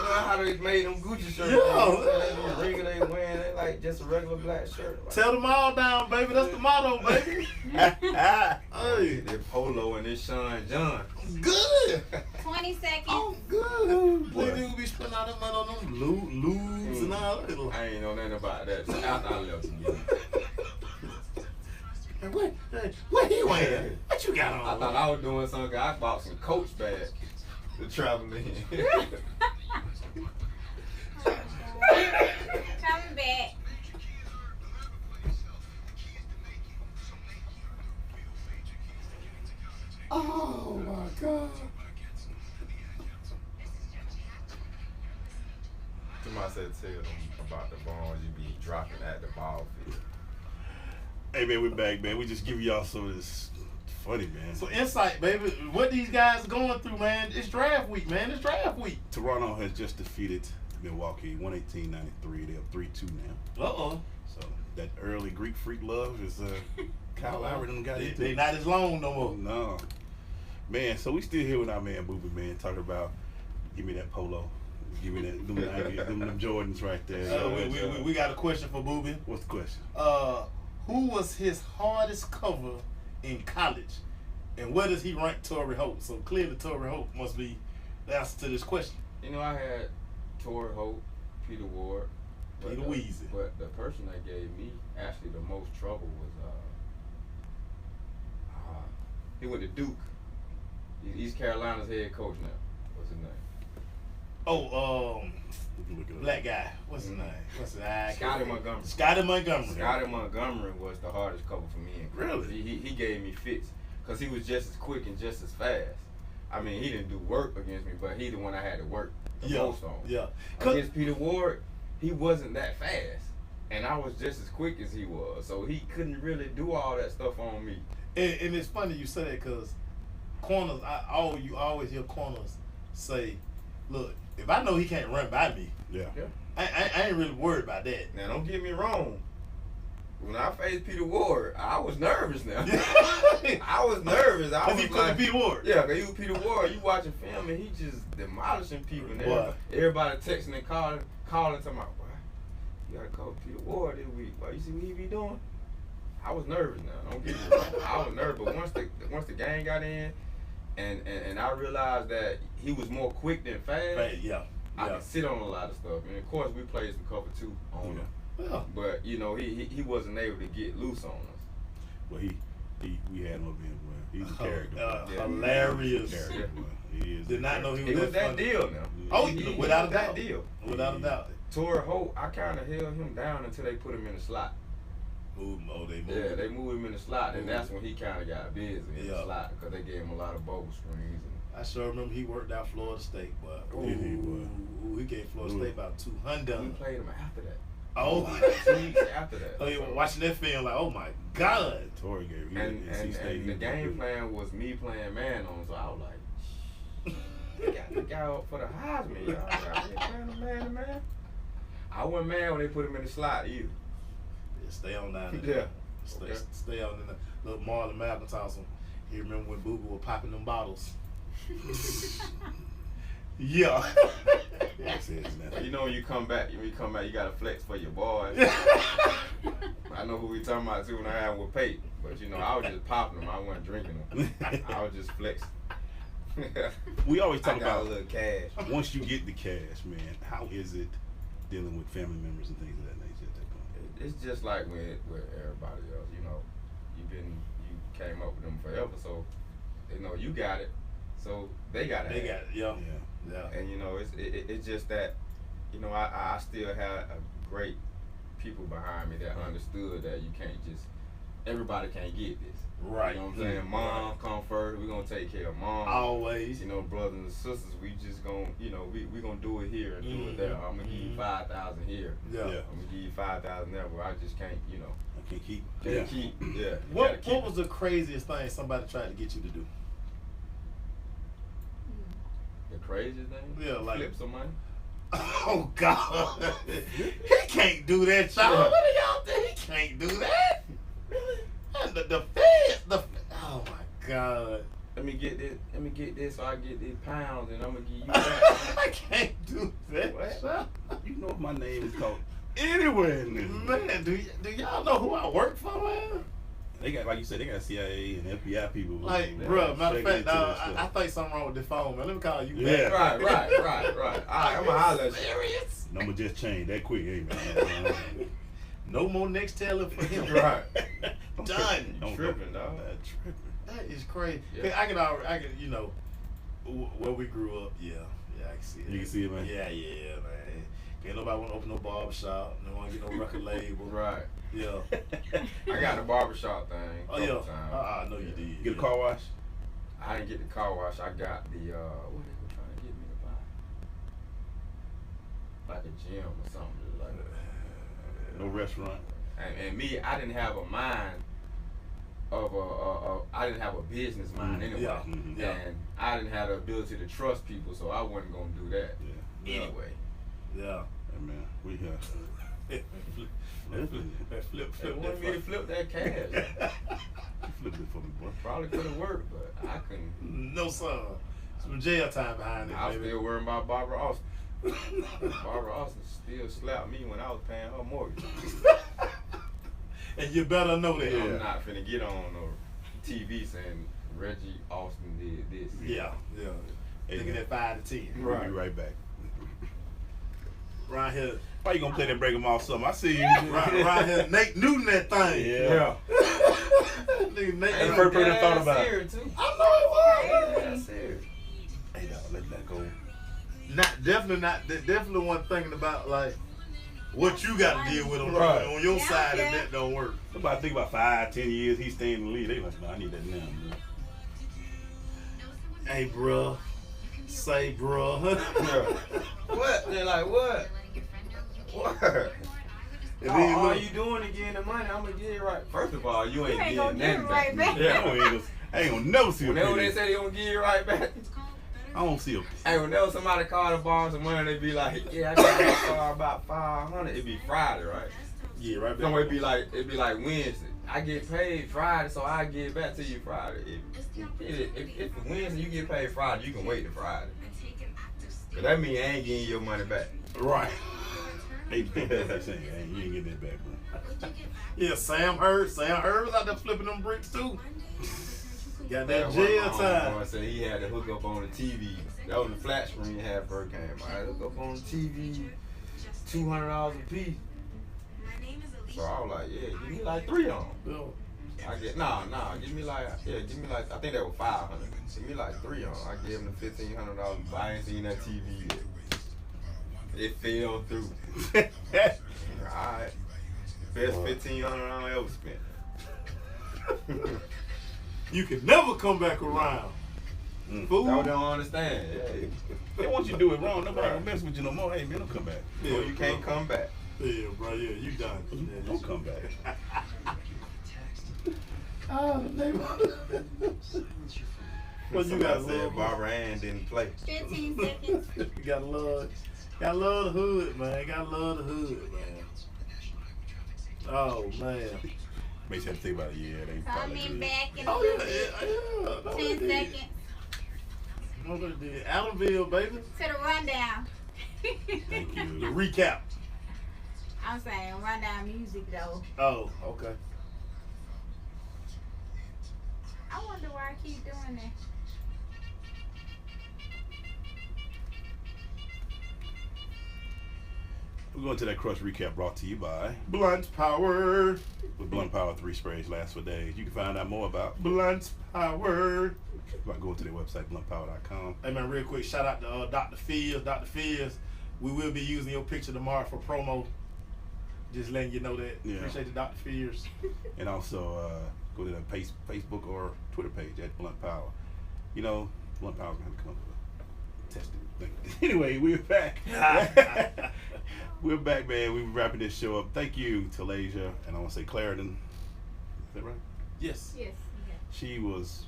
how they made them Gucci shirts? Yeah. They regular they wearing, they like just a regular black shirt. Like, Tell them all down, baby. That's the motto, baby. Hey, this Polo and this Sean John. good. 20 seconds. Oh, good. Boy, they will be spending all that money on them lubes and all that. I ain't know nothing about that. So after I left again. What he wearing? What you got on? I thought I was doing something. I bought some Coach bags to travel in. Coming back. Oh my God. Somebody said tell them about the bombs you be dropping at the ball field. Hey man, we're back, man. We just give y'all some of this funny, man. So insight, baby. What these guys going through, man? It's draft week, man. It's draft week. Toronto has just defeated Milwaukee 118-93. They're up 3-2 now. Uh-oh. So that early Greek freak love is Kyle Lowry done got into They it. not as long no more. No. Man, so we still here with our man Booby, man, talking about give me that polo. Give me that them Jordans right there. We got a question for Booby. What's the question? Who was his hardest cover in college, and where does he rank Torrey Holt? So clearly Torrey Holt must be the answer to this question. You know, I had Torrey Holt, Peter Ward, Peter Weezy. But the person that gave me actually the most trouble was he went to Duke. He's East Carolina's head coach now. What's his name? Oh, black guy. What's his name? What's his name? Scotty Montgomery. Scotty Montgomery. Scotty Montgomery was the hardest cover for me. Really? He gave me fits because he was just as quick and just as fast. I mean, he didn't do work against me, but he the one I had to work the most on. Yeah. Against Peter Ward, he wasn't that fast, and I was just as quick as he was, so he couldn't really do all that stuff on me. And it's funny you say that because corners, you always hear corners say, look, if I know he can't run by me, I ain't really worried about that. Now, don't get me wrong. When I faced Peter Ward, I was nervous now. I was nervous. I was like, Peter Ward. Yeah, because he was Peter Ward. You watching film and he just demolishing people. And everybody texting and calling to my boy. You gotta call Peter Ward this week. Well, you see what he be doing? I was nervous now. Don't get me wrong. I was nervous, but once the game got in, and I realized that he was more quick than fast. Yeah. I could sit on a lot of stuff, and of course we played some cover 2 on him. Yeah. But you know he wasn't able to get loose on us. Well, we had him up in. Well, he's a character. Hilarious. He's a character, boy. He is. Did not know he was It was that funny. deal now. Oh, He without a was that doubt. deal. Without a doubt. Torrey Holt, I kind of held him down until they put him in the slot. They moved. Yeah, they moved him in the slot, and that's when he kind of got busy in the slot because they gave him a lot of bowl screens. I sure remember he worked out Florida State, but he gave Florida State about 200. We played him after that. Oh, 2 weeks after that. Oh, yeah, watching that film, like, oh my God. Torrey gave and the game plan was me playing man on, so I was like, they got the guy up for the Heisman, y'all. I ain't playing man to man. I wasn't mad when they put him in the slot either. Yeah, stay on down there. Yeah. Stay on there. Look, Marlon Malcolm toss him. You remember when Boo Boo was popping them bottles? Yeah. You know when you come back, you gotta flex for your boys. I know who we talking about too when I had with Pate, but you know I was just popping them. I wasn't drinking them. I was just flexing. We always talk about a little cash. Once you get the cash, man, how is it dealing with family members and things of that nature at that point? It's just like with everybody else. You know, you came up with them forever, so they know you got it. So they got it. They got it. Yeah. And you know, it's just that, you know, I still had a great people behind me that understood that you can't just, everybody can't get this. Right. You know what I'm saying? Mom come first. We're gonna take care of mom. Always. You know, brothers and sisters, we just gonna, you know, we gonna do it here and do it there. I'm gonna give you 5,000 here. Yeah. I'm gonna give you 5,000 there, but I just can't, you know. I can't keep. Yeah. What was the craziest thing somebody tried to get you to do? The craziest thing? Yeah, like flip some money. Oh God, he can't do that, y'all. What do y'all think? He can't do that. And the feds, oh my God. Let me get this so I get these pounds and I'm gonna give you that. I can't do that. What? You know my name is called anywhere in this. Man, do y'all know who I work for, man? They got, like you said, they got CIA and FBI people. Like, bro, matter of fact, I think something wrong with the phone, man. Let me call you back. Right. All right, I'm gonna holler at you. Serious? Number just changed that quick, hey man. No more next teller for him. Right. Done. You tripping, dog. That is crazy. Yeah. I can, you know, where we grew up, yeah, I can see it. You can see it, man? Yeah, man. Can't nobody want to open no barber shop. No one get no record label. Right. Yeah. I got the barbershop thing. Oh, yeah. Times. I know you did. You get a car wash? I didn't get the car wash. I got the, what they were trying to get me to buy? Like a gym or something. Like No restaurant. And me, I didn't have a mind of I didn't have a business mind anyway. Yeah. And I didn't have the ability to trust people, so I wasn't going to do that anyway. Yeah. Hey man, we here. Flip They wanted me to flip that cash. You flipped it for me, boy. Probably could have worked, but I couldn't. No, sir. Some jail time behind it, I was baby. still worrying about Barbara Austin. Barbara Austin still slapped me when I was paying her mortgage. And you better know that. I'm not finna get on no TV saying Reggie Austin did this. Yeah. Hey, Looking at 5 to 10. We'll be right back. Right here. Why you gonna play that break 'em off something? I see you. Right here. Nate Newton that thing. Yeah. Nigga, Nate That's the first person I thought about. I know it was. Hey, dog, let that go. Definitely one thinking about like what you got to deal with on your side if that don't work. Somebody think about 5, 10 years, he's staying in the league. They like, no, I need that now, bro. Hey, bro. Say, bro. What? They're like, what? What? All you doing to get the money, I'm gonna get it right. First of all, you ain't getting nothing right back. Yeah, I ain't gonna never see a whenever penny. they say they gonna give you right back. I don't see a Hey, whenever somebody call to borrow some money, they be like, yeah, I got that car about 500. It be Friday, right? Yeah, right back. No, it be like Wednesday. I get paid Friday, so I get it back to you Friday. If Wednesday you get paid Friday, you can wait to Friday. Cause that mean I ain't getting your money back. Right. they saying, hey, you ain't getting that back, bro. Yeah, Sam Hurd was out there flipping them bricks too. Got that jail time. I said he had to hook up on the TV. That was the flat screen he had first came. I had to hook up on the TV, $200 a piece. So I was like, yeah, give me like 3 on them. I get give me like I think they were 500. Give me like 3 on. I gave him the $1,500, but I ain't seen that TV yet. It fell through. Alright. Best $1,500 I ever spent. You can never come back around. Fool. Y'all don't understand. Yeah. Once you do it wrong, nobody gonna mess with you no more. Hey man, don't come back. Yeah, you can't come back. Yeah, bro, yeah, you done. Yeah, don't come back. Well, you got said Barbara Ann didn't play. 15 seconds. You gotta love the hood, man. Gotta love the hood, man. Oh man. Makes you have to think about it. Yeah, they probably Coming good. back in a little bit. 10 seconds. No, they did. Adamville, baby. To the rundown. Thank you. The recap. I'm saying rundown music though. Oh, okay. I wonder why I keep doing that. We're going to that Crush recap brought to you by Blunt Power. With Blunt Power, 3 sprays last for days. You can find out more about Blunt Power by going to their website, bluntpower.com. Hey man, real quick, shout out to Dr. Fizz. Dr. Fizz, we will be using your picture tomorrow for promo. Just letting you know that. Yeah. Appreciate the Dr. Fizz. And also go to the Facebook or Twitter page at Blunt Power. You know, Blunt Power's going to come with a testing thing. Anyway, we're back. We're back, man. We're wrapping this show up. Thank you to Layshia, and I want to say Clarendon. Is that right? Yes. Yes. She was.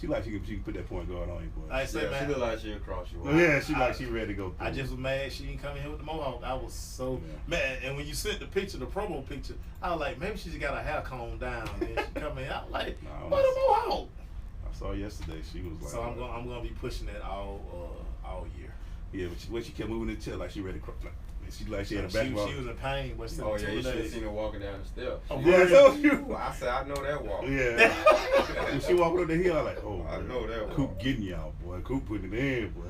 She like she could put that point guard on you, boy. I said, man. She look like she across you. Yeah, she ready to go through. I just was mad she didn't come in here with the mohawk. I was so mad. And when you sent the picture, the promo picture, I was like, maybe she just got her hair combed down. And she come in, I was like, what a mohawk. I saw yesterday. She was like. So I'm gonna be pushing that all year. Yeah, but she kept moving the chair like she ready to crack. She like she had a basketball. She was in pain. But oh yeah, you should have seen her walking down the steps. Oh, yeah, I told you. I said I know that walk. Yeah. When she walked up the hill, I like, oh, I know that walk. Coop getting y'all, boy. Coop putting it in, boy.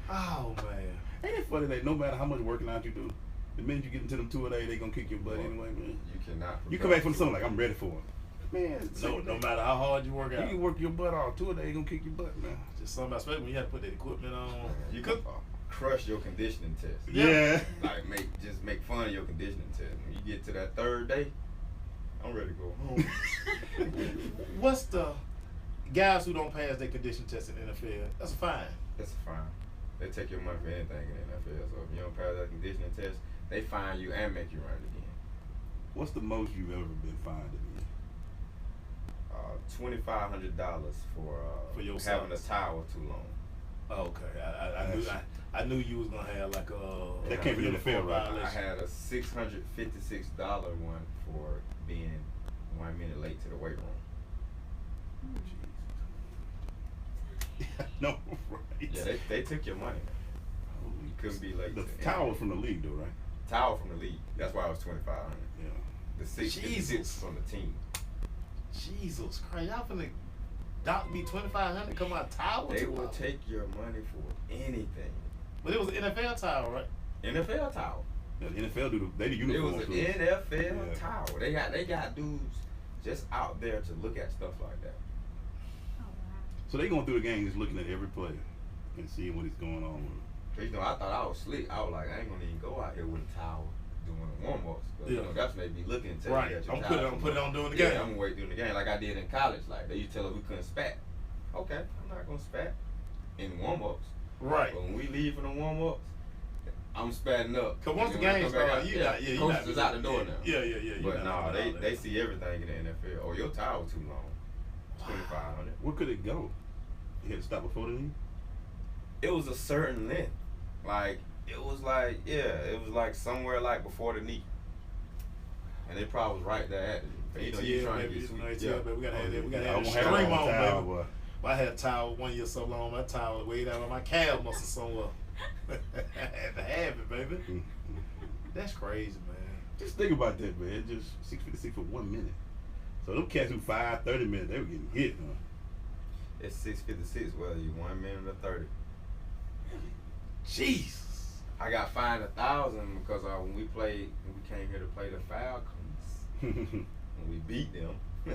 Oh man. Ain't it funny that no matter how much working out you do, the minute you get into them 2 a day, they gonna kick your butt anyway, man. You cannot. You come back from something like I'm ready for it. Man, no matter how hard you work out, you can work your butt off. 2 a day, they gonna kick your butt, man. Just something, especially when you have to put that equipment on. You could crush your conditioning test. Yeah. Like make fun of your conditioning test. When you get to that 3rd day, I'm ready to go home. What's the guys who don't pass their condition test in the NFL? That's a fine. That's a fine. They take your money for anything in the NFL. So if you don't pass that conditioning test, they fine you and make you run it again. What's the most you've ever been fined again? $2,500 for your having socks. a towel too long. Okay, I knew you was gonna have like a. That came from the NFL, right? I had a $656 one for being 1 minute late to the weight room. No, right? Yeah, they took your money. You couldn't be late. The towel from the league, though, right? Towel from the league. That's why I was $2,500. Yeah. The $656 from the team. Jesus Christ, y'all finna dock me $2,500 come out towel? They will take your money for anything. But it was an NFL towel, right? NFL towel. Yeah, the NFL do the uniforms. It was an NFL towel. They got dudes just out there to look at stuff like that. So they going through the game just looking at every player and seeing what is going on with them. Cause, you know, I thought I was slick. I was like, I ain't gonna even go out here with a towel doing the warm-ups. You know, that's maybe looking to right. I'm put it on during the game. I'm gonna wait during the game like I did in college. Like they used to tell us we couldn't spat. Okay, I'm not gonna spat in warm-ups. Right. But when we leave for the warm-ups, I'm spatting up. Cause once the game starts, coaches is out the door now. Yeah. But no, they see everything in the NFL. Oh, your towel too long. $2,500. Where could it go? You had to stop before the knee? It was a certain length. Like it was like somewhere like before the knee. And it probably was right there at it. You know, you trying to get sweet. Yeah, but we gotta have that. We gotta have extreme on, baby. I had a towel 1 year so long, my towel weighed out on my calf muscle somewhere. I had to have it, baby. That's crazy, man. Just think about that, man. Just 656 for 1 minute. So them cats who 30 minutes, they were getting hit, huh? It's 6:56, whether you 1 minute or 30. Jesus. I got fined 1,000 because when we came here to play the Falcons, when we beat them, we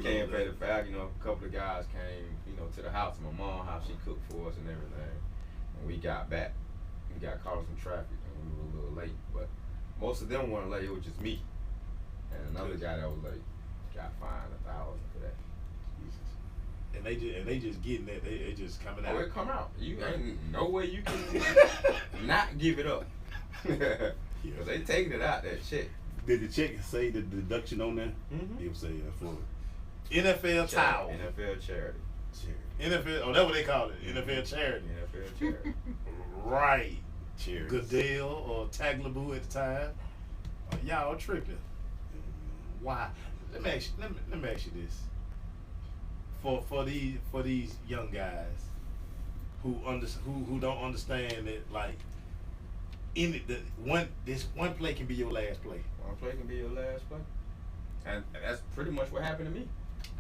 came to play the Falcons. You know, a couple of guys came, you know, to the house, my mom, how she cooked for us and everything. And we got back. We got caught in some traffic and we were a little late, but most of them weren't late. It was just me and another guy that was late. Got fined 1,000 for that. And they just getting that. They just coming out. Oh, it come out. You ain't no way you can not give it up. Cause they taking it out that check. Did the check say the deduction on there? It would say for NFL towel. NFL charity. NFL. Oh, that's what they call it. NFL charity. NFL charity. Right. Charity. Goodell or Taglaboo at the time. Y'all tripping. Why? Let me ask you this. For these young guys who don't understand that, like, this one play can be your last play. One play can be your last play, and that's pretty much what happened to me.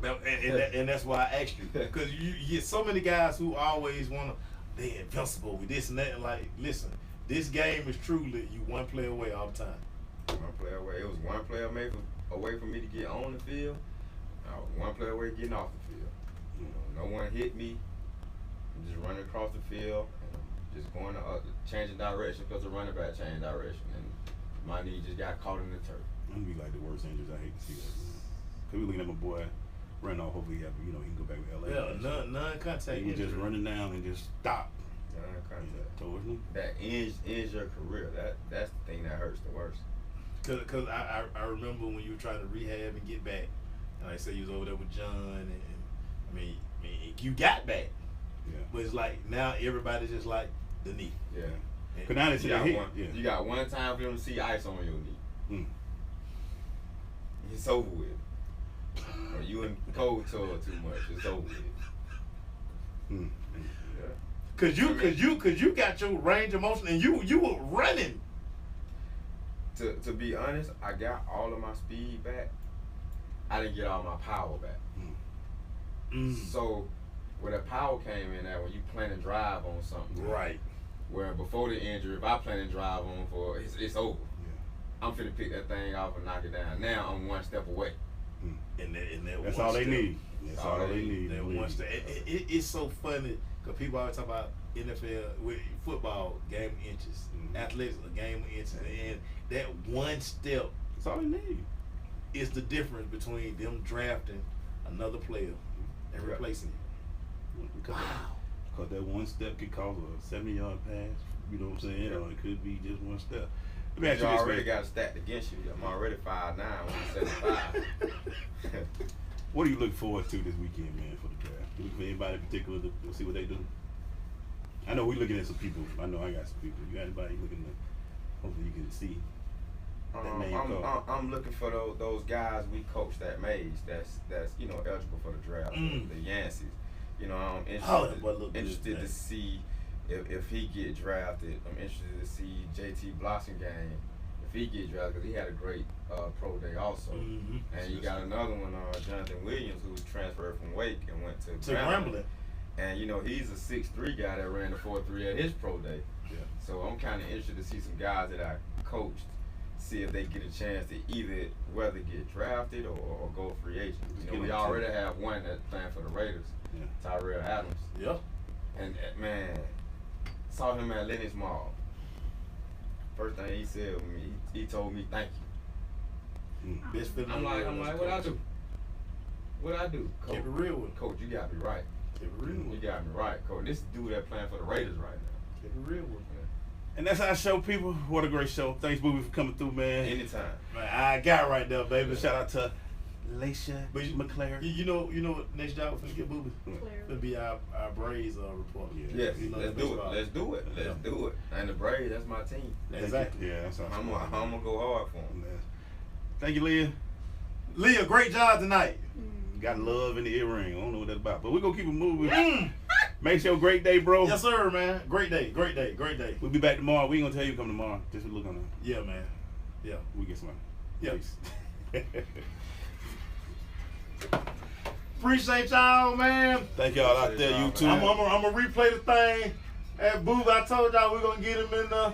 And that's why I asked you, because you get so many guys who always wanna they're invincible with this and that. And like, listen, this game is truly you one play away all the time. One play away. It was one player away from me to get on the field. One player away getting off the field. You know, no one hit me. I'm just running across the field and I'm just going changing direction because the running back changed direction and my knee just got caught in the turf. That'd be like the worst injuries. I hate to see that. Cause we looking at my boy run off. Hopefully, he can go back with LA. Yeah, non-contact. He was just running down and just stop. Non-contact. Towards me. That ends your career. That's the thing that hurts the worst. Cause I remember when you were trying to rehab and get back, and like I said, you was over there with John, and I mean, you got back. Yeah. But it's like now everybody's just like the knee. Yeah. Cause now you got one time for them to see ice on your knee. It's over with. Or you in cold tub too much. It's over with. Yeah. Cause you got your range of motion and you were running. To be honest, I got all of my speed back. I didn't get all my power back. So where the power came in at when you plan to drive on something. Right. Where before the injury, if I plan to drive on for it's over. Yeah. I'm finna pick that thing off and knock it down. Now I'm one step away. And that's all they need. That's all they need. That one step. It's so funny because people always talk about NFL with football game of inches, athletics a game of inches, and that one step. That's all they need. Is the difference between them drafting another player and replacing him. Wow. Because that one step could cause a 70-yard pass. You know what I'm saying? Yeah. Or it could be just one step. You already got it stacked against you. I'm already 5'9", 175. What do you look forward to this weekend, man, for the draft? Do you look for anybody in particular to see what they do? I know we're looking at some people. I know I got some people. You got anybody looking to, hopefully you can see that name called? I'm looking for those guys we coached at Maze that's eligible for the draft, the Yanceys. You know, I'm interested to see if he get drafted. I'm interested to see JT Blossom game if he get drafted because he had a great pro day also. And you got another one, Jonathan Williams, who transferred from Wake and went to Grambling. And you know he's a 6'3" guy that ran the 4.3 at his pro day. Yeah. So I'm kind of interested to see some guys that I coached, see if they get a chance to either whether get drafted or go free agent. You know, we already have one that's playing for the Raiders, Tyrell Adams. Yeah. And man, saw him at Lennox Mall. First thing he said to me, he told me thank you. I'm like, what I do? What I do? Coach, keep it real with him. Coach, you got me right. Keep it real with him. You got me right, Coach. This dude that playing for the Raiders right now. Keep it real with him. And that's our show, people. What a great show. Thanks, Booby, for coming through, man. Anytime. Man, I got right there, baby. Shout out to Layshia McClaren. You know what next job we're finna get, Booby? It'll be our Braves report. Yes, let's do it. Let's do it. Let's do it. And the Braves, that's my team. Exactly. Yeah, that's awesome. I'm gonna go hard for them. Thank you, Leah. Leah, great job tonight. Got love in the earring. I don't know what that's about, but we're gonna keep it moving. Make sure great day, bro. Yes, sir, man. Great day, great day, great day. We'll be back tomorrow. We ain't gonna tell you to come tomorrow. Just look on the. Yeah, man. Yeah. We get some. Yeah. Appreciate y'all, man. Thank y'all out there, YouTube. I'm gonna replay the thing. At Booth, I told y'all we're gonna get him in the